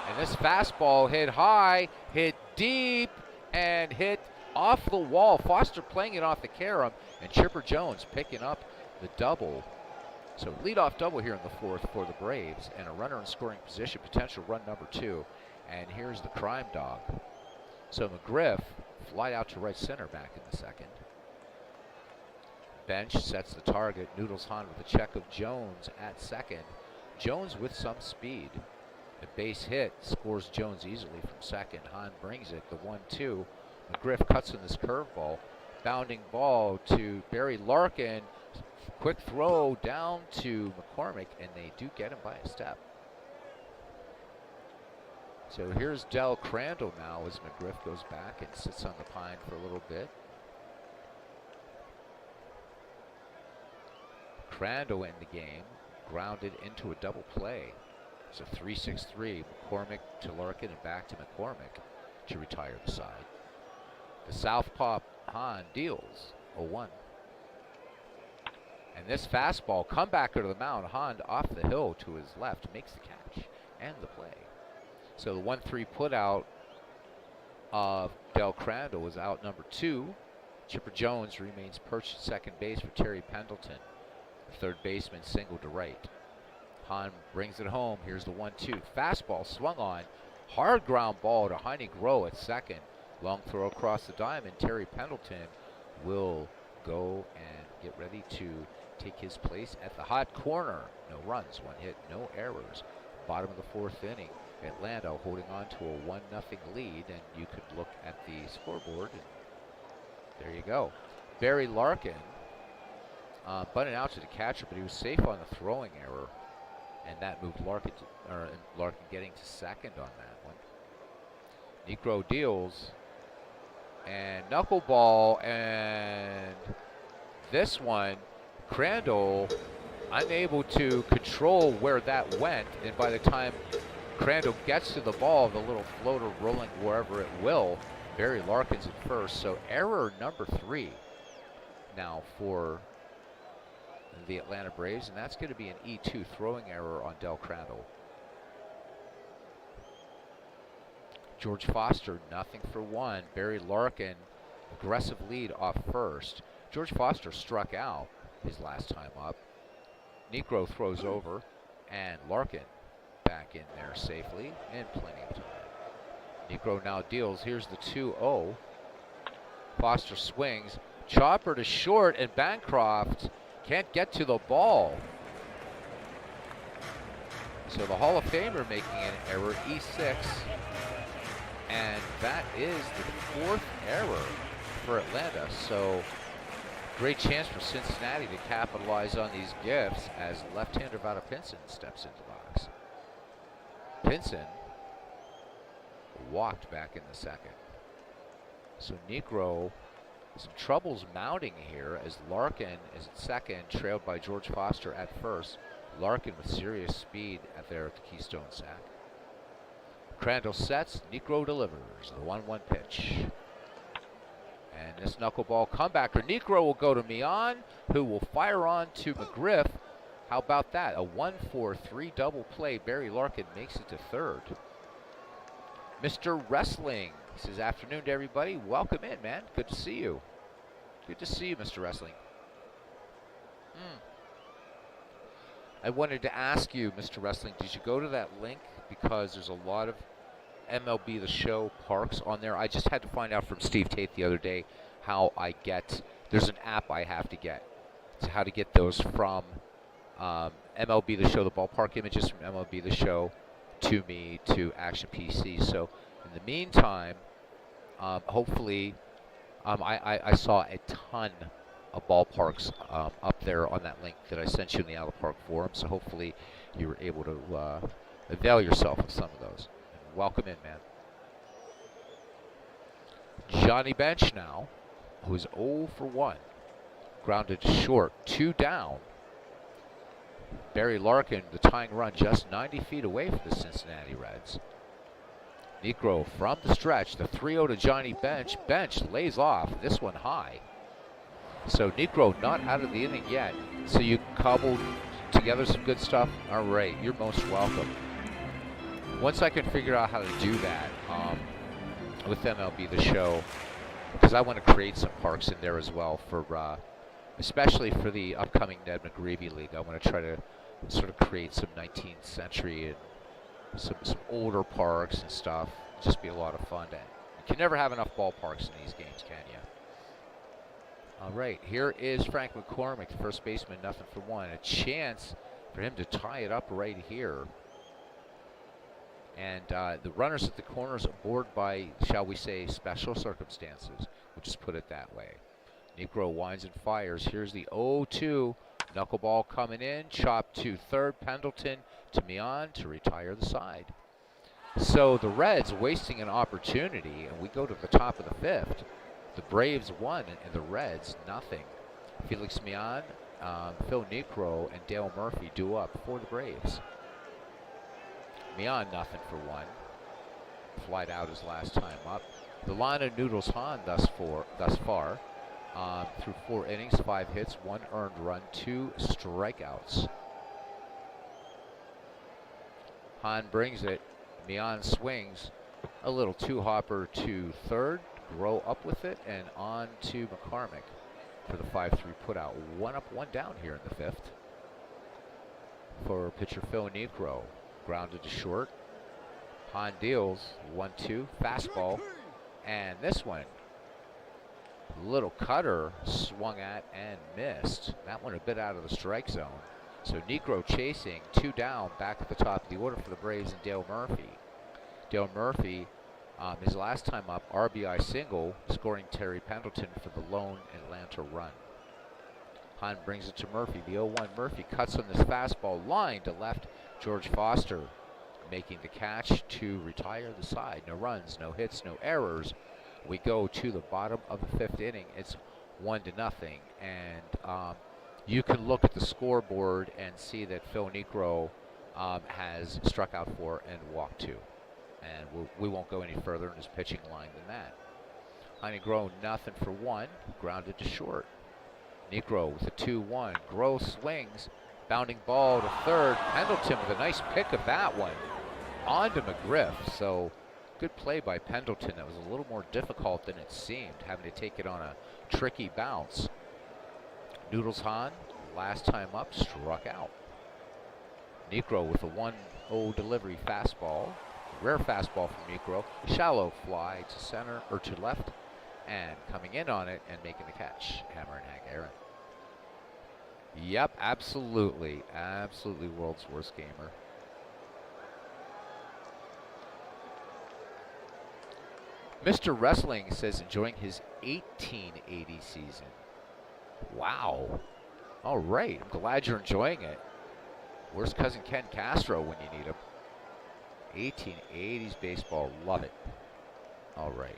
And this fastball hit high, hit deep, and hit off the wall. Foster playing it off the carom, and Chipper Jones picking up the double. So leadoff double here in the fourth for the Braves, and a runner in scoring position, potential run number 2. And here's the crime dog. So McGriff fly out to right center back in the second. Bench sets the target. Noodles Hahn with a check of Jones at second. Jones with some speed. A base hit scores Jones easily from second. Hahn brings it, the 1-2. McGriff cuts in this curveball. Bounding ball to Barry Larkin. Quick throw down to McCormick, and they do get him by a step. So here's Del Crandall now as McGriff goes back and sits on the pine for a little bit. Crandall in the game, grounded into a double play. So 3-6-3, McCormick to Larkin and back to McCormick to retire the side. The southpaw Hahn deals 0-1. And this fastball, comebacker to the mound, Hahn off the hill to his left, makes the catch and the play. So the 1-3 put out of Del Crandall is out number 2. Chipper Jones remains perched at second base for Terry Pendleton. The third baseman single to right. Hahn brings it home. Here's the 1-2. Fastball swung on. Hard ground ball to Heine Groh at second. Long throw across the diamond. Terry Pendleton will go and get ready to take his place at the hot corner. No runs, 1 hit, no errors. Bottom of the fourth inning. Atlanta holding on to a 1-0 lead, and you could look at the scoreboard, and there you go. Barry Larkin bunted out to the catcher, but he was safe on the throwing error, and that moved Larkin getting to second on that one. Negro deals, and knuckleball, and this one, Crandall unable to control where that went, and by the time Crandall gets to the ball, the little floater rolling wherever it will, Barry Larkin's at first. So error number 3 now for the Atlanta Braves, and that's going to be an E2 throwing error on Del Crandall. George Foster, 0-for-1. Barry Larkin, aggressive lead off first. George Foster struck out his last time up. Negro throws over, and Larkin back in there safely and plenty of time. Negro now deals. Here's the 2-0. Foster swings. Chopper to short, and Bancroft can't get to the ball. So the Hall of Famer making an error, E6. And that is the 4th error for Atlanta. So great chance for Cincinnati to capitalize on these gifts as left-hander Vada Pinson steps into the box. Pinson walked back in the second. So Negro, some troubles mounting here as Larkin is at second, trailed by George Foster at first. Larkin with serious speed there at the Keystone sack. Crandall sets, Negro delivers the 1-1 pitch. And this knuckleball comebacker, Negro will go to Mian, who will fire on to McGriff. How about that? A 1-4-3 double play. Barry Larkin makes it to third. Mr. Wrestling says, afternoon to everybody. Welcome in, man. Good to see you. Good to see you, Mr. Wrestling. I wanted to ask you, Mr. Wrestling, did you go to that link? Because there's a lot of MLB The Show parks on there. I just had to find out from Steve Tate the other day how I get, there's an app I have to get. So how to get those from MLB The Show, the ballpark images from MLB The Show to me to Action PC. So in the meantime, hopefully I saw a ton of ballparks up there on that link that I sent you in the Out of Park forum. So hopefully you were able to avail yourself of some of those. And welcome in, man. Johnny Bench now, who's 0 for 1. Grounded short, 2 down. Barry Larkin, the tying run, just 90 feet away from the Cincinnati Reds. Niekro from the stretch, the 3-0 to Johnny Bench. Bench lays off, this one high. So Niekro not out of the inning yet. So you cobbled together some good stuff. All right, you're most welcome. Once I can figure out how to do that with MLB The Show, because I want to create some parks in there as well for, especially for the upcoming Ned McGreevy League. I want to try to sort of create some 19th century and some older parks and stuff. Just be a lot of fun. You can never have enough ballparks in these games, can you? All right, here is Frank McCormick, the first baseman, 0 for 1. A chance for him to tie it up right here. And the runners at the corners aboard by, shall we say, special circumstances. We'll just put it that way. Niekro winds and fires. Here's the 0-2. Knuckleball coming in. Chop to third. Pendleton to Mian to retire the side. So the Reds wasting an opportunity, and we go to the top of the 5th. The Braves 1 and the Reds nothing. Felix Mian, Phil Niekro, and Dale Murphy due up for the Braves. Mian 0 for 1. Flied out his last time up. The line of Noodles Hahn thus far. Through 4 innings, 5 hits, 1 earned run, 2 strikeouts. Hahn brings it. Mian swings. A little 2-hopper to third. Grow up with it and on to McCormick for the 5-3 putout. 1 up, 1 down here in the 5th. For pitcher Phil Niekro. Grounded to short. Hahn deals. 1-2. Fastball. And this one. Little cutter swung at and missed. That one a bit out of the strike zone. So Niekro chasing, 2 down, back at the top of the order for the Braves and Dale Murphy. Dale Murphy, his last time up, RBI single, scoring Terry Pendleton for the lone Atlanta run. Hahn brings it to Murphy. The 0-1 Murphy cuts on this fastball line to left. George Foster making the catch to retire the side. No runs, no hits, no errors. We go to the bottom of the 5th inning. It's 1-0, and you can look at the scoreboard and see that Phil Niekro has struck out 4 and walked 2, and we won't go any further in his pitching line than that. Niekro 0 for 1, grounded to short. Niekro with a 2-1. Gross swings, bounding ball to third. Pendleton with a nice pick of that one on to McGriff. So good play by Pendleton. That was a little more difficult than it seemed, having to take it on a tricky bounce. Noodles Hahn, last time up, struck out. Niekro with a 1-0 delivery fastball. Rare fastball from Niekro. Shallow fly to center, or to left, and coming in on it and making the catch. Hammer and Hank Aaron. Yep, absolutely. Absolutely world's worst gamer. Mr. Wrestling says enjoying his 1880 season. Wow. All right. I'm glad you're enjoying it. Where's cousin Ken Castro when you need him? 1880s baseball. Love it. All right.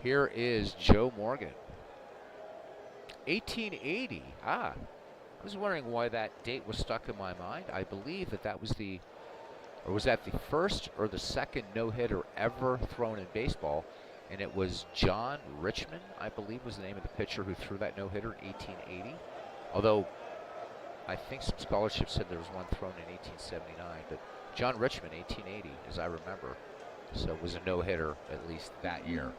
Here is Joe Morgan. 1880. I was wondering why that date was stuck in my mind. I believe that was the, or was that the first or the second no-hitter ever thrown in baseball? And it was John Richmond, I believe, was the name of the pitcher who threw that no-hitter in 1880. Although I think some scholarships said there was one thrown in 1879. But John Richmond, 1880, as I remember. So it was a no-hitter at least that year.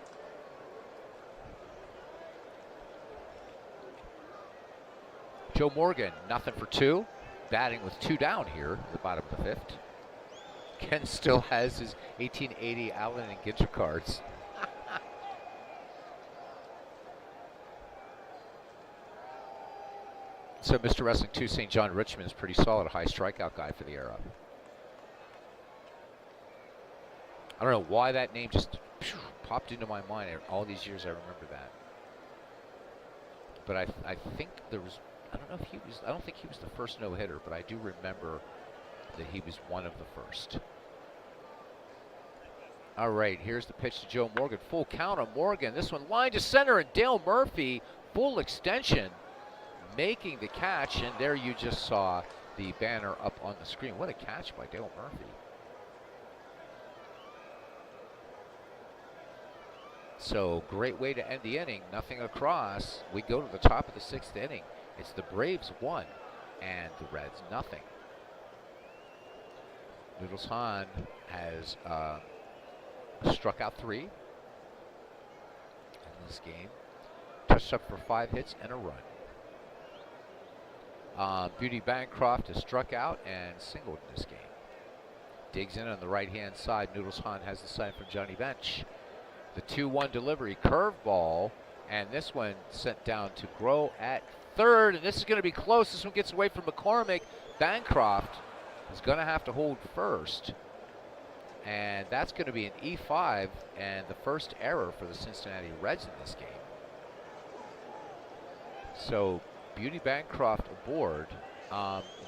Joe Morgan, 0 for 2. Batting with 2 down here at the bottom of the 5th. Ken still has his 1880 Allen and Ginter cards. So Mr. Wrestling 2 St. John Richmond is pretty solid, a high strikeout guy for the era. I don't know why that name just popped into my mind. All these years I remember that. But I think there was, I don't know if he was, I don't think he was the first no-hitter, but I do remember that he was one of the first. All right, here's the pitch to Joe Morgan. Full count on Morgan. This one line to center, and Dale Murphy, full extension, making the catch. And there you just saw the banner up on the screen. What a catch by Dale Murphy. So great way to end the inning. Nothing across. We go to the top of the 6th inning. It's the Braves 1 and the Reds nothing. Noodles Hahn has struck out 3 in this game. Touched up for 5 hits and a run. Beauty Bancroft has struck out and singled in this game. Digs in on the right-hand side. Noodles Hahn has the sign from Johnny Bench. The 2-1 delivery, curveball, and this one sent down to Groh at 3rd, and this is going to be close. This one gets away from McCormick. Bancroft is going to have to hold first, and that's going to be an E5 and the first error for the Cincinnati Reds in this game. So Beauty Bancroft aboard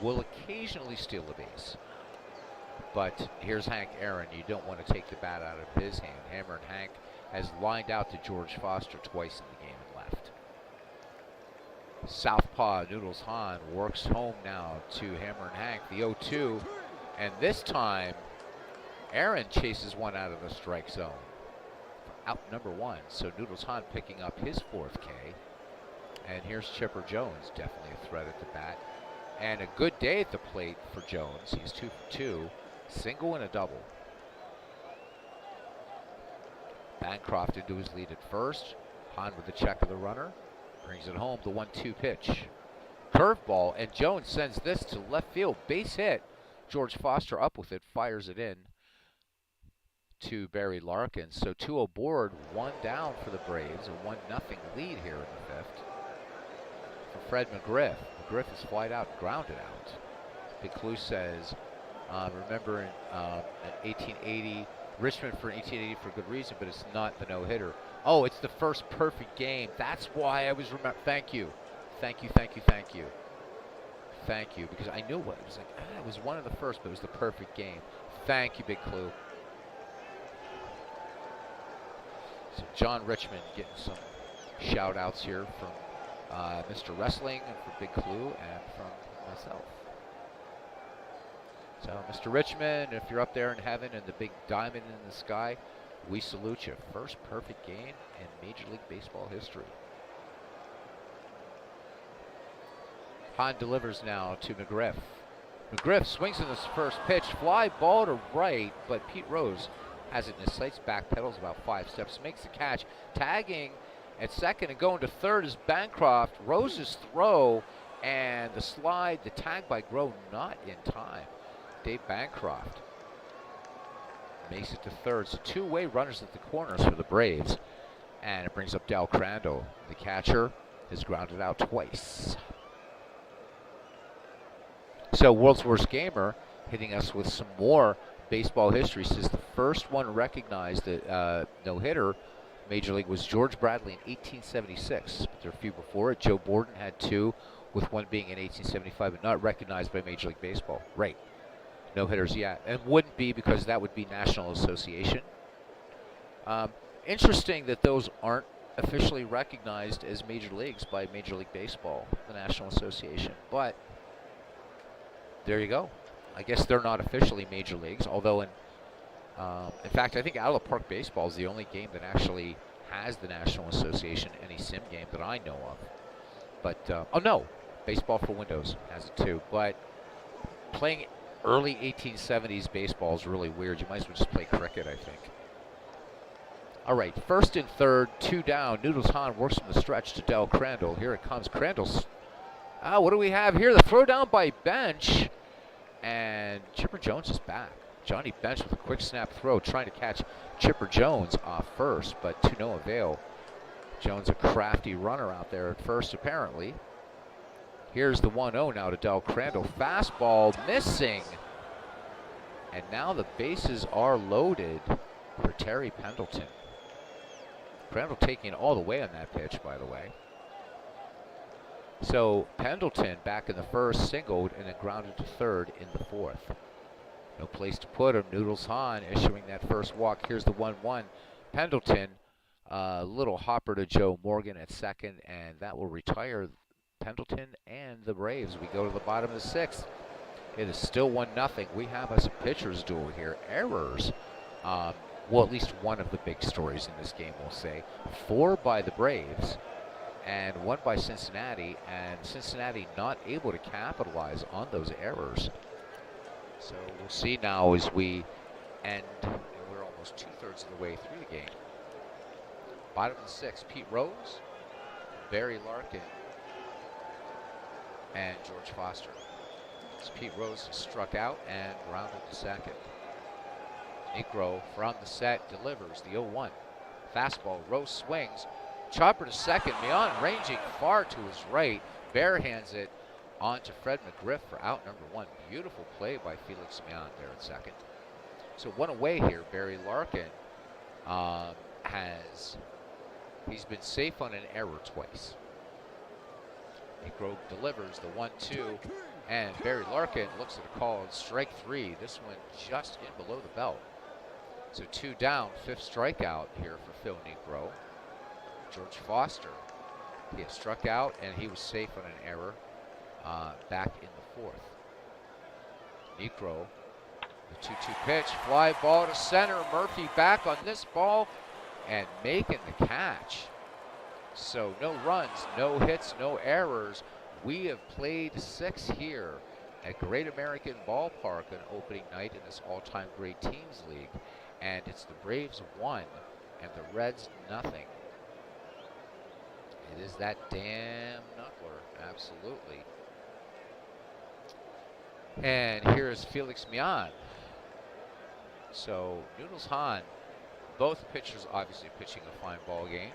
will occasionally steal a base. But here's Hank Aaron. You don't want to take the bat out of his hand. Hammer and Hank has lined out to George Foster twice in the game and left. Southpaw Noodles Hahn works home now to Hammer and Hank, the 0-2. And this time, Aaron chases one out of the strike zone. Out number 1. So Noodles Hahn picking up his 4th K. And here's Chipper Jones, definitely a threat at the bat. And a good day at the plate for Jones. He's 2 for 2. Single and a double. Bancroft into his lead at first. Hahn with the check of the runner. Brings it home, the 1-2 pitch. Curveball, and Jones sends this to left field. Base hit. George Foster up with it, fires it in to Barry Larkin. So 2 aboard, 1 down for the Braves. A 1-0 lead here in the 5th. For Fred McGriff. McGriff is flied out, grounded out. Big Clue says, remember in 1880, Richmond for 1880 for good reason, but it's not the no-hitter. Oh, it's the first perfect game. That's why I was remember. Thank you. Thank you, thank you, thank you. Thank you, because I knew what it was like. It was one of the first, but it was the perfect game. Thank you, Big Clue. So John Richmond getting some shout-outs here from Mr. Wrestling and from Big Clue and from myself. So, Mr. Richmond, if you're up there in heaven and the big diamond in the sky, we salute you. First perfect game in Major League Baseball history. Hahn delivers now to McGriff. McGriff swings in this first pitch, fly ball to right, but Pete Rose has it in his sights, back pedals about 5 steps, makes the catch, tagging at second and going to third is Bancroft. Rose's throw and the slide, the tag by Groh not in time. Dave Bancroft makes it to third. So 2-way runners at the corners for the Braves. And it brings up Dal Crandall. The catcher has grounded out twice. So World's Worst Gamer hitting us with some more baseball history. Says the first one recognized that no-hitter Major League was George Bradley in 1876. But there are a few before it. Joe Borden had 2, with one being in 1875, but not recognized by Major League Baseball. Right. No-hitters, yeah. And wouldn't be because that would be National Association. Interesting that those aren't officially recognized as major leagues by Major League Baseball, the National Association. But there you go. I guess they're not officially major leagues, although in fact, I think Outlaw Park Baseball is the only game that actually has the National Association, any sim game that I know of. But, oh no, Baseball for Windows has it too. But playing early 1870s baseball is really weird. You might as well just play cricket, I think. All right, first and third, 2 down. Noodles Hahn works from the stretch to Del Crandall. Here it comes. Crandall's. What do we have here? The throw down by Bench. And Chipper Jones is back. Johnny Bench with a quick snap throw, trying to catch Chipper Jones off first, but to no avail. Jones, a crafty runner out there at first, apparently. Here's the 1-0 now to Del Crandall. Fastball missing. And now the bases are loaded for Terry Pendleton. Crandall taking it all the way on that pitch, by the way. So Pendleton back in the first singled and then grounded to third in the fourth. No place to put him. Noodles Hahn issuing that first walk. Here's the 1-1. Pendleton, little hopper to Joe Morgan at second, and that will retire Pendleton and the Braves. We go to the bottom of the sixth. It is still 1-0. We have us a pitcher's duel here. Errors. Well, at least one of the big stories in this game, we'll say. 4 by the Braves and 1 by Cincinnati, and Cincinnati not able to capitalize on those errors. So we'll see now as we end, and we're almost 2/3 of the way through the game. Bottom of the sixth, Pete Rose, Barry Larkin, and George Foster. So Pete Rose struck out and grounded to second. Negro from the set delivers the 0-1. Fastball, Rose swings. Chopper to second. Mion ranging far to his right. Bear hands it on to Fred McGriff for out number 1. Beautiful play by Felix Mion there at second. So 1 away here. Barry Larkin he's been safe on an error twice. Negro delivers the 1-2. And Barry Larkin looks at a call on strike 3. This one just in below the belt. So 2 down, 5th strikeout here for Phil Negro. George Foster, he had struck out and he was safe on an error back in the 4th. Negro, the 2-2 pitch, fly ball to center. Murphy back on this ball and making the catch. So no runs, no hits, no errors. We have played 6 here at Great American Ballpark on opening night in this all-time Great Teams League. And it's the Braves 1 and the Reds nothing. It is that damn knuckler, absolutely. And here's Felix Mion. So Noodles Hahn, both pitchers obviously pitching a fine ball game.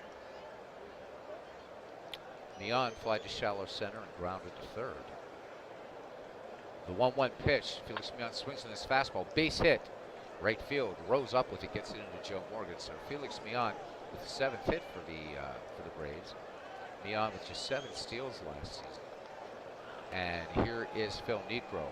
Mion fly to shallow center and grounded to third. The 1-1 pitch, Felix Mion swings on his fastball, base hit. Right field, Rose up with it, gets it into Joe Morgan. So Felix Mion with the 7th hit for the Braves. Mion with just 7 steals last season. And here is Phil Negro.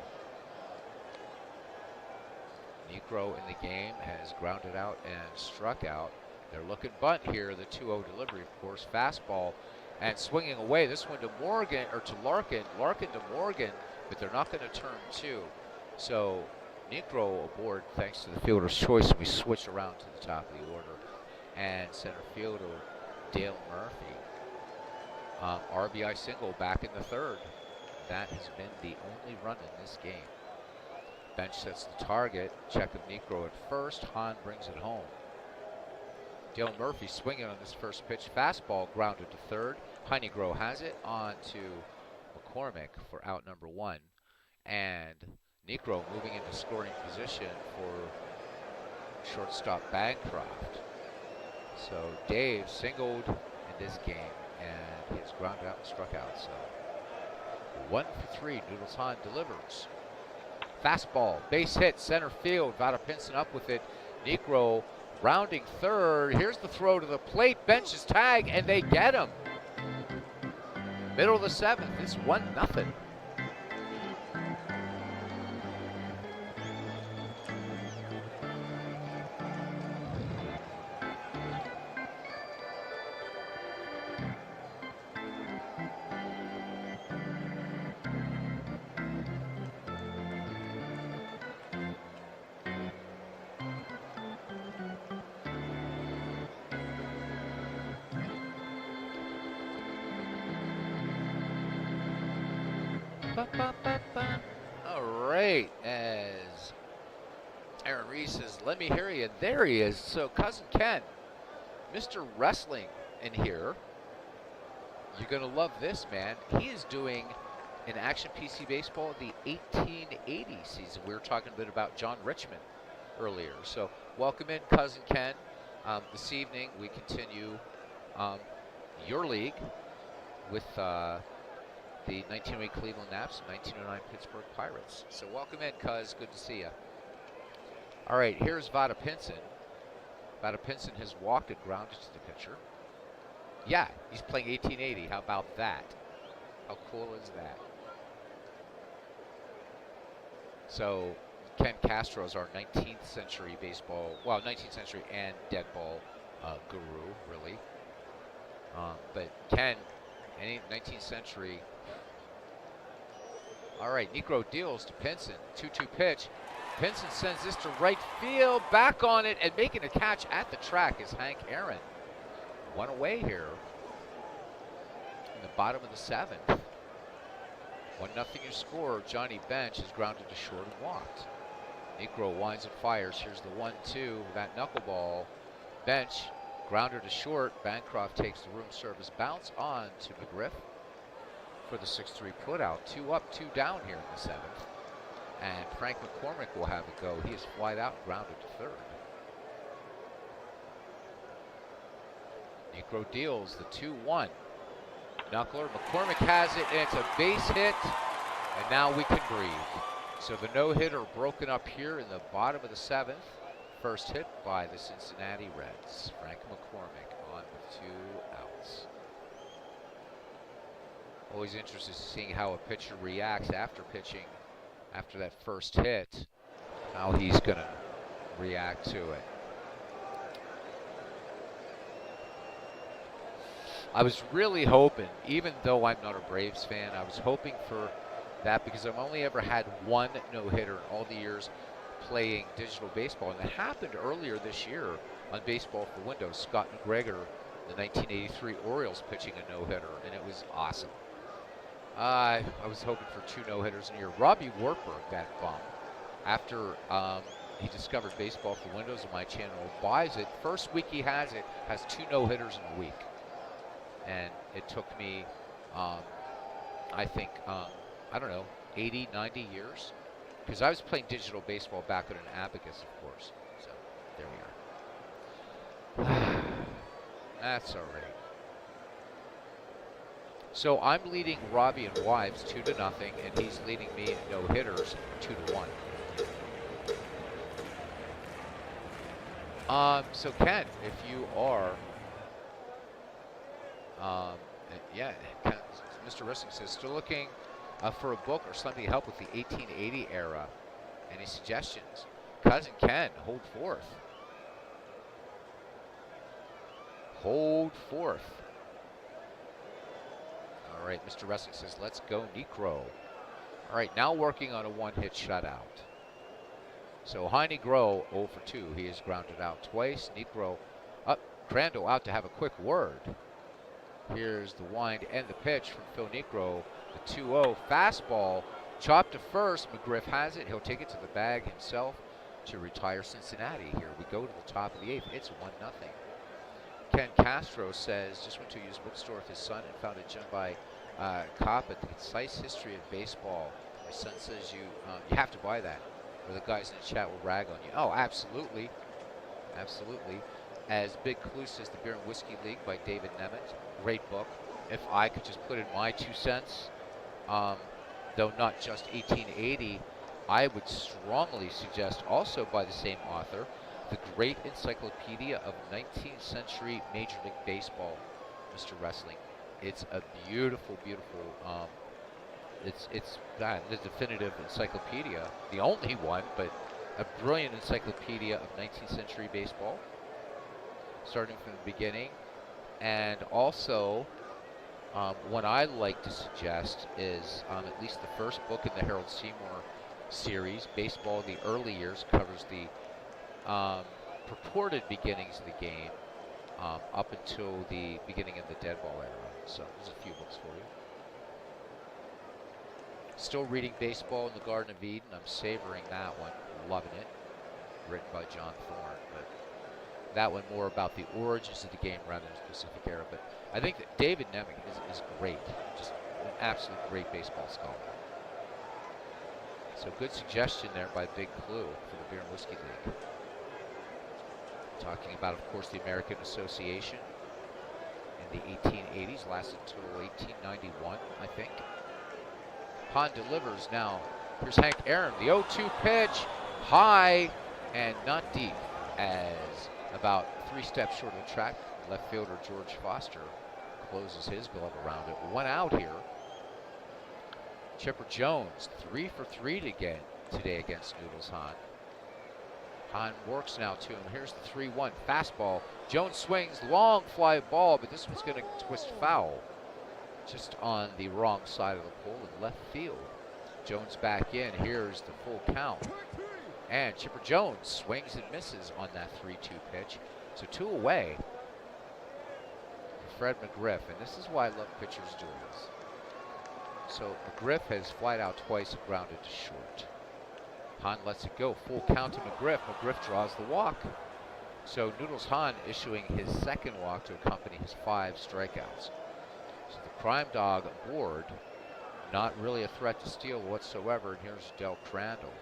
Negro in the game has grounded out and struck out. They're looking bunt here. The 2-0 delivery, of course. Fastball and swinging away. This one to Morgan, or to Larkin. Larkin to Morgan, but they're not going to turn 2. So Negro aboard thanks to the fielder's choice. We switch around to the top of the order. And center fielder Dale Murphy. RBI single back in the 3rd. That has been the only run in this game. Bench sets the target. Check of Negro at first. Hahn brings it home. Dale Murphy swinging on this first pitch. Fastball grounded to third. Negro has it on to McCormick for out number 1. And Negro moving into scoring position for shortstop Bancroft. So Dave singled in this game and he has grounded out and struck out. So 1 for 3. Noodles Hahn delivers. Fastball, base hit, center field. Vada Pinson up with it. Negro rounding third. Here's the throw to the plate. Benches tag, and they get him. Middle of the 7th. It's 1-0. All right, as Aaron Reese says, let me hear you. There he is. So Cousin Ken, Mr. Wrestling in here. You're going to love this, man. He is doing an Action PC Baseball the 1880 season. We were talking a bit about John Richmond earlier. So welcome in, Cousin Ken. This evening we continue your league with the 1908 Cleveland Naps, 1909 Pittsburgh Pirates. So welcome in, cuz. Good to see you. All right, here's Vada Pinson. Vada Pinson has walked and grounded to the pitcher. Yeah, he's playing 1880. How about that? How cool is that? So Ken Castro is our 19th century baseball, well, 19th century and dead ball guru, really. But Ken, any 19th century. All right, Negro deals to Pinson. 2-2 pitch. Pinson sends this to right field. Back on it and making a catch at the track is Hank Aaron. One away here in the bottom of the 7th. 1-0 your score. Johnny Bench is grounded to short and walked. Negro winds and fires. Here's the 1-2. That knuckleball. Bench grounder to short. Bancroft takes the room service bounce on to McGriff for the 6-3 putout. 2 up, 2 down here in the 7th. And Frank McCormick will have it go. He is flied out, grounded to third. Negro deals the 2-1. Knuckler, McCormick has it, and it's a base hit, and now we can breathe. So the no-hitter broken up here in the bottom of the 7th. First hit by the Cincinnati Reds. Frank McCormick on with 2 outs. Always interested in seeing how a pitcher reacts after pitching, after that first hit, how he's going to react to it. I was really hoping, even though I'm not a Braves fan, I was hoping for that because I've only ever had one no-hitter in all the years playing digital baseball, and that happened earlier this year on Baseball for Windows. Scott McGregor, the 1983 Orioles, pitching a no-hitter, and it was awesome. I was hoping for 2 no-hitters in a year. Robbie Wartburg, that bum, after he discovered Baseball for Windows on my channel, buys it. First week he has it, has 2 no-hitters in a week. And it took me, I think, I don't know, 80, 90 years. Because I was playing digital baseball back at an abacus, of course. So, there we are. That's all right. So I'm leading Robbie and Wives 2-0, and he's leading me in no-hitters 2-1. So Ken, if you are, yeah, Mr. Wrestling says, still looking for a book or something to help with the 1880 era. Any suggestions? Cousin Ken, hold forth. Hold forth. All right, Mr. Wrestling says, let's go Necro. All right, now working on a 1-hit shutout. So Heine Groh 0 for 2. He is grounded out twice. Necro up. Crandall out to have a quick word. Here's the wind and the pitch from Phil Necro. The 2-0 fastball. Chopped to first. McGriff has it. He'll take it to the bag himself to retire Cincinnati. Here we go to the top of the 8th. It's 1-0. Ken Castro says, just went to a used bookstore with his son and found a gem by Coppett, The Concise History of Baseball. My son says you have to buy that, or the guys in the chat will rag on you. Oh, absolutely. Absolutely. As Big Clue says, The Beer and Whiskey League by David Nemeth. Great book. If I could just put in my 2 cents, though not just 1880, I would strongly suggest, also by the same author, The Great Encyclopedia of 19th Century Major League Baseball, Mr. Wrestling. It's a beautiful, beautiful, it's the definitive encyclopedia, the only one, but a brilliant encyclopedia of 19th century baseball, starting from the beginning. And also, what I like to suggest is at least the first book in the Harold Seymour series, Baseball in the Early Years, covers the purported beginnings of the game up until the beginning of the dead ball era. So there's a few books for you. Still reading Baseball in the Garden of Eden. I'm savoring that one, loving it. Written by John Thorne, but that one more about the origins of the game rather than a specific era. But I think that David Nemeth is great, just an absolute great baseball scholar. So good suggestion there by Big Clue for the Beer and Whiskey League. Talking about, of course, the American Association in the 1880s, lasted until 1891, I think. Hahn delivers now. Here's Hank Aaron, the 0-2 pitch, high and not deep, as about 3 steps short of the track, left fielder George Foster closes his glove around it. 1 out here. Chipper Jones, 3 for 3 today against Noodles Hahn. Hahn works now to him. Here's the 3-1 fastball. Jones swings, long fly ball, but this one's going to twist foul. Just on the wrong side of the pole in left field. Jones back in. Here's the full count. And Chipper Jones swings and misses on that 3-2 pitch. So 2 away for Fred McGriff. And this is why I love pitchers doing this. So McGriff has flied out twice and grounded to short. Hahn lets it go. Full count to McGriff. McGriff draws the walk. So Noodles Hahn issuing his second walk to accompany his 5 strikeouts. So the Crime Dog aboard. Not really a threat to steal whatsoever. And here's Del Crandall.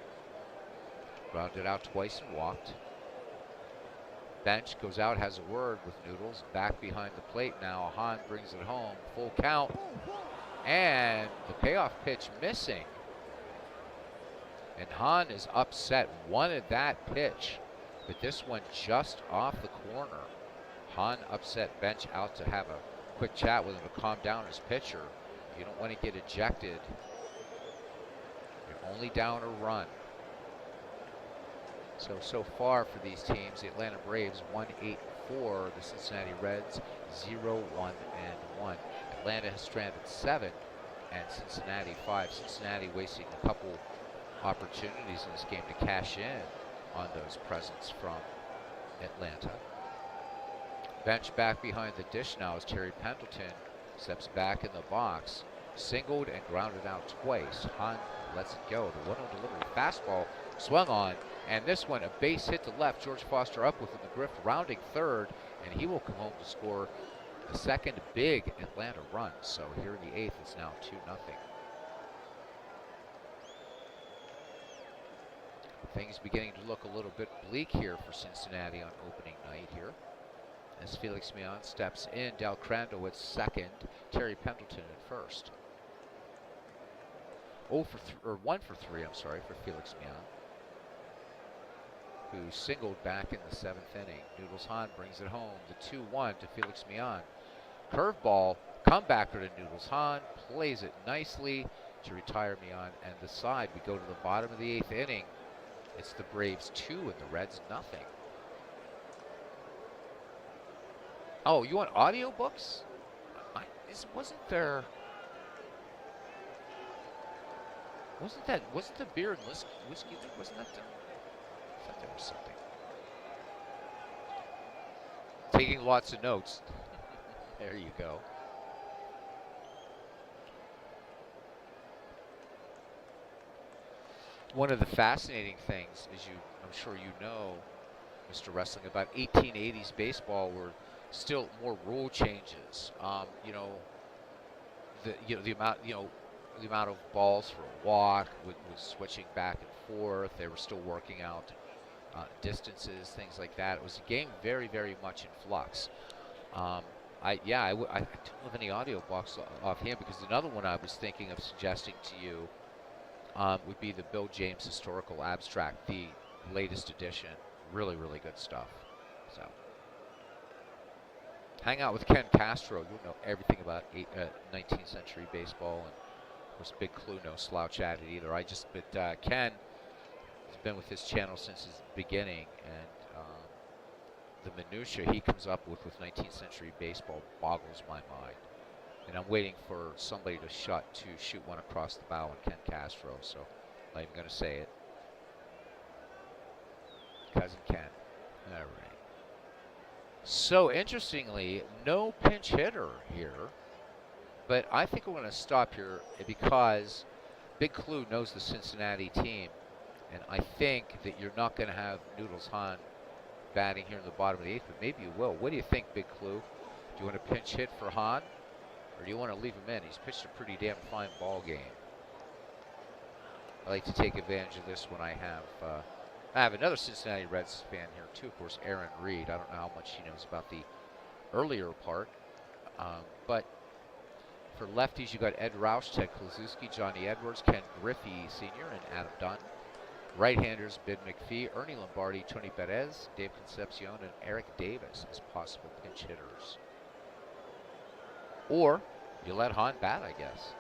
Grounded out twice and walked. Bench goes out, has a word with Noodles. Back behind the plate now. Hahn brings it home. Full count. And the payoff pitch missing. And Hahn is upset. Wanted that pitch. But this one just off the corner. Hahn upset. Bench out to have a quick chat with him to calm down his pitcher. You don't want to get ejected. You're only down a run. So far for these teams, the Atlanta Braves 1-8-4, the Cincinnati Reds 0-1-1. Atlanta has stranded 7 and Cincinnati 5. Cincinnati wasting a couple opportunities in this game to cash in on those presents from Atlanta. Bench back behind the dish now as Terry Pendleton steps back in the box, singled and grounded out twice. Hahn lets it go. The 1-0 delivery fastball swung on, and this one a base hit to left. George Foster up with McGriff rounding third, and he will come home to score the second big Atlanta run. So here in the 8th, it's now 2-0. Things beginning to look a little bit bleak here for Cincinnati on opening night here. As Felix Mion steps in, Del Crandall at second, Terry Pendleton at first. 1 for 3, I'm sorry, for Felix Mion, who singled back in the 7th inning. Noodles Hahn brings it home, the 2-1 to Felix Mion. Curveball, comebacker to Noodles Hahn, plays it nicely to retire Mion, and the side, we go to the bottom of the 8th inning. It's the Braves 2 and the Reds nothing. Oh, you want audiobooks? Wasn't the beer and whiskey? Wasn't that I thought there was something. Taking lots of notes. There you go. One of the fascinating things, I'm sure you know, Mr. Wrestling, about 1880s baseball were still more rule changes. The amount of balls for a walk was switching back and forth. They were still working out distances, things like that. It was a game very, very much in flux. I don't have any audio books offhand, because another one I was thinking of suggesting to you would be the Bill James Historical Abstract, the latest edition. Really, really good stuff. So, hang out with Ken Castro. You'll know everything about 19th century baseball, and of course, Big Clue, no slouch at it either. But Ken has been with this channel since its beginning, and the minutia he comes up with 19th century baseball boggles my mind. And I'm waiting for somebody to shoot one across the bow on Ken Castro, so I'm not even going to say it. Cousin Ken. All right. So interestingly, no pinch hitter here, but I think we're going to stop here because Big Clue knows the Cincinnati team, and I think that you're not going to have Noodles Hahn batting here in the bottom of the 8th, but maybe you will. What do you think, Big Clue? Do you want to pinch hit for Hahn, or do you want to leave him in? He's pitched a pretty damn fine ball game. I like to take advantage of this when I have another Cincinnati Reds fan here too, of course, Aaron Reed. I don't know how much he knows about the earlier part, but for lefties, you got Ed Roush, Ted Kluszewski, Johnny Edwards, Ken Griffey Sr., and Adam Dunn. Right-handers, Bid McPhee, Ernie Lombardi, Tony Perez, Dave Concepcion, and Eric Davis as possible pinch hitters. Or you let Hahn bat, I guess.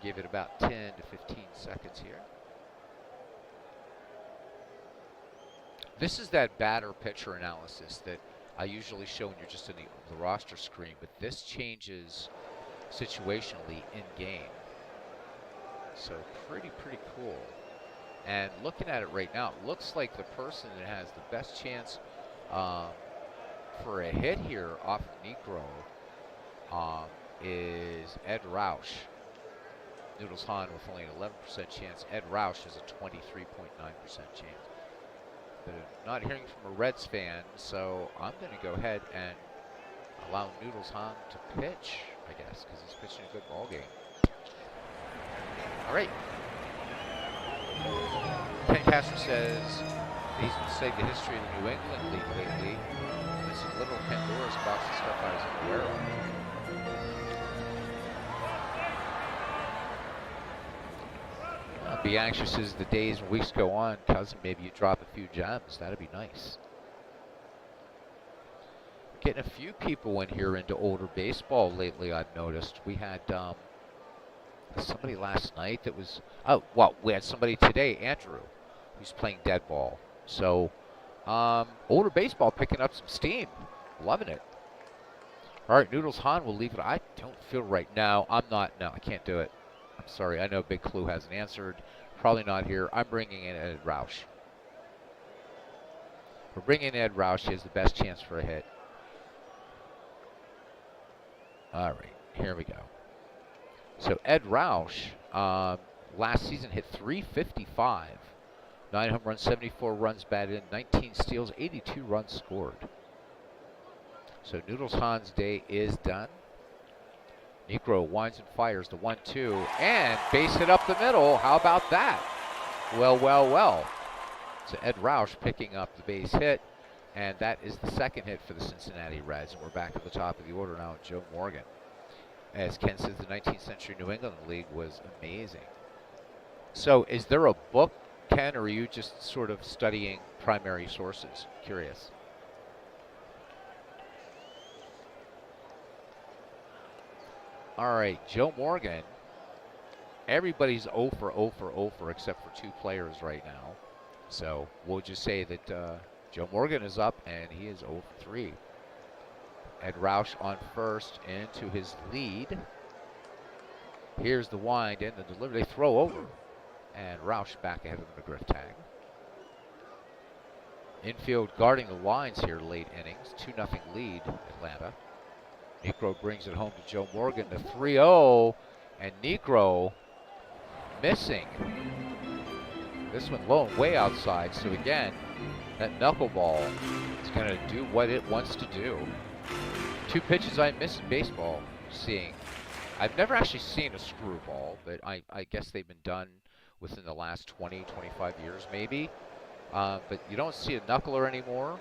Give it about 10 to 15 seconds here. This is that batter-pitcher analysis that I usually show when you're just in the roster screen, but this changes situationally in-game. So pretty cool. And looking at it right now, it looks like the person that has the best chance for a hit here off of Negro is Ed Roush. Noodles Hahn with only an 11% chance. Ed Roush has a 23.9% chance. But I'm not hearing from a Reds fan, so I'm going to go ahead and allow Noodles Hahn to pitch, I guess, because he's pitching a good ball game. All right. Ken Castro says he's studied the history of the New England League lately. This is little Pandora's box of stuff I was unaware of. I'll be anxious as the days and weeks go on, cousin. Maybe you drop a few gems. That'd be nice. Getting a few people in here into older baseball lately, I've noticed. We had somebody last night that was, we had somebody today, Andrew, who's playing dead ball. So, older baseball picking up some steam. Loving it. All right, Noodles Hahn will leave it. I don't feel right now. No, I can't do it. I'm sorry. I know Big Clue hasn't answered. Probably not here. I'm bringing in Ed Roush. We're bringing in Ed Roush. He has the best chance for a hit. All right, here we go. So Ed Roush, last season hit .355, 9 home runs, 74 runs batted in, 19 steals, 82 runs scored. So Noodles Hahn's day is done. Negro winds and fires the 1-2 and base hit up the middle. How about that? Well. So Ed Roush picking up the base hit, and that is the second hit for the Cincinnati Reds. And we're back at the top of the order now with Joe Morgan. As Ken says, the 19th century New England League was amazing. So is there a book, Ken, or are you just sort of studying primary sources? Curious. All right, Joe Morgan. Everybody's 0 for except for 2 players right now. So we'll just say that Joe Morgan is up, and he is 0 for 3. Ed Roush on first into his lead. Here's the wind and the delivery. They throw over, and Roush back ahead of the McGriff tag. Infield guarding the lines here late innings. 2-0 lead, Atlanta. Negro brings it home to Joe Morgan, the 3-0, and Negro missing. This one low and way outside, so again, that knuckleball is going to do what it wants to do. 2 pitches I miss in baseball seeing. I've never actually seen a screwball, but I guess they've been done within the last 20, 25 years maybe. But you don't see a knuckler anymore,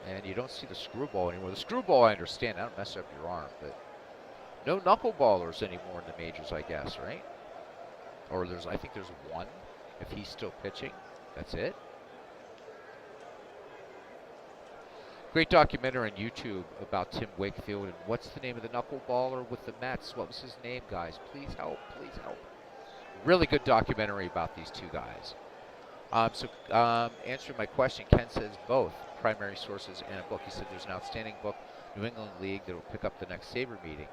and you don't see the screwball anymore. The screwball, I understand, that'll mess up your arm, but no knuckleballers anymore in the majors, I guess, right? Or I think there's one, if he's still pitching. That's it. Great documentary on YouTube about Tim Wakefield, and what's the name of the knuckleballer with the Mets? What was his name, guys? Please help, please help. Really good documentary about these 2 guys. Answering my question, Ken says both primary sources and a book. He said there's an outstanding book, New England League, that will pick up the next Sabre meeting.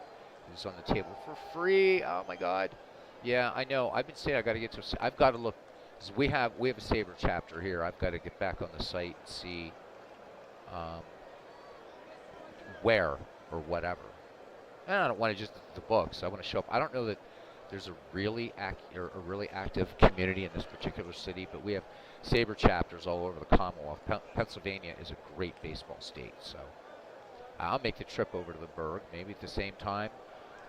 It's on the table for free. Oh my God. Yeah, I know. I've been saying I got to get to. I've got to look. We have a Sabre chapter here. I've got to get back on the site and see where or whatever. And I don't want to just the books. I want to show up. I don't know that there's a really active community in this particular city, but we have Sabre chapters all over the Commonwealth. Pennsylvania is a great baseball state, so I'll make the trip over to the Burgh. Maybe at the same time,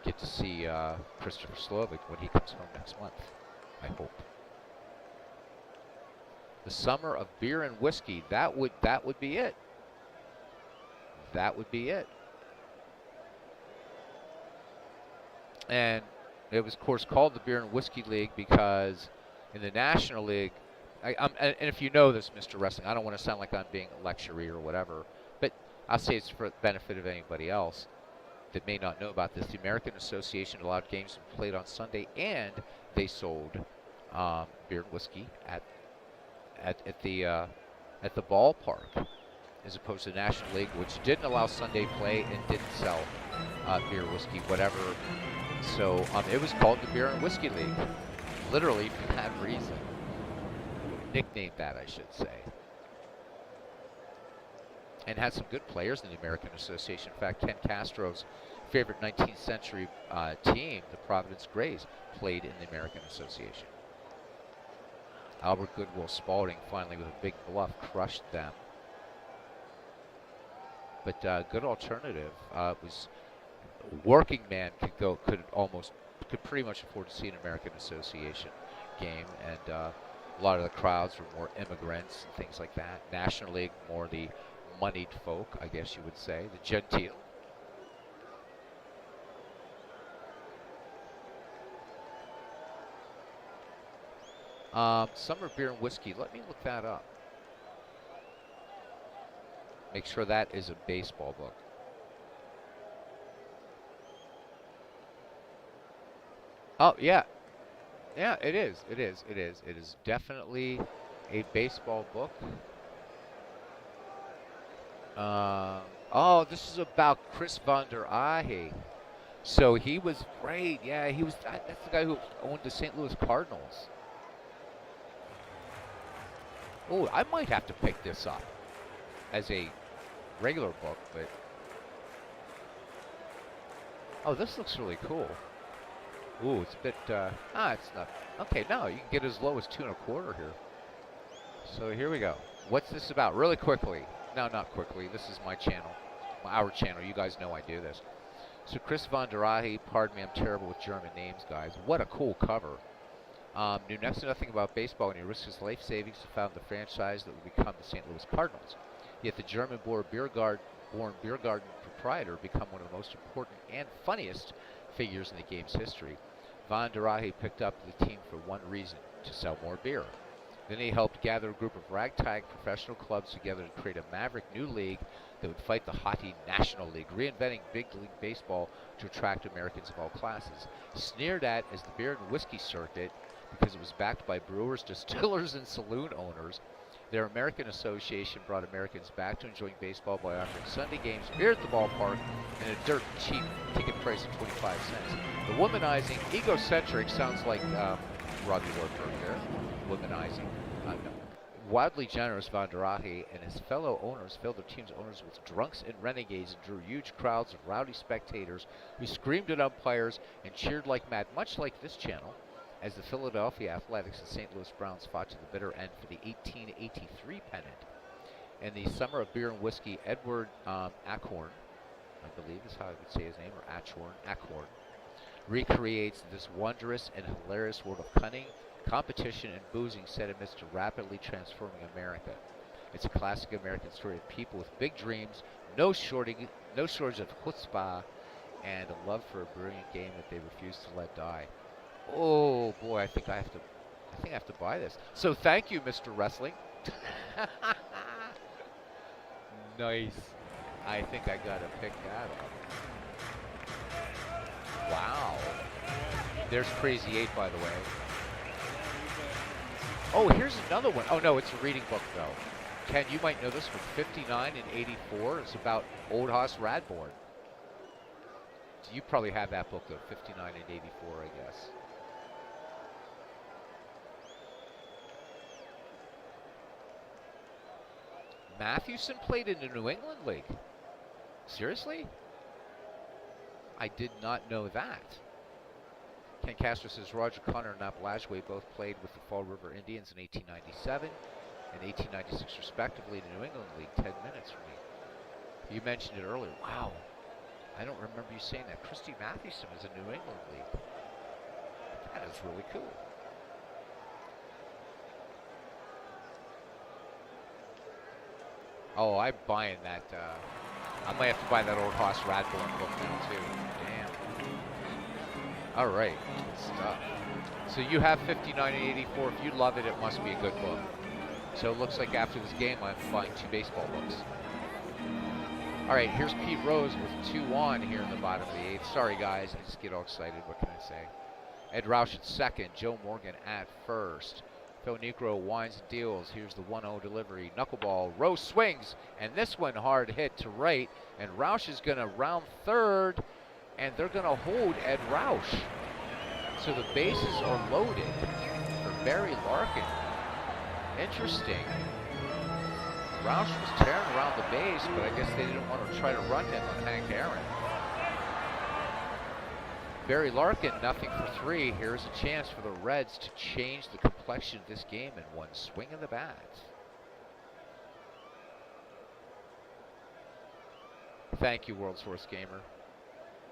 get to see Christopher Slovic when he comes home next month. I hope. The summer of beer and whiskey. That would be it. That would be it. And it was, of course, called the Beer and Whiskey League because in the National League, And if you know this, Mr. Wrestling, I don't want to sound like I'm being lectury or whatever, but I'll say it's for the benefit of anybody else that may not know about this. The American Association allowed games to be played on Sunday, and they sold beer and whiskey at the ballpark, as opposed to the National League, which didn't allow Sunday play and didn't sell beer, whiskey, whatever. So it was called the Beer and Whiskey League, literally for that reason. Nicknamed that, I should say. And had some good players in the American Association. In fact, Ken Castro's favorite 19th century team, the Providence Grays, played in the American Association. Albert Goodwill Spalding finally with a big bluff crushed them. But good alternative was working man could pretty much afford to see an American Association game, and a lot of the crowds were more immigrants and things like that. National League, more the moneyed folk, I guess you would say, the genteel. Summer Beer and Whiskey, let me look that up. Make sure that is a baseball book. Oh, yeah. Yeah, it is. It is. It is. It is definitely a baseball book. Oh, this is about Chris Van der Ahe. So he was great. Yeah, he was. That's the guy who owned the St. Louis Cardinals. Oh, I might have to pick this up as a regular book, but oh, this looks really cool. Ooh, it's a bit. It's not. Okay, no, you can get as low as 2 1/4 here. So here we go. What's this about? Really quickly. No, not quickly. This is my channel, our channel. You guys know I do this. So Chris Van der Ahe, pardon me, I'm terrible with German names, guys. What a cool cover. Knew next to nothing about baseball when he risked his life savings to found the franchise that would become the St. Louis Cardinals. Yet the German-born beer garden proprietor become one of the most important and funniest figures in the game's history. Van der Ahe picked up the team for one reason: to sell more beer. Then he helped gather a group of ragtag professional clubs together to create a maverick new league that would fight the haughty National League, reinventing big league baseball to attract Americans of all classes. Sneered at as the beer and whiskey circuit because it was backed by brewers, distillers, and saloon owners, their American Association brought Americans back to enjoying baseball by offering Sunday games, beer at the ballpark, and a dirt cheap ticket price of 25 cents. The womanizing, egocentric, sounds like Robbie Warburg there, womanizing. No. Wildly generous Van der Ahe and his fellow owners filled their team's owners with drunks and renegades and drew huge crowds of rowdy spectators who screamed at umpires and cheered like mad, much like this channel, as the Philadelphia Athletics and St. Louis Browns fought to the bitter end for the 1883 pennant. In the summer of beer and whiskey, Edward Achorn, I believe is how I would say his name, or Achorn, recreates this wondrous and hilarious world of cunning, competition, and boozing set amidst a rapidly transforming America. It's a classic American story of people with big dreams, no shortage of chutzpah, and a love for a brilliant game that they refuse to let die. Oh boy, I think I have to buy this. So thank you, Mr. Wrestling. Nice. I think I gotta pick that up. Wow. There's Crazy 8, by the way. Oh, here's another one. Oh no, it's a reading book though. Ken, you might know this from 59 and 84. It's about Old Hoss Radbourne. You probably have that book though, 59 and 84, I guess. Mathewson played in the New England League. Seriously? I did not know that. Ken Castro says Roger Connor and Nap Lajway both played with the Fall River Indians in 1897 and 1896 respectively in the New England League. 10 minutes for me. You mentioned it earlier. Wow. I don't remember you saying that. Christy Mathewson is in New England League. That is really cool. Oh, I'm buying that. I might have to buy that Old Hoss Radbourne book now, too. Damn. All right, good stuff. So you have 59 and 84. If you love it, it must be a good book. So it looks like after this game, I'm buying 2 baseball books. All right, here's Pete Rose with 2 on here in the bottom of the 8th. Sorry, guys, I just get all excited. What can I say? Ed Roush at second, Joe Morgan at first. Phil Niekro winds and deals. Here's the 1-0 delivery. Knuckleball. Rose swings, and this one hard hit to right. And Roush is going to round third, and they're going to hold Ed Roush. So the bases are loaded for Barry Larkin. Interesting. Roush was tearing around the base, but I guess they didn't want to try to run him on Hank Aaron. Barry Larkin, nothing for 3. Here's a chance for the Reds to change the complexion of this game in one swing of the bat. Thank you, World Source Gamer.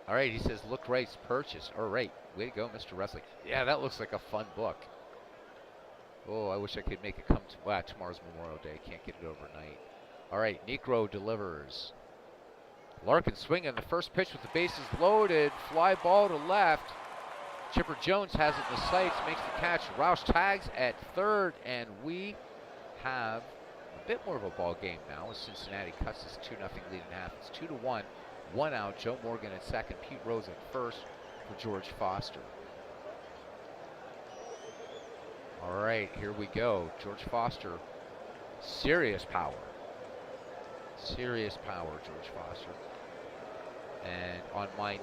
All right, he says, look right's purchase. All right, way to go, Mr. Wrestling. Yeah, that looks like a fun book. Oh, I wish I could make it come to, well, tomorrow's Memorial Day. Can't get it overnight. All right, Niekro delivers. Larkin swinging the first pitch with the bases loaded. Fly ball to left. Chipper Jones has it in the sights, makes the catch. Roush tags at third, and we have a bit more of a ball game now as Cincinnati cuts this 2-0 lead in half. It's 2-1. 1 out. Joe Morgan at second. Pete Rose at first for George Foster. All right, here we go. George Foster, serious power. Serious power, George Foster. And on my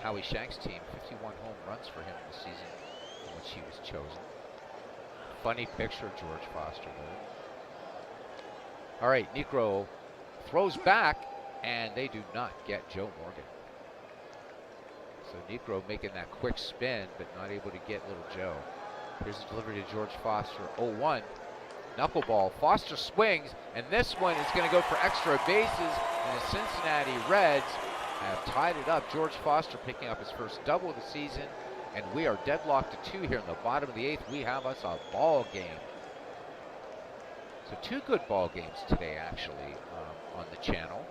Howie Shanks team, 51 home runs for him this season in which he was chosen. Funny picture of George Foster there. All right, Niekro throws back, and they do not get Joe Morgan. So Niekro making that quick spin, but not able to get little Joe. Here's the delivery to George Foster. 0-1. Knuckleball. Foster swings, and this one is going to go for extra bases, and the Cincinnati Reds have tied it up. George Foster picking up his first double of the season, and we are deadlocked at 2 here in the bottom of the 8th. We have us a ball game. So 2 good ball games today, actually, on the channel.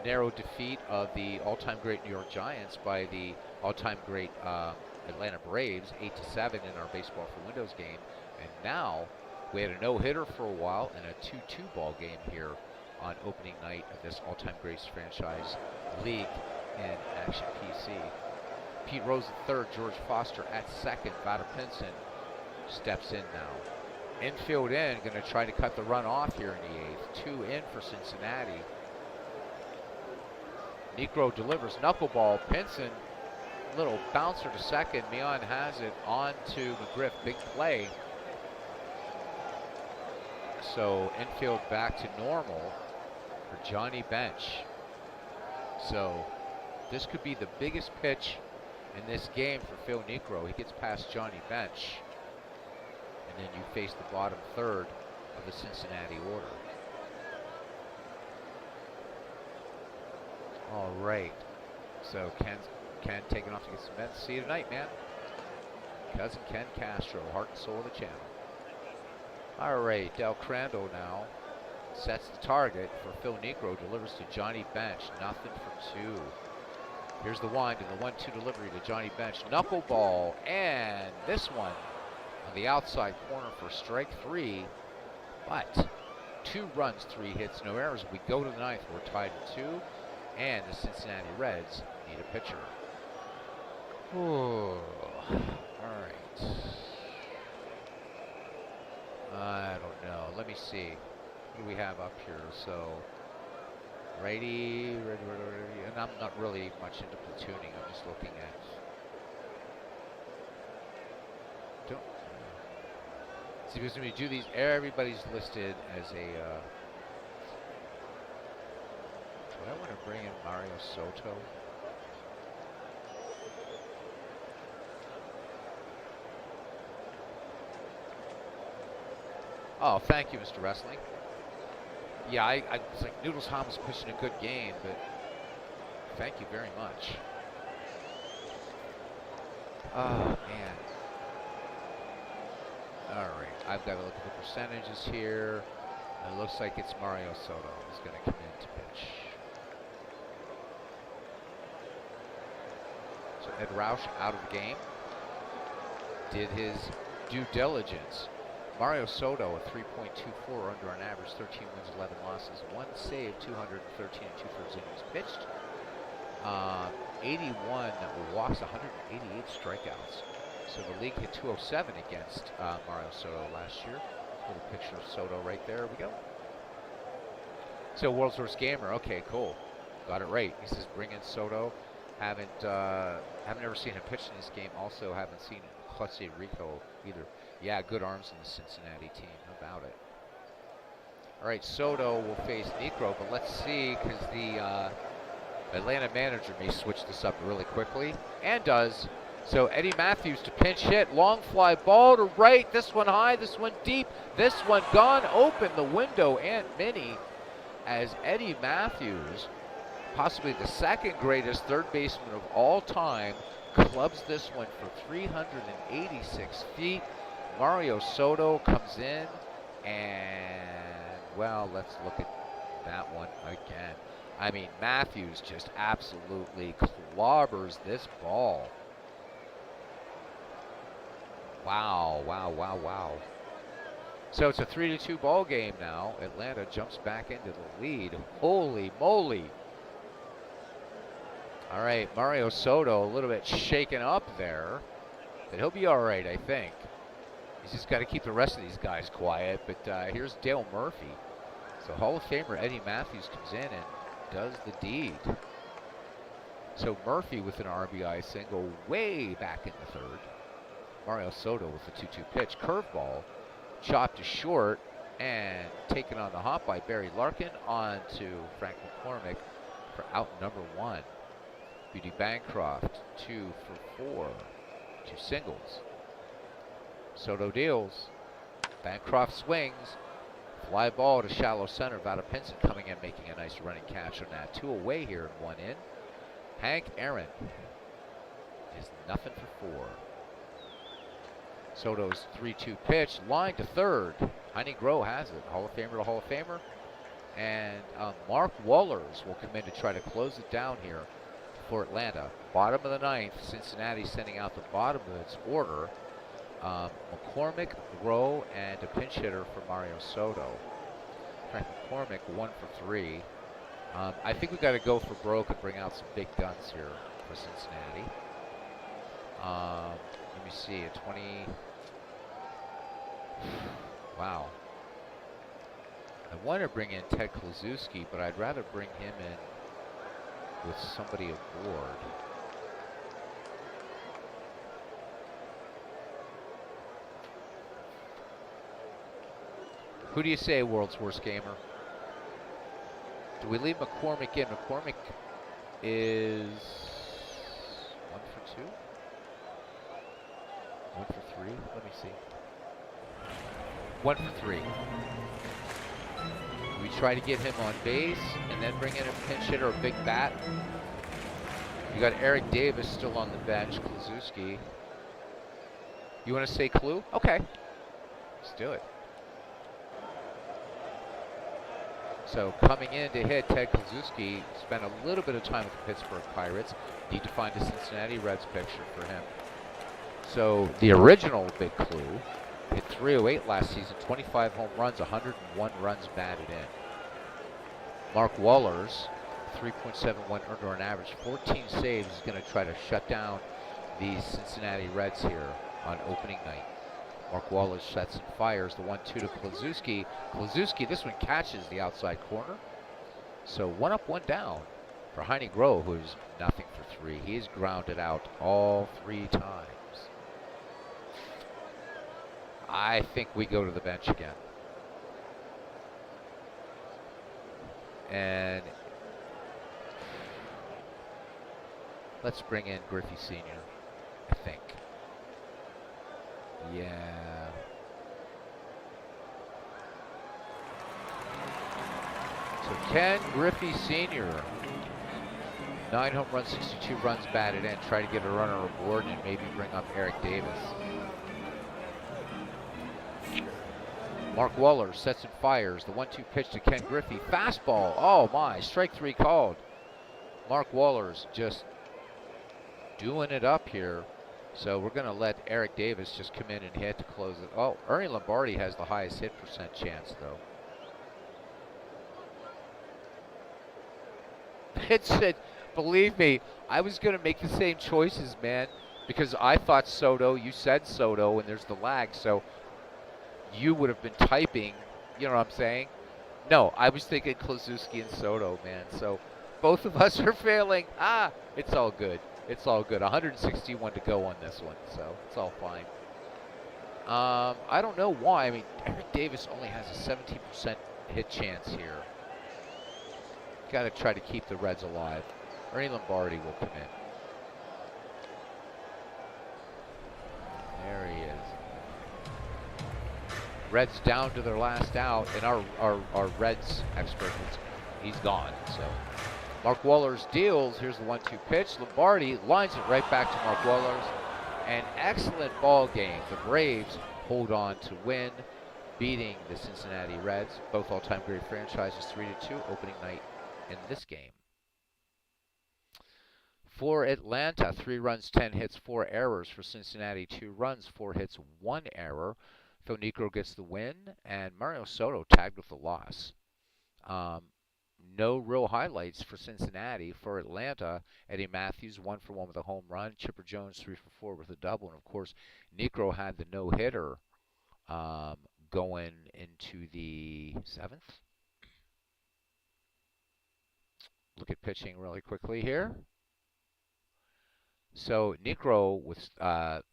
Narrow defeat of the all-time great New York Giants by the all-time great Atlanta Braves, 8-7 in our Baseball for Windows game. And now we had a no-hitter for a while and a 2-2 ball game here on opening night of this all-time greats franchise league in Action PC. Pete Rose at third, George Foster at second. Vader Pinson steps in now. Infield in, going to try to cut the run off here in the 8th. 2 in for Cincinnati. Niekro delivers knuckleball. Pinson, little bouncer to second. Mion has it on to McGriff. Big play. So infield back to normal for Johnny Bench. So this could be the biggest pitch in this game for Phil Niekro. He gets past Johnny Bench. And then you face the bottom third of the Cincinnati order. All right. So Ken taking off to get some Mets. See you tonight, man. Cousin Ken Castro, heart and soul of the channel. All right, Del Crandall now sets the target for Phil Niekro, delivers to Johnny Bench. Nothing for 2. Here's the wind and the 1-2 delivery to Johnny Bench. Knuckleball, and this one on the outside corner for strike 3. But 2 runs, 3 hits, no errors. We go to the 9th. We're tied at 2, and the Cincinnati Reds need a pitcher. Ooh. All right. I don't know. Let me see. What do we have up here? So, righty, and I'm not really much into platooning. I'm just looking at. See, because when we do these, everybody's listed as a. Do I want to bring in Mario Soto? Oh, thank you, Mr. Wrestling. Yeah, I was like, Noodles Hom was pushing a good game, but thank you very much. Oh, man. All right, I've got to look at the percentages here. It looks like it's Mario Soto who's going to come in to pitch. So Ed Roush out of the game. Did his due diligence. Mario Soto, a 3.24 under on average, 13 wins, 11 losses, 1 save, 213 and 2/3 innings pitched. 81 walks, 188 strikeouts. So the league hit 207 against Mario Soto last year. Little picture of Soto right there. We go. So World's Worst Gamer. Okay, cool. Got it right. He says bring in Soto. Haven't ever seen him pitch in this game. Also haven't seen Jose Rico either. Yeah, good arms in the Cincinnati team. How about it? All right, Soto will face Negro, but let's see, because the Atlanta manager may switch this up really quickly, and does. So Eddie Matthews to pinch hit, long fly ball to right, this one high, this one deep, this one gone open, the window, Aunt Minnie, as Eddie Matthews, possibly the second greatest third baseman of all time, clubs this one for 386 feet. Mario Soto comes in, and, well, let's look at that one again. I mean, Matthews just absolutely clobbers this ball. Wow, wow, wow, wow. So it's a 3-2 ball game now. Atlanta jumps back into the lead. Holy moly. All right, Mario Soto a little bit shaken up there, but he'll be all right, I think. He's just got to keep the rest of these guys quiet, but here's Dale Murphy. So Hall of Famer Eddie Matthews comes in and does the deed. So Murphy with an RBI single way back in the third. Mario Soto with the 2-2 pitch. Curveball, chopped to short, and taken on the hop by Barry Larkin on to Frank McCormick for out number 1. Beauty Bancroft, 2 for 4, 2 singles. Soto deals. Bancroft swings. Fly ball to shallow center. Vatapinson coming in, making a nice running catch on that. 2 away here and 1 in. Hank Aaron is nothing for 4. Soto's 3-2 pitch, line to third. Heine Groh has it. Hall of Famer to Hall of Famer. And Mark Wohlers will come in to try to close it down here for Atlanta. Bottom of the 9th, Cincinnati sending out the bottom of its order. McCormick, Groh, and a pinch hitter for Mario Soto. Frank McCormick, 1 for 3. I think we got to go for broke and bring out some big guns here for Cincinnati. Let me see, a 20. Wow. I want to bring in Ted Kluszewski, but I'd rather bring him in with somebody aboard. Who do you say, World's Worst Gamer? Do we leave McCormick in? McCormick is 1 for 2? 1 for 3? Let me see. 1 for 3. We try to get him on base and then bring in a pinch hitter or a big bat. You got Eric Davis still on the bench. Kluszewski. You want to say Clue? Okay. Let's do it. So coming in to hit, Ted Kluszewski spent a little bit of time with the Pittsburgh Pirates. Need to find a Cincinnati Reds picture for him. So the original Big Clue hit 308 last season, 25 home runs, 101 runs batted in. Mark Wohlers, 3.71 earned on average, 14 saves, is going to try to shut down these Cincinnati Reds here on opening night. Mark Wohlers sets and fires the 1-2 to Kluszewski. Kluszewski, this one catches the outside corner. So 1 up, 1 down for Heine Groh, who's nothing for 3. He's grounded out all 3 times. I think we go to the bench again. And let's bring in Griffey Sr., I think. Yeah. So Ken Griffey Sr., 9 home runs, 62 runs batted in. Try to get a runner aboard and maybe bring up Eric Davis. Mark Wohlers sets and fires the 1-2 pitch to Ken Griffey. Fastball. Oh my, strike 3 called. Mark Wohlers just doing it up here. So we're going to let Eric Davis just come in and hit to close it. Oh, Ernie Lombardi has the highest hit percent chance, though. Believe me, I was going to make the same choices, man, because I thought Soto. You said Soto, and there's the lag, so you would have been typing. You know what I'm saying? No, I was thinking Klazuski and Soto, man. So both of us are failing. It's all good. It's all good. 161 to go on this one, so it's all fine. I don't know why. I mean, Eric Davis only has a 17% hit chance here. Got to try to keep the Reds alive. Ernie Lombardi will come in. There he is. Reds down to their last out, and our Reds expert, he's gone. So Mark Wohlers deals. Here's the 1-2 pitch. Lombardi lines it right back to Mark Wohlers. An excellent ball game. The Braves hold on to win, beating the Cincinnati Reds. Both all-time great franchises, 3-2, opening night in this game. For Atlanta, 3 runs, 10 hits, 4 errors. For Cincinnati, 2 runs, 4 hits, 1 error. Phil Niekro gets the win, and Mario Soto tagged with the loss. No real highlights for Cincinnati. For Atlanta, Eddie Matthews 1 for 1 with a home run. Chipper Jones 3 for 4 with a double. And, of course, Niekro had the no-hitter going into the 7th. Look at pitching really quickly here. So Niekro was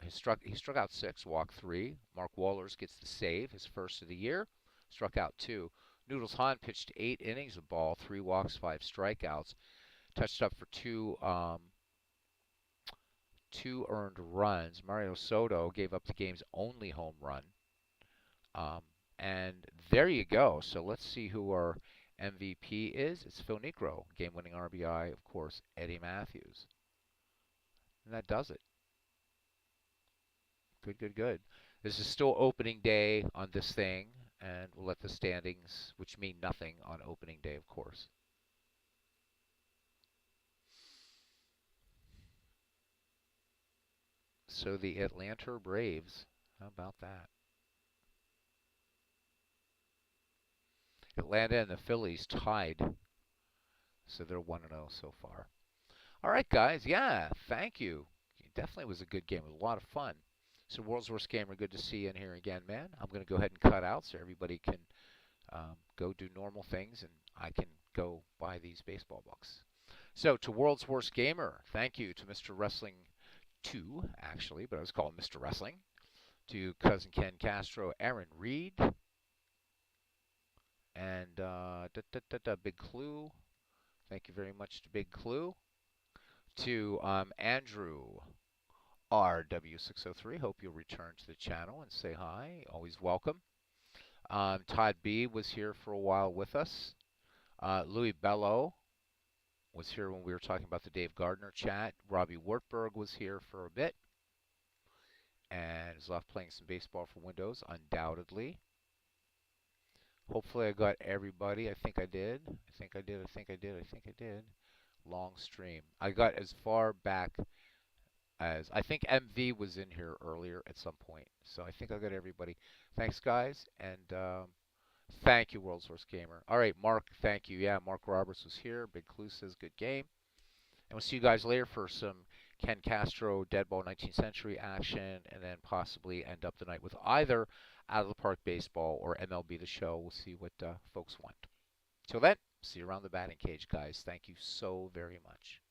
he struck out 6, walked 3. Mark Wohlers gets the save, his first of the year. Struck out 2. Noodles Hahn pitched 8 innings of ball, 3 walks, 5 strikeouts. Touched up for 2 earned runs. Mario Soto gave up the game's only home run. And there you go. So let's see who our MVP is. It's Phil Niekro. Game-winning RBI, of course, Eddie Matthews. And that does it. Good, good, good. This is still opening day on this thing, and we'll let the standings, which mean nothing on opening day, of course. So the Atlanta Braves, how about that? Atlanta and the Phillies tied, so they're 1-0 so far. All right, guys. Yeah, thank you. It definitely was a good game. It was a lot of fun. So, World's Worst Gamer, good to see you in here again, man. I'm going to go ahead and cut out so everybody can go do normal things, and I can go buy these baseball books. So, to World's Worst Gamer, thank you. To Mr. Wrestling 2, actually, but I was calling Mr. Wrestling. To Cousin Ken Castro, Aaron Reed, and Big Clue. Thank you very much to Big Clue. To Andrew RW603. Hope you'll return to the channel and say hi. Always welcome. Todd B was here for a while with us. Louis Bello was here when we were talking about the Dave Gardner chat. Robbie Wartburg was here for a bit. And is off playing some baseball for Windows, undoubtedly. Hopefully I got everybody. I think I did. I think I did. Long stream. I got as far back as, I think MV was in here earlier at some point. So I think I got everybody. Thanks, guys. And thank you, World's Worst Gamer. All right, Mark, thank you. Yeah, Mark Roberts was here. Big Clue says good game. And we'll see you guys later for some Ken Castro Dead Ball 19th Century action, and then possibly end up the night with either Out of the Park Baseball or MLB The Show. We'll see what folks want. Till then, see you around the batting cage, guys. Thank you so very much.